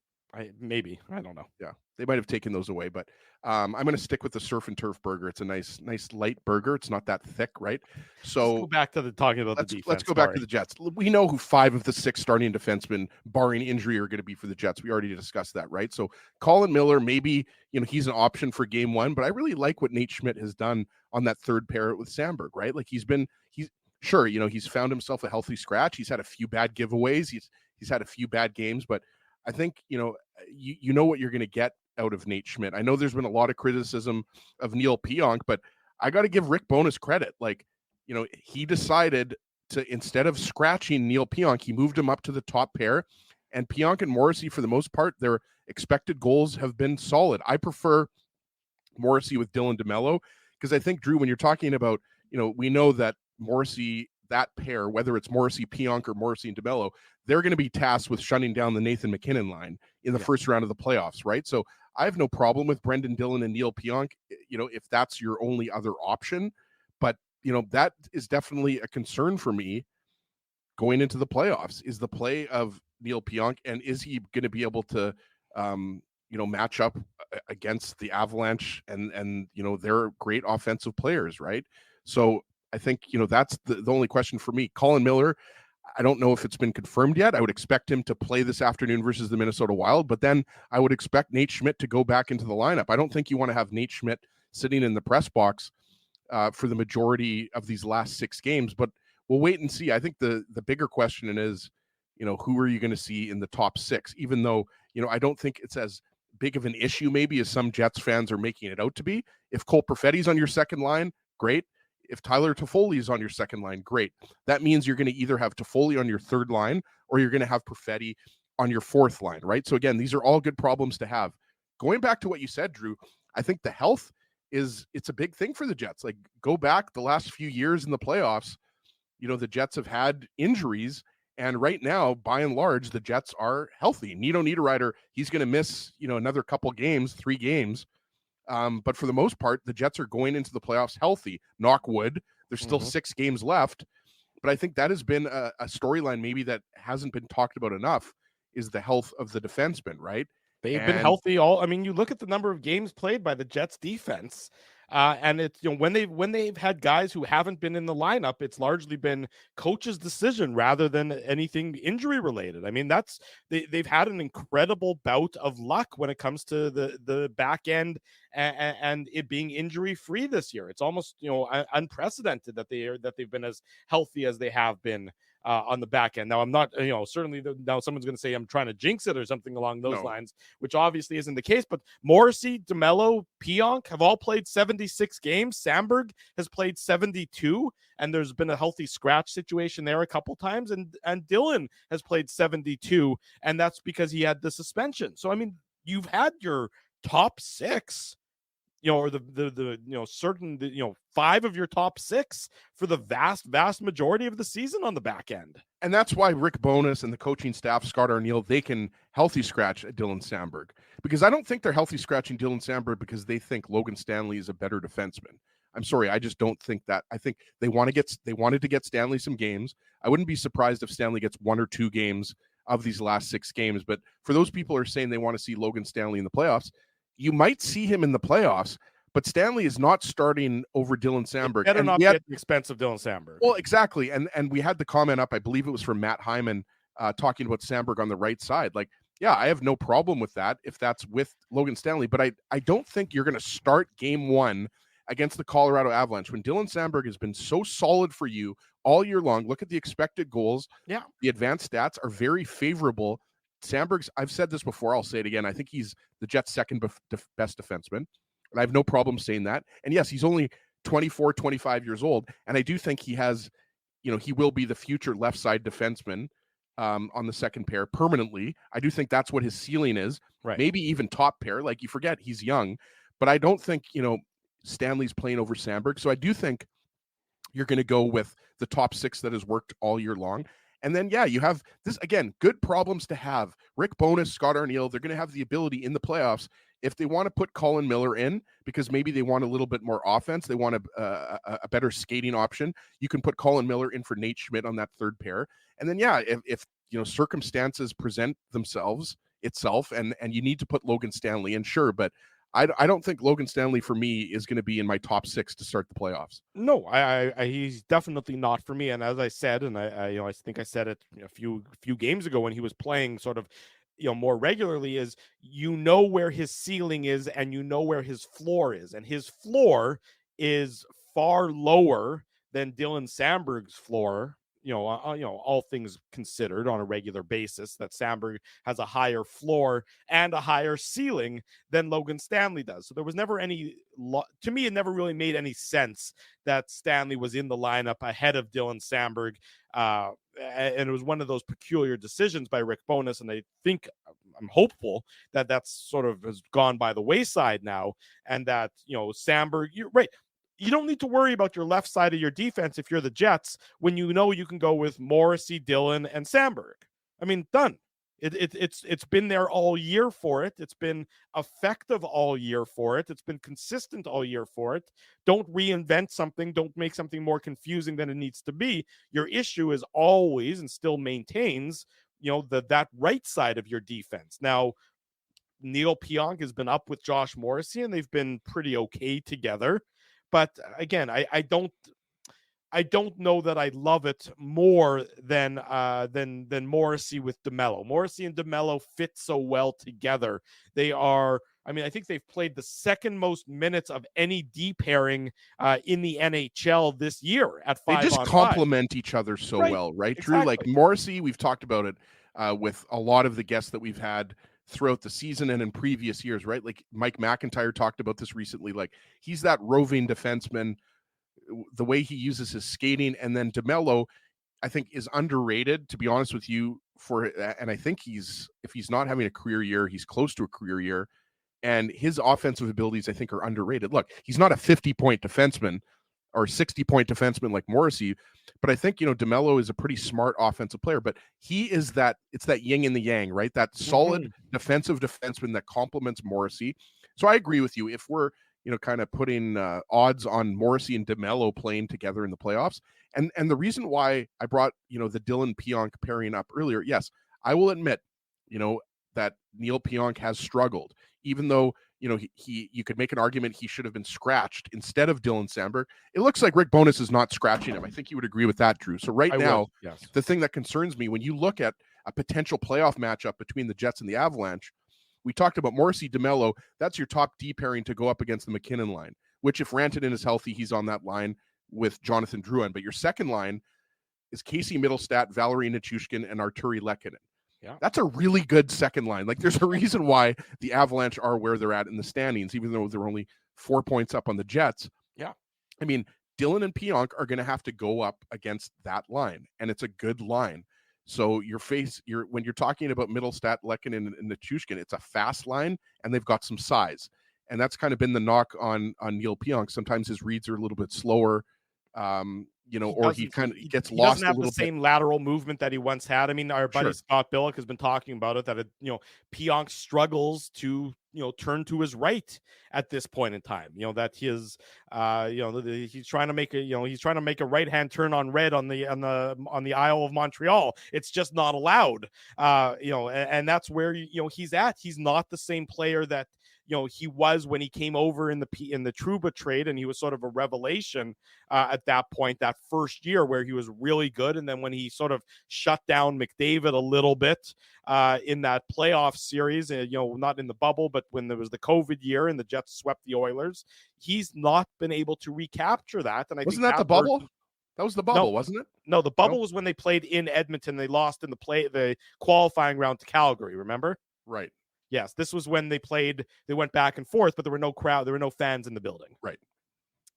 Maybe. I don't know. Yeah, they might have taken those away, but I'm going to stick with the surf and turf burger. It's a nice light burger. It's not that thick, right? So let's go back to talking about the defense. Let's go back to the Jets. We know who 5 of the 6 starting defensemen, barring injury, are going to be for the Jets. We already discussed that, right? So Colin Miller, maybe he's an option for game 1, but I really like what Nate Schmidt has done on that third pair with Samberg, right? Like he's sure, he's found himself a healthy scratch. He's had a few bad giveaways. He's had a few bad games, but I think, you know what you're going to get out of Nate Schmidt. I know there's been a lot of criticism of Neil Pionk, but I got to give Rick Bowness credit. Like, he decided to, instead of scratching Neil Pionk, he moved him up to the top pair. And Pionk and Morrissey, for the most part, their expected goals have been solid. I prefer Morrissey with Dylan DeMello because I think, Drew, when you're talking about, we know that Morrissey, that pair, whether it's Morrissey, Pionk, or Morrissey and DeMello, they're going to be tasked with shutting down the Nathan McKinnon line in the first round of the playoffs, right? So I have no problem with Brendan Dillon and Neil Pionk, if that's your only other option. But, that is definitely a concern for me going into the playoffs, is the play of Neil Pionk, and is he going to be able to, match up against the Avalanche and they're great offensive players, right? So I think, that's the only question for me. Colin Miller, I don't know if it's been confirmed yet. I would expect him to play this afternoon versus the Minnesota Wild, but then I would expect Nate Schmidt to go back into the lineup. I don't think you want to have Nate Schmidt sitting in the press box for the majority of these last 6 games, but we'll wait and see. I think the bigger question is, who are you going to see in the top 6, even though, I don't think it's as big of an issue maybe as some Jets fans are making it out to be. If Cole Perfetti's on your second line, great. If Tyler Toffoli is on your second line, great. That means you're going to either have Toffoli on your third line or you're going to have Perfetti on your fourth line, right? So again, these are all good problems to have. Going back to what you said, Drew, I think the health it's a big thing for the Jets. Like, go back the last few years in the playoffs, the Jets have had injuries, and right now, by and large, the Jets are healthy. Nino Niederreiter, he's going to miss, another couple games, 3 games. But for the most part, the Jets are going into the playoffs healthy. Knock wood. There's still 6 games left. But I think that has been a storyline maybe that hasn't been talked about enough, is the health of the defensemen, right? They've been healthy you look at the number of games played by the Jets defense. And it's, when they've had guys who haven't been in the lineup, it's largely been coach's decision rather than anything injury related. I mean, they've had an incredible bout of luck when it comes to the back end and it being injury free this year. It's almost, unprecedented that they've been as healthy as they have been on the back end. Now, I'm not, certainly now someone's going to say I'm trying to jinx it or something along those lines, which obviously isn't the case. But Morrissey, DeMello, Pionk have all played 76 games. Samberg has played 72, and there's been a healthy scratch situation there a couple times. And Dillon has played 72, and that's because he had the suspension. So, I mean, you've had your top 6. Or certain 5 of your top 6 for the vast majority of the season on the back end. And that's why Rick Bowness and the coaching staff, Scott Arniel, they can healthy scratch Dylan Samberg, because I don't think they're healthy scratching Dylan Samberg because they think Logan Stanley is a better defenseman. I'm sorry, I just don't think that. I think they wanted to get Stanley some games. I wouldn't be surprised if Stanley gets 1 or 2 games of these last 6 games. But for those people who are saying they want to see Logan Stanley in the playoffs, you might see him in the playoffs, but Stanley is not starting over Dylan Samberg. It better not be at the expense of Dylan Samberg. Well, exactly. And we had the comment up, I believe it was from Matt Hyman, talking about Samberg on the right side. Like, yeah, I have no problem with that if that's with Logan Stanley, but I don't think you're going to start game 1 against the Colorado Avalanche when Dylan Samberg has been so solid for you all year long. Look at the expected goals. Yeah. The advanced stats are very favorable. Samberg's, I've said this before, I'll say it again. I think he's the Jets' second best defenseman, and I have no problem saying that. And yes, he's only 24, 25 years old, and I do think he has, he will be the future left side defenseman on the second pair permanently. I do think that's what his ceiling is. Right. Maybe even top pair. Like, you forget he's young, but I don't think, Stanley's playing over Samberg. So I do think you're going to go with the top 6 that has worked all year long. And then, yeah, you have this, again, good problems to have. Rick Bowness, Scott Arniel, they're going to have the ability in the playoffs, if they want to put Colin Miller in, because maybe they want a little bit more offense, they want a better skating option, you can put Colin Miller in for Nate Schmidt on that third pair. And then, yeah, if circumstances present themselves itself, and you need to put Logan Stanley in, sure, but I don't think Logan Stanley for me is going to be in my top 6 to start the playoffs. No, he's definitely not for me. And as I said, and I think I said it a few games ago when he was playing sort of, more regularly, is where his ceiling is and where his floor is, and his floor is far lower than Dylan Samberg's floor. All things considered on a regular basis, that Samberg has a higher floor and a higher ceiling than Logan Stanley does. So there was never to me, it never really made any sense that Stanley was in the lineup ahead of Dylan Samberg. And it was one of those peculiar decisions by Rick Bowness. And I'm hopeful that that's sort of has gone by the wayside now. And that, Samberg, you're right. You don't need to worry about your left side of your defense if you're the Jets, when you can go with Morrissey, Dillon, and Samberg. I mean, done. It's been there all year for it. It's been effective all year for it. It's been consistent all year for it. Don't reinvent something. Don't make something more confusing than it needs to be. Your issue is always and still maintains, that right side of your defense. Now, Neil Pionk has been up with Josh Morrissey, and they've been pretty okay together. But again, I don't know that I love it more than Morrissey with DeMello. Morrissey and DeMello fit so well together. They are, I think they've played the second most minutes of any D pairing in the NHL this year at 5-on-5. They just complement each other so well, right, Drew? Exactly. Like Morrissey, we've talked about it with a lot of the guests that we've had throughout the season and in previous years, right? Like Mike McIntyre talked about this recently. Like he's that roving defenseman, the way he uses his skating. And then DeMello, I think, is underrated, to be honest with you, and I think if he's not having a career year, he's close to a career year, and his offensive abilities, I think, are underrated. Look, he's not a 50-point defenseman or 60-point defenseman like Morrissey, but I think, DeMello is a pretty smart offensive player, but he is it's that yin and the yang, right? That solid defensive defenseman that complements Morrissey. So I agree with you. If we're, kind of putting odds on Morrissey and DeMello playing together in the playoffs, and the reason why I brought, the Dylan Pionk pairing up earlier, yes, I will admit, that Neil Pionk has struggled, even though, you could make an argument he should have been scratched instead of Dylan Samberg. It looks like Rick Bowness is not scratching him. I think you would agree with that, Drew. So now, yes. The thing that concerns me when you look at a potential playoff matchup between the Jets and the Avalanche, we talked about Morrissey, DeMello. That's your top D pairing to go up against the McKinnon line, which if Rantanen is healthy, he's on that line with Jonathan Drouin. But your second line is Casey Middlestat, Valerie Nichushkin, and Arturi Lehkonen. Yeah. That's a really good second line. Like there's a reason why the Avalanche are where they're at in the standings, even though they're only 4 points up on the Jets. Yeah. I mean, Dillon and Pionk are going to have to go up against that line, and it's a good line. So when you're talking about Middlestat, Lehkonen, and Nichushkin, it's a fast line, and they've got some size. And that's kind of been the knock on Neil Pionk. Sometimes his reads are a little bit slower. He gets lost. He doesn't have the same lateral movement that he once had. I mean, our buddy Scott Billick has been talking about it, that Pionk struggles to turn to his right at this point in time. That his he's trying to make a right hand turn on red on the Isle of Montreal. It's just not allowed. And that's where he's at. He's not the same player that he was when he came over in the Trouba trade, and he was sort of a revelation at that point, that first year where he was really good. And then when he sort of shut down McDavid a little bit in that playoff series, not in the bubble, but when there was the COVID year and the Jets swept the Oilers, he's not been able to recapture that. And wasn't that the bubble? That was the bubble, wasn't it? No, the bubble was when they played in Edmonton. They lost in the qualifying round to Calgary, remember? Right. Yes, this was when they went back and forth, but there were no crowd, there were no fans in the building. Right.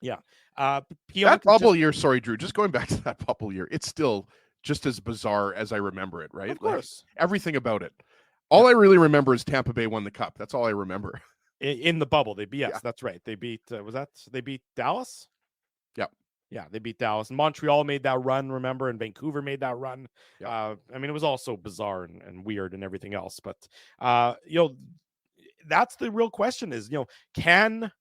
Yeah. That bubble year, sorry, Drew, just going back to that bubble year, it's still just as bizarre as I remember it, right? Of course. Like, everything about it. All I really remember is Tampa Bay won the cup. That's all I remember. In the bubble, that's right. They beat, they beat Dallas? Yeah. Yeah, they beat Dallas. And Montreal made that run, remember? And Vancouver made that run. Yeah. It was also bizarre and weird and everything else. But, that's the real question is, can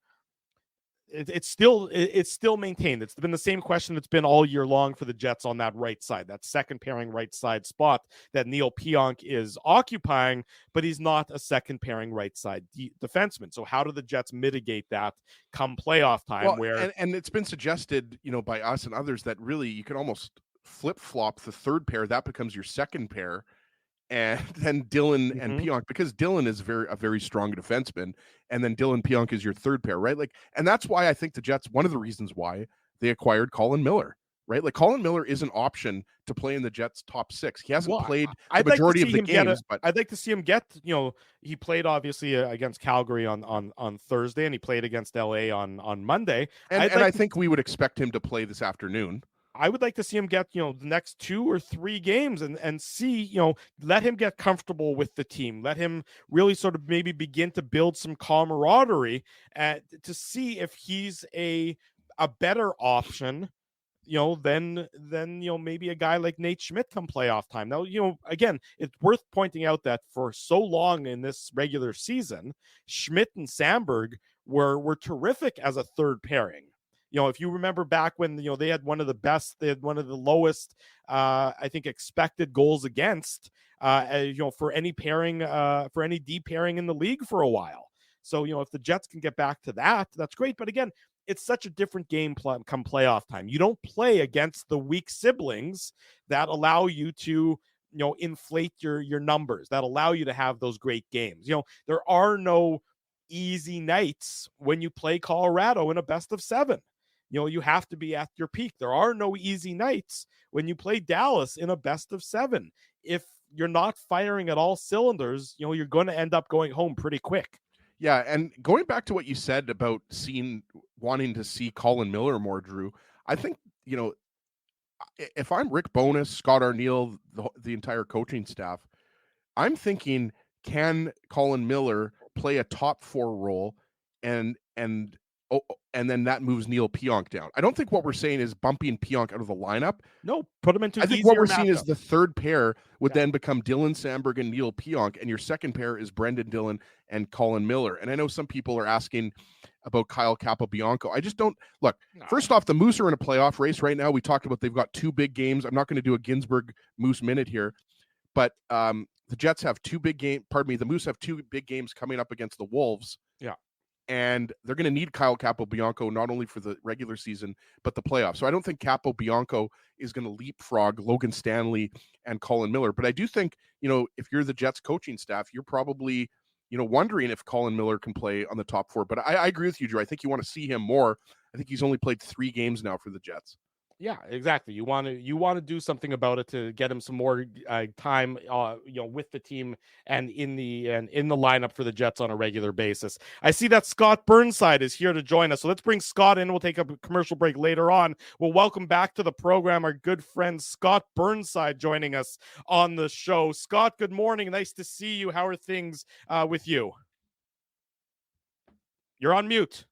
it's still maintained. It's been the same question that's been all year long for the Jets on that right side, that second pairing right side spot that Neil Pionk is occupying, but he's not a second pairing right side defenseman. So how do the Jets mitigate that come playoff time? Well, and it's been suggested, by us and others that really you can almost flip flop the third pair. That becomes your second pair. And then Dylan and Pionk, because Dylan is a very strong defenseman, and then Dylan Pionk is your third pair, right? And that's why I think the Jets, one of the reasons why they acquired Colin Miller, right? Colin Miller is an option to play in the Jets' top six. He hasn't played the majority of the games, but I'd like to see him get, he played obviously against Calgary on Thursday, and he played against LA on Monday. And I think we would expect him to play this afternoon. I would like to see him get, the next 2 or 3 games and see, let him get comfortable with the team. Let him really sort of maybe begin to build some camaraderie to see if he's a better option, than maybe a guy like Nate Schmidt come playoff time. Now, again, it's worth pointing out that for so long in this regular season, Schmidt and Samberg were terrific as a third pairing. If you remember back when, they had one of the lowest, I think, expected goals against, for any pairing, for any D pairing in the league for a while. So, if the Jets can get back to that, that's great. But again, it's such a different game come playoff time. You don't play against the weak siblings that allow you to, inflate your numbers, that allow you to have those great games. There are no easy nights when you play Colorado in a best of 7. You have to be at your peak. There are no easy nights when you play Dallas in a best of 7. If you're not firing at all cylinders, you're going to end up going home pretty quick. Yeah, and going back to what you said about wanting to see Colin Miller more, Drew, I think, if I'm Rick Bowness, Scott Arniel, the entire coaching staff, I'm thinking, can Colin Miller play a top 4 role and then that moves Neil Pionk down? I don't think what we're saying is bumping Pionk out of the lineup. No, put him into. I think what we're seeing is the third pair would then become Dylan Samberg and Neil Pionk, and your second pair is Brendan Dillon and Colin Miller. And I know some people are asking about Kyle Capobianco. I just don't look. No. First off, the Moose are in a playoff race right now. We talked about they've got 2 big games. I'm not going to do a Ginsburg Moose minute here, but the Jets have 2 big games. Pardon me, the Moose have 2 big games coming up against the Wolves. Yeah. And they're going to need Kyle Capobianco not only for the regular season, but the playoffs. So I don't think Capobianco is going to leapfrog Logan Stanley and Colin Miller. But I do think, if you're the Jets coaching staff, you're probably, wondering if Colin Miller can play on the top 4. But I agree with you, Drew. I think you want to see him more. I think he's only played 3 games now for the Jets. Yeah, exactly. You want to do something about it to get him some more time, with the team and in the lineup for the Jets on a regular basis. I see that Scott Burnside is here to join us, so let's bring Scott in. We'll take a commercial break later on. We'll welcome back to the program our good friend Scott Burnside joining us on the show. Scott, good morning. Nice to see you. How are things with you? You're on mute.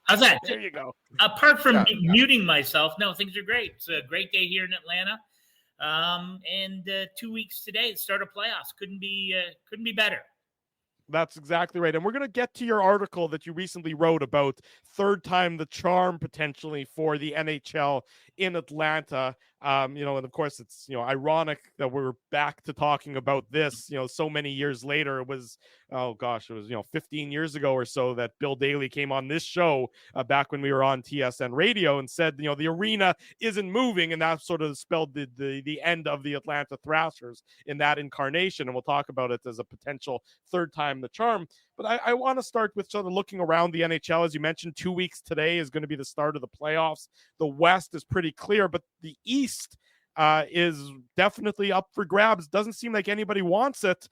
How's that? There you go. Apart from muting myself, no, things are great. It's a great day here in Atlanta, and 2 weeks today, the start of playoffs. Couldn't be better. That's exactly right. And we're going to get to your article that you recently wrote about third time the charm potentially for the NHL in Atlanta. And of course it's, ironic that we're back to talking about this, so many years later. It was, 15 years ago or so that Bill Daly came on this show back when we were on TSN radio and said, the arena isn't moving. And that sort of spelled the end of the Atlanta Thrashers in that incarnation. And we'll talk about it as a potential third time the charm. But I want to start with sort of looking around the NHL. As you mentioned, 2 weeks today is going to be the start of the playoffs. The West is pretty clear, but the East is definitely up for grabs. Doesn't seem like anybody wants it.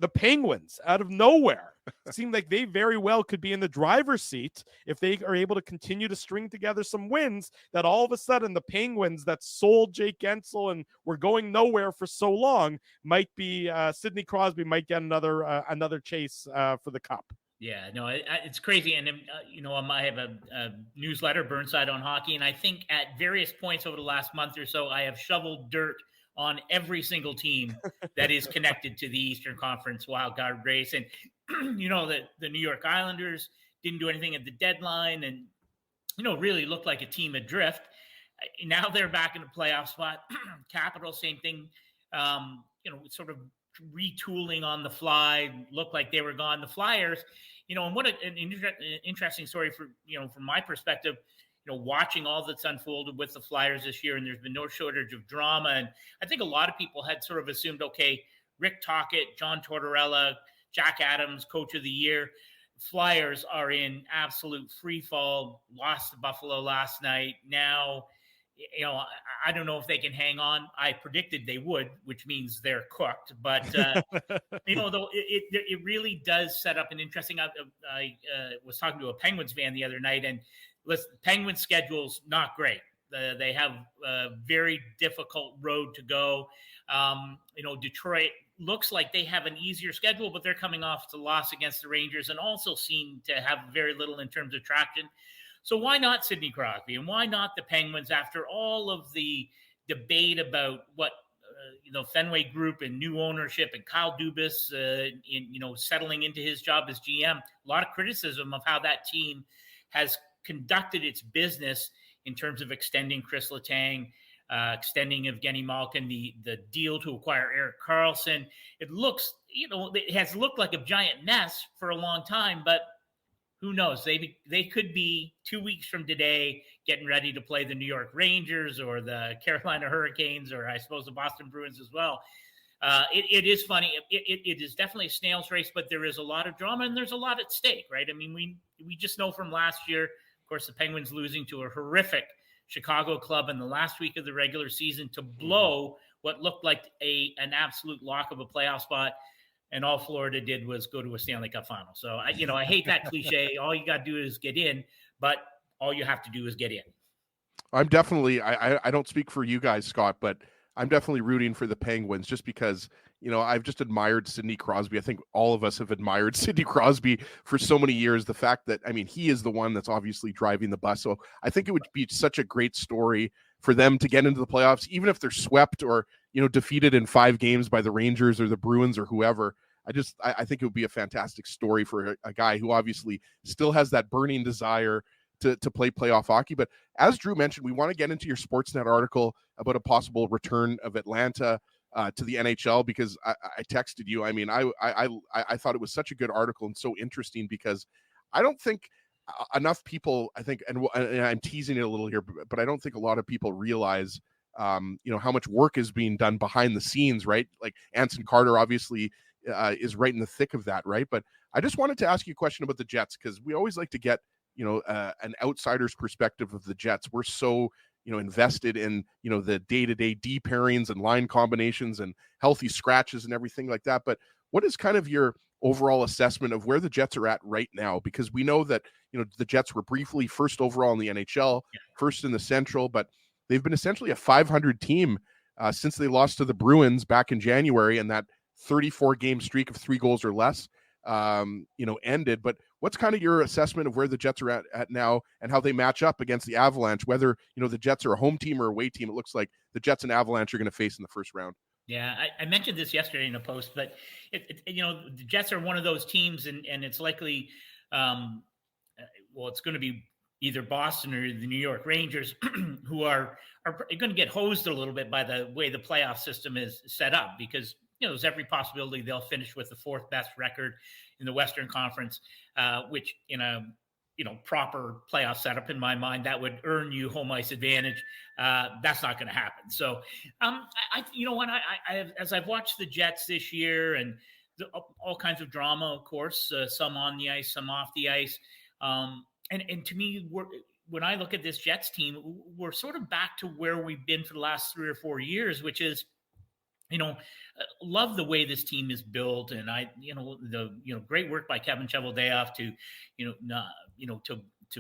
The Penguins, out of nowhere, seem like they very well could be in the driver's seat if they are able to continue to string together some wins, that all of a sudden the Penguins that sold Jake Gensel and were going nowhere for so long might be Sidney Crosby might get another chase for the cup. Yeah, no, it's crazy. And, I have a newsletter, Burnside on Hockey, and I think at various points over the last month or so, I have shoveled dirt on every single team that is connected to the Eastern Conference wildcard race. And the New York Islanders didn't do anything at the deadline and, really looked like a team adrift. Now they're back in the playoff spot. Capital, same thing, sort of retooling on the fly, looked like they were gone. The Flyers, and what an interesting story from my perspective, watching all that's unfolded with the Flyers this year, and there's been no shortage of drama. And I think a lot of people had sort of assumed, okay, Rick Tocchet, John Tortorella, Jack Adams, Coach of the Year. Flyers are in absolute free fall, lost to Buffalo last night. Now, I don't know if they can hang on. I predicted they would, which means they're cooked. But, though it really does set up an interesting I was talking to a Penguins fan the other night, and listen, Penguins schedule's not great. They have a very difficult road to go. Detroit looks like they have an easier schedule, but they're coming off the loss against the Rangers and also seem to have very little in terms of traction. So why not Sidney Crosby, and why not the Penguins after all of the debate about what Fenway Group and new ownership and Kyle Dubas settling into his job as GM? A lot of criticism of how that team has conducted its business in terms of extending Chris Letang, extending Evgeny Malkin, the deal to acquire Erik Karlsson. It looks, it has looked like a giant mess for a long time, but who knows? They could be 2 weeks from today getting ready to play the New York Rangers or the Carolina Hurricanes, or I suppose the Boston Bruins as well. It is funny. It is definitely a snail's race, but there is a lot of drama and there's a lot at stake, right? I mean, we just know from last year, of course, the Penguins losing to a horrific Chicago club in the last week of the regular season to blow what looked like an absolute lock of a playoff spot. And all Florida did was go to a Stanley Cup final. So, I hate that cliche. All you got to do is get in, but all you have to do is get in. I'm definitely, I don't speak for you guys, Scott, but I'm definitely rooting for the Penguins just because, I've just admired Sidney Crosby. I think all of us have admired Sidney Crosby for so many years. The fact that, he is the one that's obviously driving the bus. So I think it would be such a great story for them to get into the playoffs, even if they're swept or, defeated in 5 games by the Rangers or the Bruins or whoever. I think it would be a fantastic story for a guy who obviously still has that burning desire to play playoff hockey. But as Drew mentioned, we want to get into your Sportsnet article about a possible return of Atlanta to the NHL, because I texted you. I thought it was such a good article and so interesting, because I don't think enough people, and I'm teasing it a little here, but I don't think a lot of people realize, how much work is being done behind the scenes, right? Like Anson Carter obviously is right in the thick of that, right? But I just wanted to ask you a question about the Jets, because we always like to get, an outsider's perspective of the Jets. We're so, invested in, the day-to-day D pairings and line combinations and healthy scratches and everything like that. But what is kind of your overall assessment of where the Jets are at right now? Because we know that, the Jets were briefly first overall in the NHL, first in the Central, but they've been essentially a 500 team since they lost to the Bruins back in January, and that 34-game streak of 3 goals or less, ended. But what's kind of your assessment of where the Jets are at now and how they match up against the Avalanche, whether, the Jets are a home team or a away team? It looks like the Jets and Avalanche are going to face in the first round. Yeah, I mentioned this yesterday in a post, but the Jets are one of those teams, and it's likely, it's going to be either Boston or the New York Rangers who are going to get hosed a little bit by the way the playoff system is set up, because there's every possibility they'll finish with the 4th best record in the Western Conference, which in a proper playoff setup, in my mind, that would earn you home ice advantage. That's not going to happen. So, as I've watched the Jets this year, and all kinds of drama, of course, some on the ice, some off the ice, and to me, when I look at this Jets team, we're sort of back to where we've been for the last 3 or 4 years, which is, love the way this team is built, and great work by Kevin Cheveldayoff to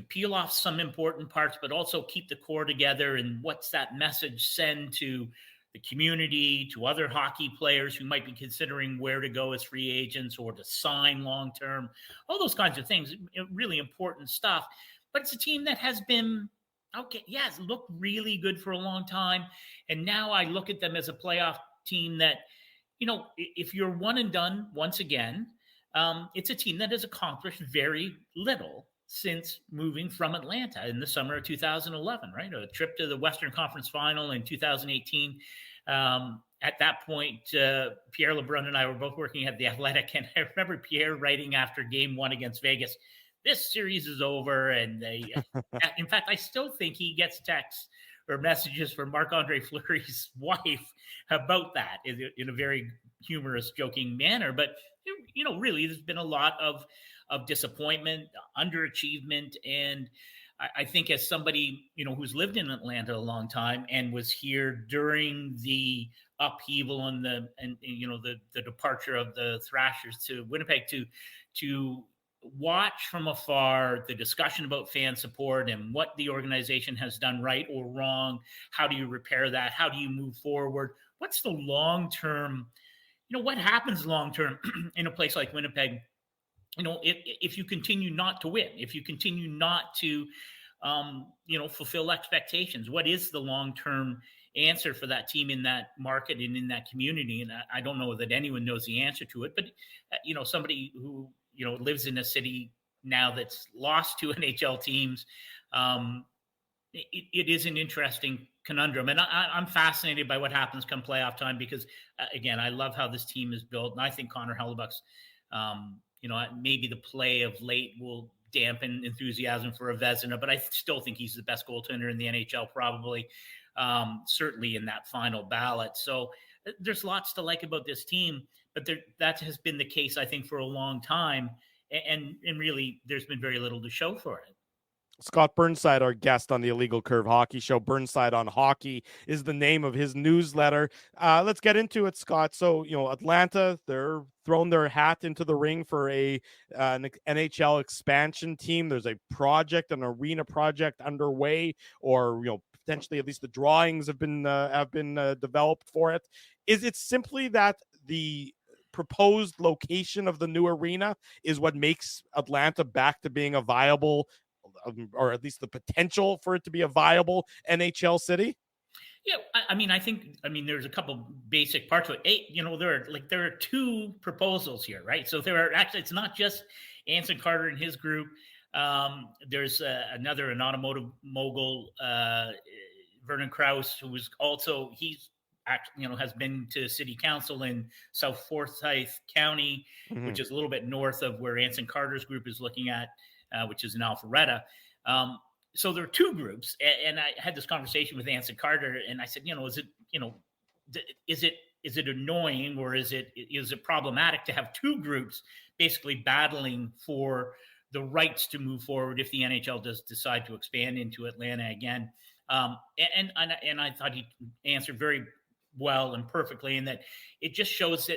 peel off some important parts, but also keep the core together. And what's that message send to the community, to other hockey players who might be considering where to go as free agents or to sign long term, all those kinds of things, really important stuff. But it's a team that has been it's looked really good for a long time, and now I look at them as a playoff team that, if you're one and done once again, it's a team that has accomplished very little since moving from Atlanta in the summer of 2011, right? A trip to the Western Conference Final in 2018. At that point, Pierre LeBrun and I were both working at The Athletic, and I remember Pierre writing after game 1 against Vegas, this series is over. And they, in fact, I still think he gets texts or messages from Marc-Andre Fleury's wife about that in a very humorous, joking manner. But, really, there's been a lot of disappointment, underachievement. And I think as somebody, who's lived in Atlanta a long time and was here during the upheaval and the departure of the Thrashers to Winnipeg, to watch from afar the discussion about fan support and what the organization has done right or wrong. How do you repair that? How do you move forward? What's the long-term, what happens long-term in a place like Winnipeg? If you continue not to win, if you continue not to, fulfill expectations, what is the long-term answer for that team in that market and in that community? And I don't know that anyone knows the answer to it, but, somebody who, lives in a city now that's lost 2 NHL teams, it is an interesting conundrum. And I'm fascinated by what happens come playoff time because, again, I love how this team is built. And I think Connor Hellebuyck's, maybe the play of late will dampen enthusiasm for a Vezina, but I still think he's the best goaltender in the NHL, probably, certainly in that final ballot. So there's lots to like about this team, but that has been the case, I think, for a long time. And really, there's been very little to show for it. Scott Burnside, our guest on the Illegal Curve Hockey Show. Burnside on Hockey is the name of his newsletter. Let's get into it, Scott. So, Atlanta, they're thrown their hat into the ring for an NHL expansion team. There's a project, an arena project underway, or, potentially at least the drawings have been developed for it. Is it simply that the proposed location of the new arena is what makes Atlanta back to being a viable, or at least the potential for it to be a viable NHL city? Yeah, I think there's a couple basic parts to it. There are 2 proposals here, right? So there are actually, it's not just Anson Carter and his group. There's an automotive mogul, Vernon Krause, who was also, has been to city council in South Forsyth County, which is a little bit north of where Anson Carter's group is looking at, which is in Alpharetta. So there are 2 groups, and I had this conversation with Anson Carter, and I said, is it annoying, or is it problematic to have 2 groups basically battling for the rights to move forward if the NHL does decide to expand into Atlanta again? And I thought he answered very well and perfectly, and that it just shows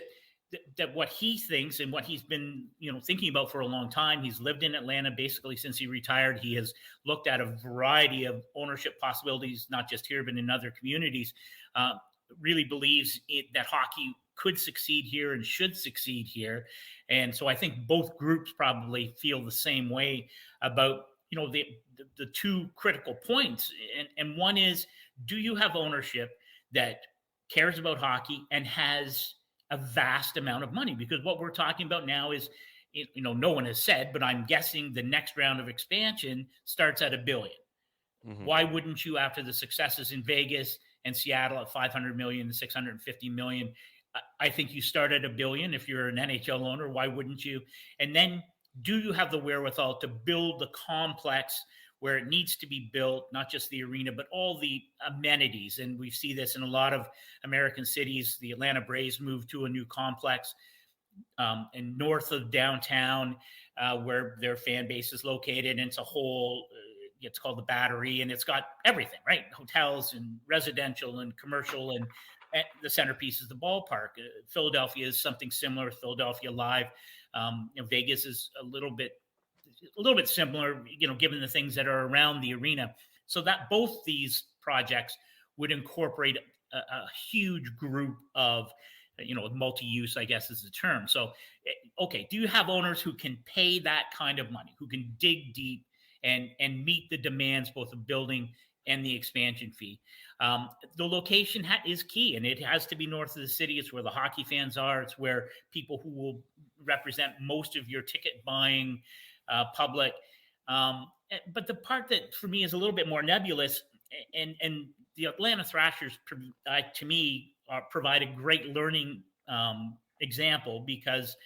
that what he thinks and what he's been, thinking about for a long time. He's lived in Atlanta basically since he retired. He has looked at a variety of ownership possibilities, not just here, but in other communities. Really believes that hockey could succeed here and should succeed here. And so I think both groups probably feel the same way about, the 2 critical points. And one is, do you have ownership that cares about hockey and has a vast amount of money? Because what we're talking about now is, no one has said, but I'm guessing the next round of expansion starts at $1 billion. Mm-hmm. Why wouldn't you, after the successes in Vegas and Seattle at $500 million and $650 million? I think you start at $1 billion if you're an NHL owner. Why wouldn't you? And then, do you have the wherewithal to build the complex where it needs to be built, not just the arena, but all the amenities? And we see this in a lot of American cities. The Atlanta Braves moved to a new complex and north of downtown where their fan base is located. And it's a whole, it's called the Battery, and it's got everything, right? Hotels and residential and commercial, and the centerpiece is the ballpark. Philadelphia is something similar, Philadelphia Live. Vegas is a little bit similar, given the things that are around the arena. So that both these projects would incorporate a huge group of, multi-use, I guess is the term. So, okay, do you have owners who can pay that kind of money, who can dig deep and meet the demands both of building and the expansion fee. The location is key, and it has to be north of the city. It's where the hockey fans are. It's where people who will represent most of your ticket buying public. But the part that for me is a little bit more nebulous, and the Atlanta Thrashers, to me, provide a great learning example, because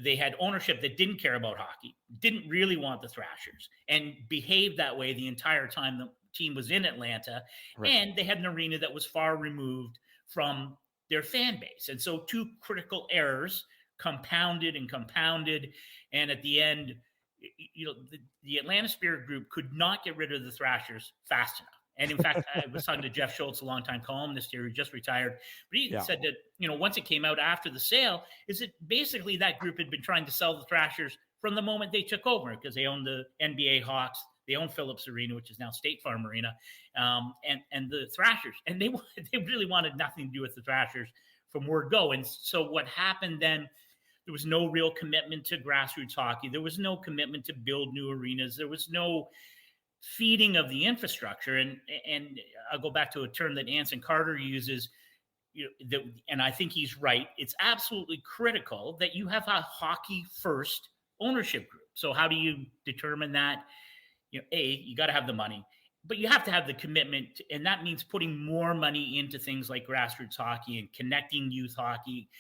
they had ownership that didn't care about hockey, didn't really want the Thrashers, and behaved that way the entire time the team was in Atlanta. Right. And they had an arena that was far removed from their fan base. And so two critical errors compounded. And at the end, the Atlanta Spirit Group could not get rid of the Thrashers fast enough. And in fact, I was talking to Jeff Schultz, a longtime columnist here who just retired. But he said that, once it came out after the sale, is that basically that group had been trying to sell the Thrashers from the moment they took over, because they owned the NBA Hawks, they own Phillips Arena, which is now State Farm Arena, and the Thrashers. And they really wanted nothing to do with the Thrashers from word go. And so what happened then, there was no real commitment to grassroots hockey. There was no commitment to build new arenas. There was no feeding of the infrastructure. And I'll go back to a term that Anson Carter uses, and I think he's right. It's absolutely critical that you have a hockey first ownership group. So how do you determine that? You got to have the money, but you have to have the commitment. And that means putting more money into things like grassroots hockey and connecting youth hockey,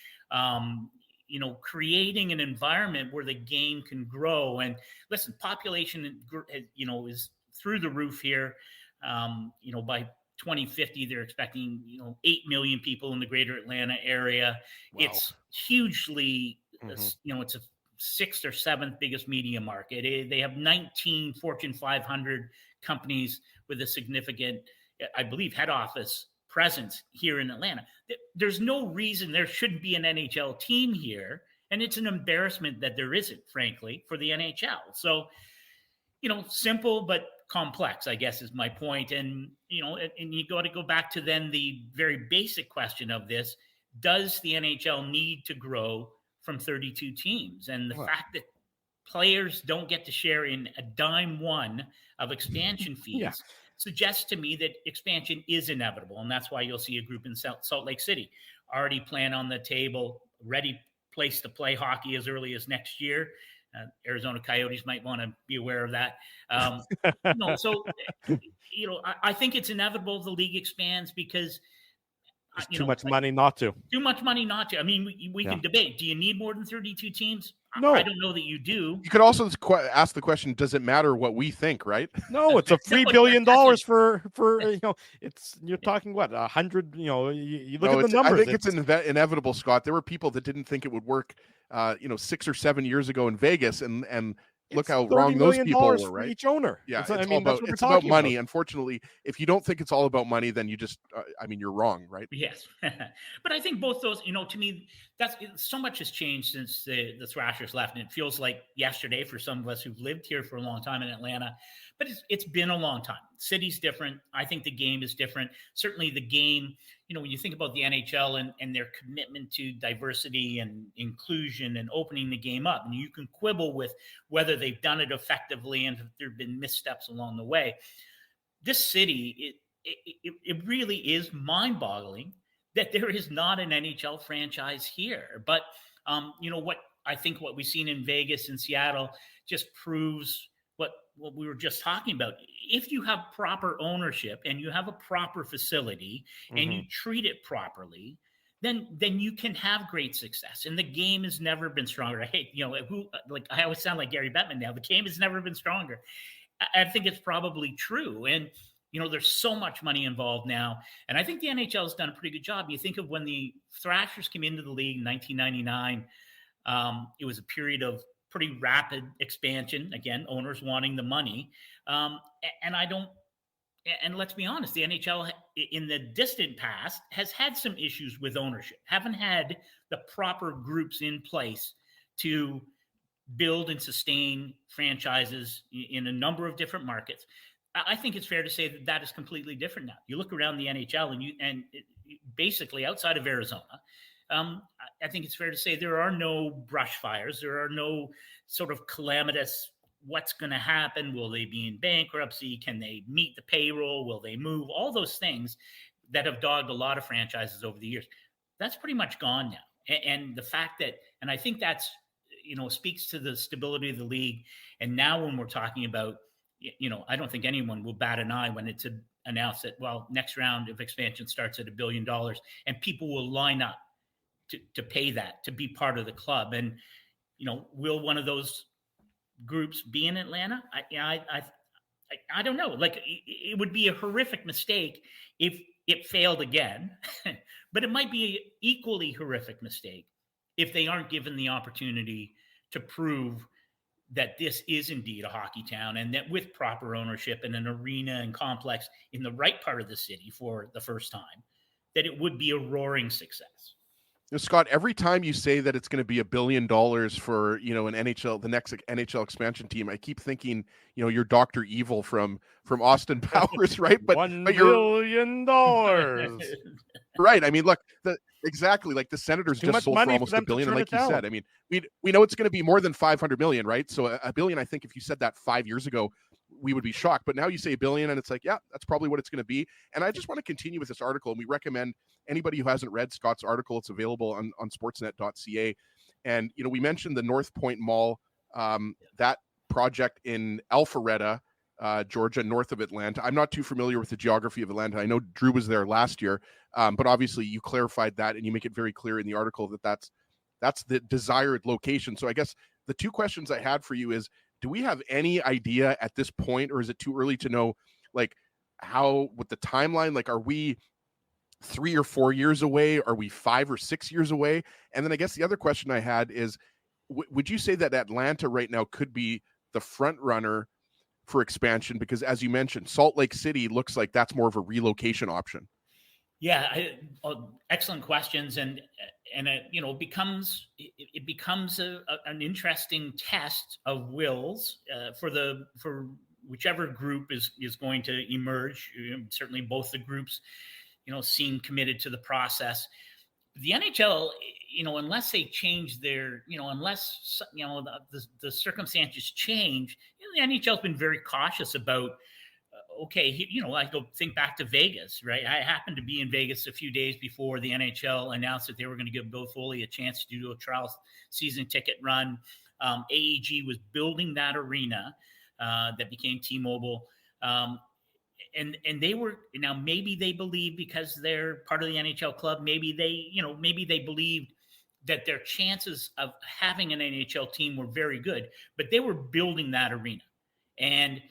creating an environment where the game can grow. And listen, population, is through the roof here. By 2050, they're expecting, 8 million people in the greater Atlanta area. Wow. It's hugely, it's a 6th or 7th biggest media market. They have 19 Fortune 500 companies with a significant, I believe, head office presence here in Atlanta. There's no reason there shouldn't be an NHL team here. And it's an embarrassment that there isn't, frankly, for the NHL. So, simple but complex, I guess, is my point. And, and you got to go back to then the very basic question of this. Does the NHL need to grow from 32 teams? And the fact that players don't get to share in a dime one of expansion fees suggests to me that expansion is inevitable. And that's why you'll see a group in Salt Lake City already plan on the table, ready place to play hockey as early as next year. Arizona Coyotes might want to be aware of that. I think it's inevitable the league expands because there's too much money not to. Too much money not to. I mean, we can debate. Do you need more than 32 teams? No. I don't know that you do. You could also ask the question, does it matter what we think, right? No, it's a $3 billion for it's, you're talking what, 100, you look at the numbers. I think it's inevitable, Scott. There were people that didn't think it would work, 6 or 7 years ago in Vegas, and look how wrong those people were, right? Each owner. Yeah, it's about money. Unfortunately, if you don't think it's all about money, then you just, you're wrong, right? Yes. But I think both those, to me, that's so much has changed since the Thrashers left. And it feels like yesterday for some of us who've lived here for a long time in Atlanta, but it's been a long time. City's different. I think the game is different. Certainly the game, when you think about the NHL and their commitment to diversity and inclusion and opening the game up, and you can quibble with whether they've done it effectively and if there have been missteps along the way. This city, it really is mind-boggling that there is not an NHL franchise here. But, what we've seen in Vegas and Seattle just proves what we were just talking about. If you have proper ownership and you have a proper facility and you treat it properly, then you can have great success. And the game has never been stronger. I hate, I always sound like Gary Bettman now. The game has never been stronger. I think it's probably true. And, there's so much money involved now. And I think the NHL has done a pretty good job. You think of when the Thrashers came into the league in 1999, it was a period of pretty rapid expansion. Again, owners wanting the money. And let's be honest, the NHL in the distant past has had some issues with ownership, haven't had the proper groups in place to build and sustain franchises in a number of different markets. I think it's fair to say that is completely different now. You look around the NHL and basically outside of Arizona, I think it's fair to say there are no brush fires. There are no sort of calamitous what's going to happen. Will they be in bankruptcy? Can they meet the payroll? Will they move? All those things that have dogged a lot of franchises over the years. That's pretty much gone now. And the fact that, and I think that's, speaks to the stability of the league. And now when we're talking about, I don't think anyone will bat an eye when it's announced that, well, next round of expansion starts at $1 billion and people will line up to pay that, to be part of the club. And, will one of those groups be in Atlanta? I don't know. Like, it would be a horrific mistake if it failed again, but it might be an equally horrific mistake if they aren't given the opportunity to prove that this is indeed a hockey town, and that with proper ownership and an arena and complex in the right part of the city for the first time, that it would be a roaring success. Scott, every time you say that it's going to be $1 billion for, an NHL, the next NHL expansion team, I keep thinking, you're Dr. Evil from Austin Powers, right? But $1 billion. Right. I mean, look, exactly. Like the Senators just sold for almost $1 billion. And like you said, I mean, we know it's going to be more than 500 million, right? So $1 billion, I think if you said that 5 years ago, we would be shocked. But now you say $1 billion and it's like, yeah, that's probably what it's going to be. And I just want to continue with this article. And we recommend anybody who hasn't read Scott's article, it's available on sportsnet.ca. And, we mentioned the North Point Mall, that project in Alpharetta, Georgia, north of Atlanta. I'm not too familiar with the geography of Atlanta. I know Drew was there last year, but obviously you clarified that and you make it very clear in the article that that's the desired location. So I guess the two questions I had for you is, do we have any idea at this point, or is it too early to know, like, how, with the timeline, like, are we 3 or 4 years away? Are we 5 or 6 years away? And then I guess the other question I had is, would you say that Atlanta right now could be the front runner for expansion? Because as you mentioned, Salt Lake City looks like that's more of a relocation option. Yeah, excellent questions, and it becomes an interesting test of wills for whichever group is going to emerge. Certainly, both the groups, seem committed to the process. The NHL, unless they change their, unless the circumstances change, the NHL has been very cautious about. Okay, I go think back to Vegas, right? I happened to be in Vegas a few days before the NHL announced that they were going to give Bill Foley a chance to do a trial season ticket run. AEG was building that arena that became T-Mobile. And they were, now maybe they believe because they're part of the NHL club, maybe they believed that their chances of having an NHL team were very good, but they were building that arena. And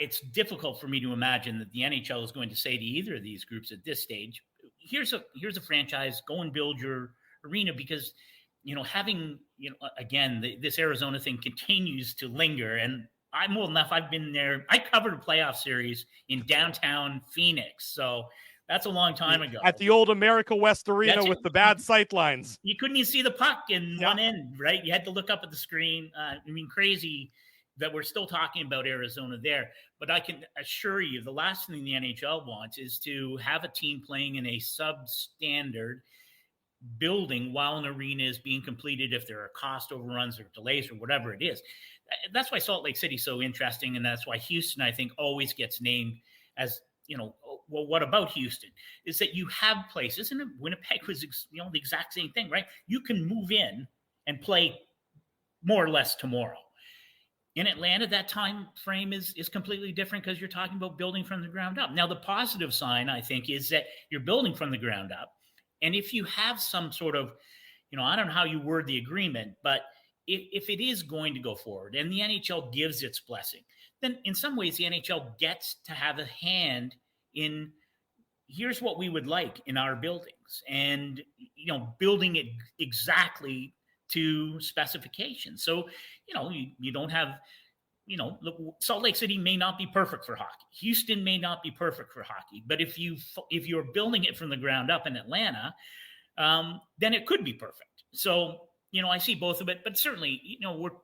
it's difficult for me to imagine that the NHL is going to say to either of these groups at this stage, here's a franchise, go and build your arena, because, having, again, this Arizona thing continues to linger. And I'm old enough, I've been there. I covered a playoff series in downtown Phoenix. So that's a long time ago. At the old America West Arena with the bad sight lines. You couldn't even see the puck in one end, right? You had to look up at the screen. Crazy that we're still talking about Arizona there. But I can assure you, the last thing the NHL wants is to have a team playing in a substandard building while an arena is being completed, if there are cost overruns or delays or whatever it is. That's why Salt Lake City is so interesting, and that's why Houston, I think, always gets named as, well, what about Houston? Is that you have places, and Winnipeg was, the exact same thing, right? You can move in and play more or less tomorrow. In Atlanta, that time frame is completely different because you're talking about building from the ground up. Now, the positive sign, I think, is that you're building from the ground up. And if you have some sort of, I don't know how you word the agreement, but if it is going to go forward and the NHL gives its blessing, then in some ways the NHL gets to have a hand in, here's what we would like in our buildings, and, building it exactly to specifications. So, you don't have, Salt Lake City may not be perfect for hockey. Houston may not be perfect for hockey. But if you're building it from the ground up in Atlanta, then it could be perfect. So, I see both of it. But certainly,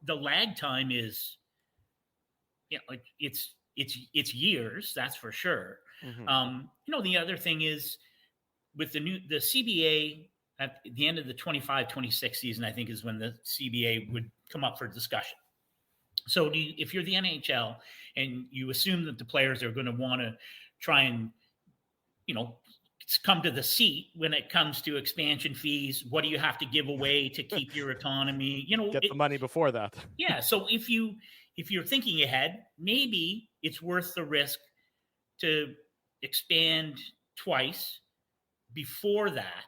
the lag time is, it's years, that's for sure. Mm-hmm. The other thing is with the CBA. At the end of the 25-26 season, I think, is when the CBA would come up for discussion. So if you're the NHL and you assume that the players are going to want to try and, come to the seat when it comes to expansion fees, what do you have to give away to keep your autonomy? Get the money before that. Yeah. So if you're thinking ahead, maybe it's worth the risk to expand twice before that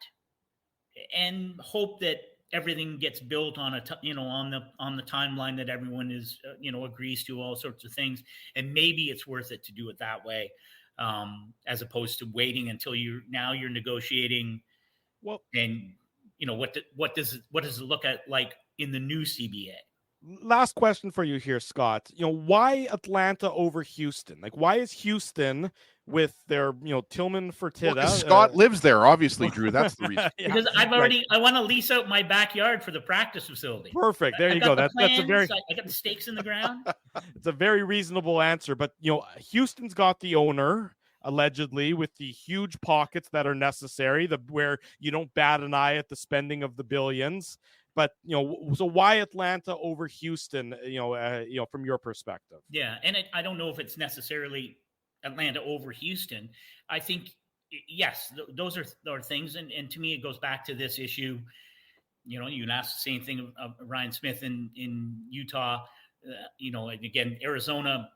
and hope that everything gets built on on the timeline that everyone is agrees to, all sorts of things, and maybe it's worth it to do it that way, as opposed to waiting until you're negotiating. Well, and what does it look like in the new CBA? Last question for you here, Scott. Why Atlanta over Houston? Like, why is Houston with their, Tillman Fertitta? Well, Scott lives there, obviously, Drew. That's the reason. Yeah, because I want to lease out my backyard for the practice facility. Perfect. There you go. That's a very. I got the stakes in the ground. It's a very reasonable answer, but Houston's got the owner, allegedly, with the huge pockets that are necessary, where you don't bat an eye at the spending of the billions. But so why Atlanta over Houston? From your perspective. Yeah, and I don't know if it's necessarily Atlanta over Houston. I think yes, those are things, and to me, it goes back to this issue. You can ask the same thing of Ryan Smith in Utah. And again, Arizona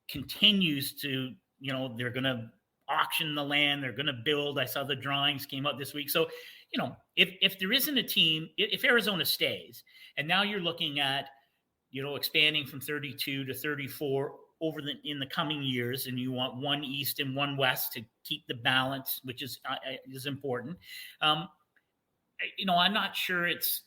continues to. They're going to auction the land. They're going to build. I saw the drawings came up this week. So, if there isn't a team, if Arizona stays, and now you're looking at, expanding from 32 to 34 in the coming years, and you want one East and one West to keep the balance, which is important. I'm not sure it's,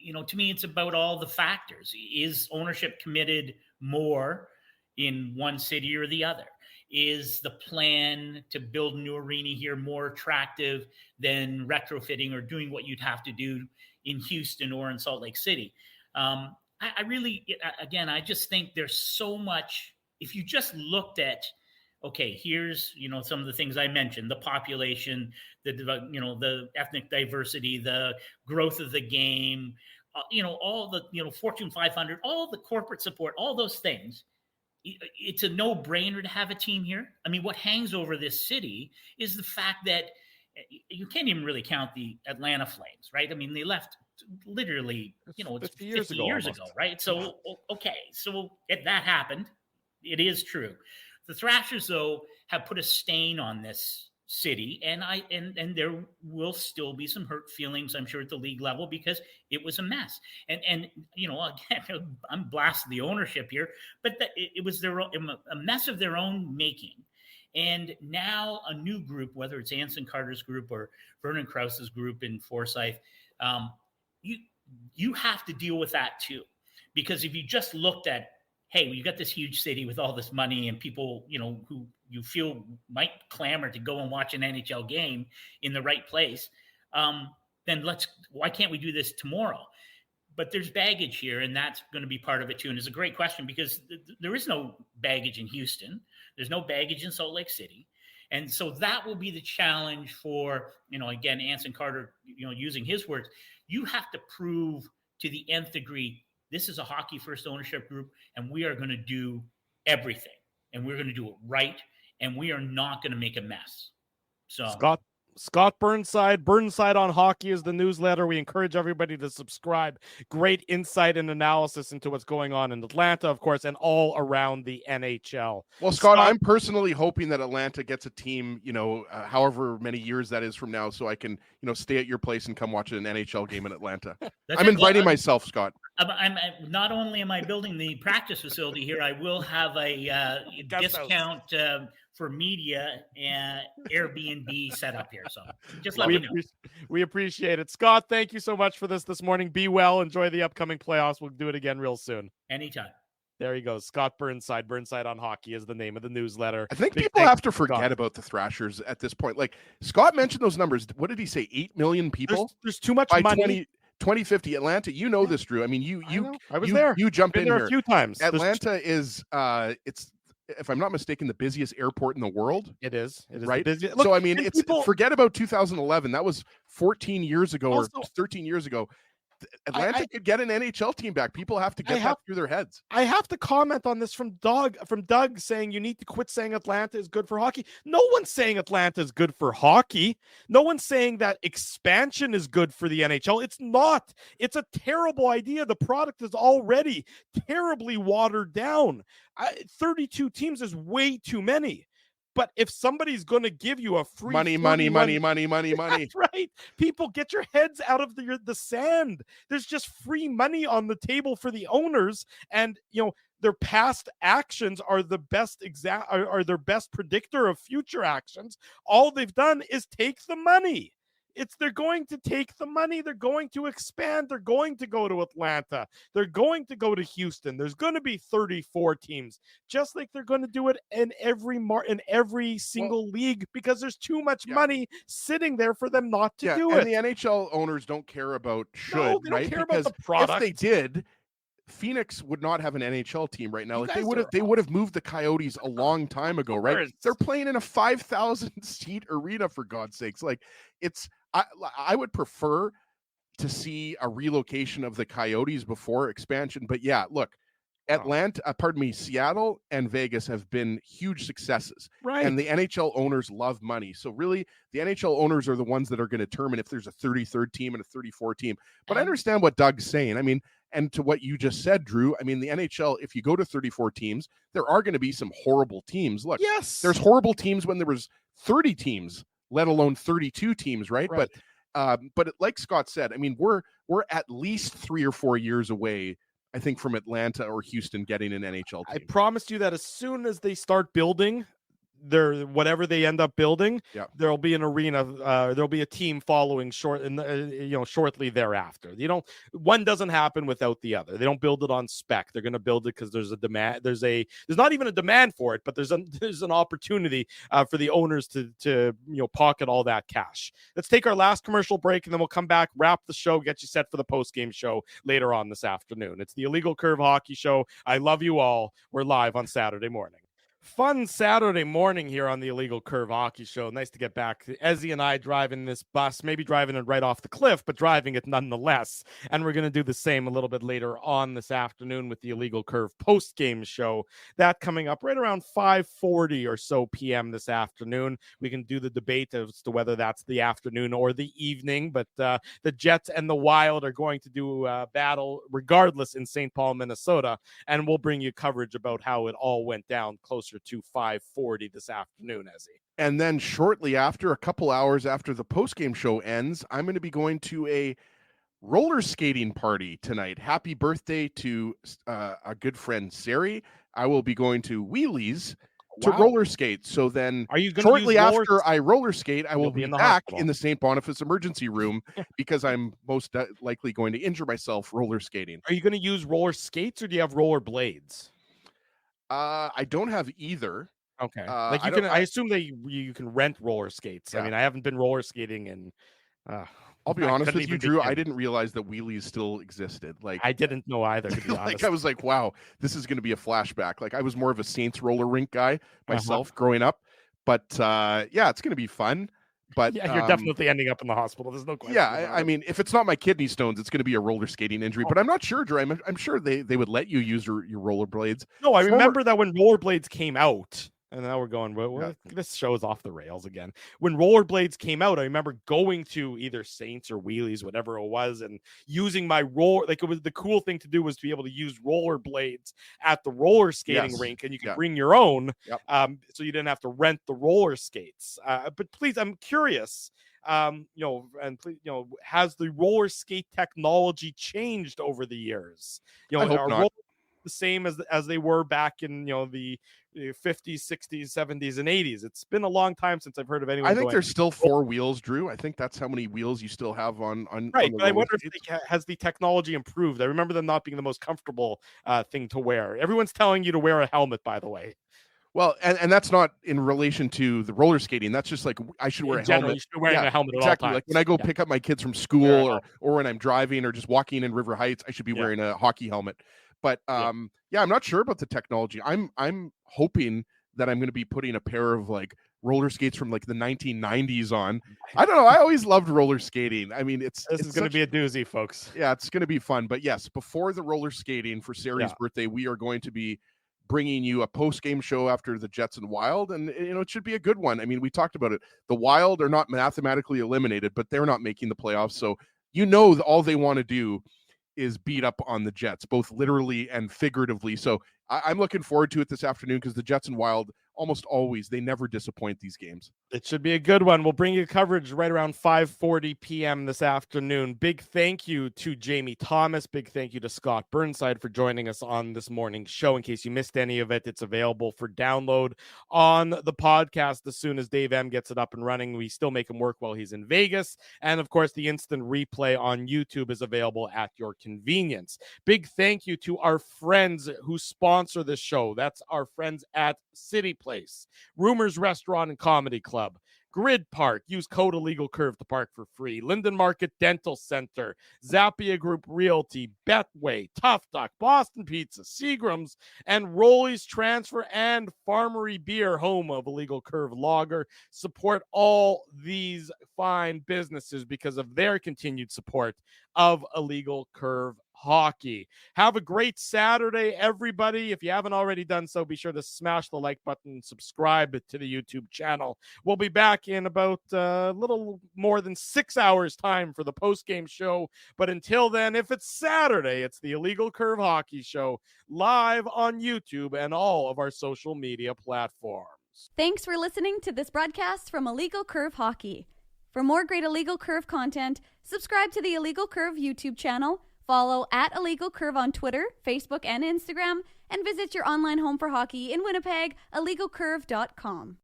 to me, it's about all the factors. Is ownership committed more in one city or the other? Is the plan to build a new arena here more attractive than retrofitting or doing what you'd have to do in Houston or in Salt Lake City? I just think there's so much. If you just looked at, okay, here's, some of the things I mentioned, the population, the ethnic diversity, the growth of the game, all the, Fortune 500, all the corporate support, all those things. It's a no-brainer to have a team here. I mean, what hangs over this city is the fact that you can't even really count the Atlanta Flames, right? I mean, they left literally, it's 50 years ago, right? So, okay, so that happened. It is true. The Thrashers, though, have put a stain on this city, and there will still be some hurt feelings, I'm sure, at the league level, because it was a mess. And again, I'm blasting the ownership here, but it was a mess of their own making. And now a new group, whether it's Anson Carter's group or Vernon Krause's group in Forsyth, you have to deal with that too. Because if you just looked at, hey, you got this huge city with all this money and people, who you feel might clamor to go and watch an NHL game in the right place, then why can't we do this tomorrow? But there's baggage here, and that's going to be part of it too. And it's a great question because there is no baggage in Houston. There's no baggage in Salt Lake City. And so that will be the challenge for, again, Anson Carter, using his words, you have to prove to the nth degree, this is a hockey first ownership group, and we are going to do everything, and we're going to do it right, and we are not going to make a mess. So Scott Burnside on Hockey is the newsletter. We encourage everybody to subscribe. Great insight and analysis into what's going on in Atlanta, of course, and all around the NHL. Well, Scott, I'm personally hoping that Atlanta gets a team, however many years that is from now, so I can, stay at your place and come watch an NHL game in Atlanta. I'm inviting myself, Scott. I'm not only am I building the practice facility here, I will have a discount for media and Airbnb set up here. So just let me know. We appreciate it. Scott, thank you so much for this morning. Be well. Enjoy the upcoming playoffs. We'll do it again real soon. Anytime. There he goes. Scott Burnside. Burnside on Hockey is the name of the newsletter. I think people have to forget about the Thrashers at this point. Like Scott mentioned those numbers. What did he say? 8 million people? There's too much money. 2050 Atlanta, this, Drew. I mean, I was there. You jumped in there here a few times. Atlanta is it's, if I'm not mistaken, the busiest airport in the world. It is right. Look, so I mean, forget about 2011. That was 14 years ago or 13 years ago. Atlanta could get an NHL team back. People have to get that through their heads. I have to comment on this from Doug saying you need to quit saying Atlanta is good for hockey. No one's saying Atlanta is good for hockey. No one's saying that expansion is good for the NHL. It's not. It's a terrible idea. The product is already terribly watered down. 32 teams is way too many. But if somebody's going to give you a free money, that's right. People, get your heads out of the sand. There's just free money on the table for the owners, and their past actions are the best are their best predictor of future actions. All they've done is take the money. They're going to take the money. They're going to expand. They're going to go to Atlanta. They're going to go to Houston. There's going to be 34 teams, just like they're going to do it in every single league, because there's too much money sitting there for them not to do it. And the NHL owners don't care about they don't care about the product. If they did, Phoenix would not have an NHL team right now. Like they would have moved the Coyotes a long time ago, right? They're playing in a 5,000 seat arena, for God's sakes. Like I would prefer to see a relocation of the Coyotes before expansion. But yeah, look, Seattle and Vegas have been huge successes. Right. And the NHL owners love money. So really, the NHL owners are the ones that are going to determine if there's a 33rd team and a 34 team. But I understand what Doug's saying. I mean, and to what you just said, Drew, I mean, the NHL, if you go to 34 teams, there are going to be some horrible teams. Look, yes, there's horrible teams when there was 30 teams, let alone 32 teams, right? But like Scott said, I mean, we're at least 3 or 4 years away, I think, from Atlanta or Houston getting an NHL team. I promised you that as soon as they start building whatever they end up building, there'll be an arena. There'll be a team following shortly thereafter. One doesn't happen without the other. They don't build it on spec. They're going to build it because there's a demand. There's not even a demand for it, but there's an opportunity for the owners to pocket all that cash. Let's take our last commercial break, and then we'll come back, wrap the show, get you set for the post-game show later on this afternoon. It's the Illegal Curve Hockey Show. I love you all. We're live on Saturday morning. Fun Saturday morning here on the Illegal Curve Hockey Show. Nice to get back. Ezzy and I driving this bus, maybe driving it right off the cliff, but driving it nonetheless. And we're going to do the same a little bit later on this afternoon with the Illegal Curve post-game show. That coming up right around 5:40 or so p.m. this afternoon. We can do the debate as to whether that's the afternoon or the evening, but the Jets and the Wild are going to do battle regardless in St. Paul, Minnesota, and we'll bring you coverage about how it all went down closer to 5:40 this afternoon, Ezzy. And then shortly after, a couple hours after the postgame show ends, I'm going to be going to a roller skating party tonight. Happy birthday to a good friend, Sari. I will be going to Wheelies to roller skate. So then shortly after I roller skate, I will be back in the St. Boniface emergency room because I'm most likely going to injure myself roller skating. Are you going to use roller skates or do you have roller blades? I don't have either. Okay. I assume that you can rent roller skates. Yeah. I mean, I haven't been roller skating and I'll be honest with you, Drew. I didn't realize that wheelies still existed. Like I didn't know either, to be honest. Like I was like, wow, this is going to be a flashback. Like I was more of a Saints roller rink guy myself growing up. But yeah, it's going to be fun. But yeah, you're definitely ending up in the hospital. There's no question. Yeah, I mean, if it's not my kidney stones, it's going to be a roller skating injury. But I'm not sure, Drew. I'm sure they would let you use your rollerblades. No, I remember that when rollerblades came out, and now we're going, this show is off the rails again. When rollerblades came out, I remember going to either Saints or Wheelies, whatever it was, and using my it was the cool thing to do was to be able to use rollerblades at the roller skating rink, and you could bring your own, so you didn't have to rent the roller skates. But please, I'm curious. Has the roller skate technology changed over the years? I hope not. The same as they were back in the 50s, 60s, 70s, and 80s. It's been a long time since I've heard of anyone. I think there's still 4 wheels, Drew. I think that's how many wheels you still have on right. But I wonder if has the technology improved. I remember them not being the most comfortable thing to wear. Everyone's telling you to wear a helmet, by the way. Well, and that's not in relation to the roller skating. That's just like I should wear a helmet. You should be wearing a helmet at all times. Like when I go pick up my kids from school or when I'm driving or just walking in River Heights, I should be wearing a hockey helmet. But I'm not sure about the technology. I'm hoping that I'm going to be putting a pair of like roller skates from like the 1990s on. I don't know. I always loved roller skating. I mean, this is going to be a doozy, folks. Yeah, it's going to be fun. But yes, before the roller skating for Sari's birthday, we are going to be bringing you a post-game show after the Jets and Wild, and it should be a good one. I mean, we talked about it. The Wild are not mathematically eliminated, but they're not making the playoffs, so all they want to do is beat up on the Jets, both literally and figuratively. So I'm looking forward to it this afternoon because the Jets and Wild almost always, they never disappoint these games. It should be a good one. We'll bring you coverage right around 5:40 p.m. this afternoon. Big thank you to Jamie Thomas. Big thank you to Scott Burnside for joining us on this morning's show. In case you missed any of it, it's available for download on the podcast as soon as Dave M gets it up and running. We still make him work while he's in Vegas. And of course, the instant replay on YouTube is available at your convenience. Big thank you to our friends who sponsor this show. That's our friends at City Place, Rumors Restaurant and Comedy Club, Grid Park. Use code Illegal Curve to park for free. Linden Market Dental Center, Zappia Group Realty, Betway, Tough Duck, Boston Pizza, Seagram's, and Rolly's Transfer and Farmery Beer, home of Illegal Curve Lager. Support all these fine businesses because of their continued support of Illegal Curve Hockey. Have a great Saturday, everybody. If you haven't already done so, be sure to smash the like button, subscribe to the YouTube channel. We'll be back in about a little more than 6 hours time for the post-game show. But until then, if it's Saturday, it's the Illegal Curve Hockey Show live on YouTube and all of our social media platforms. Thanks for listening to this broadcast from Illegal Curve Hockey. For more great Illegal Curve content, subscribe to the Illegal Curve YouTube channel, follow at Illegal Curve on Twitter, Facebook, and Instagram, and visit your online home for hockey in Winnipeg, illegalcurve.com.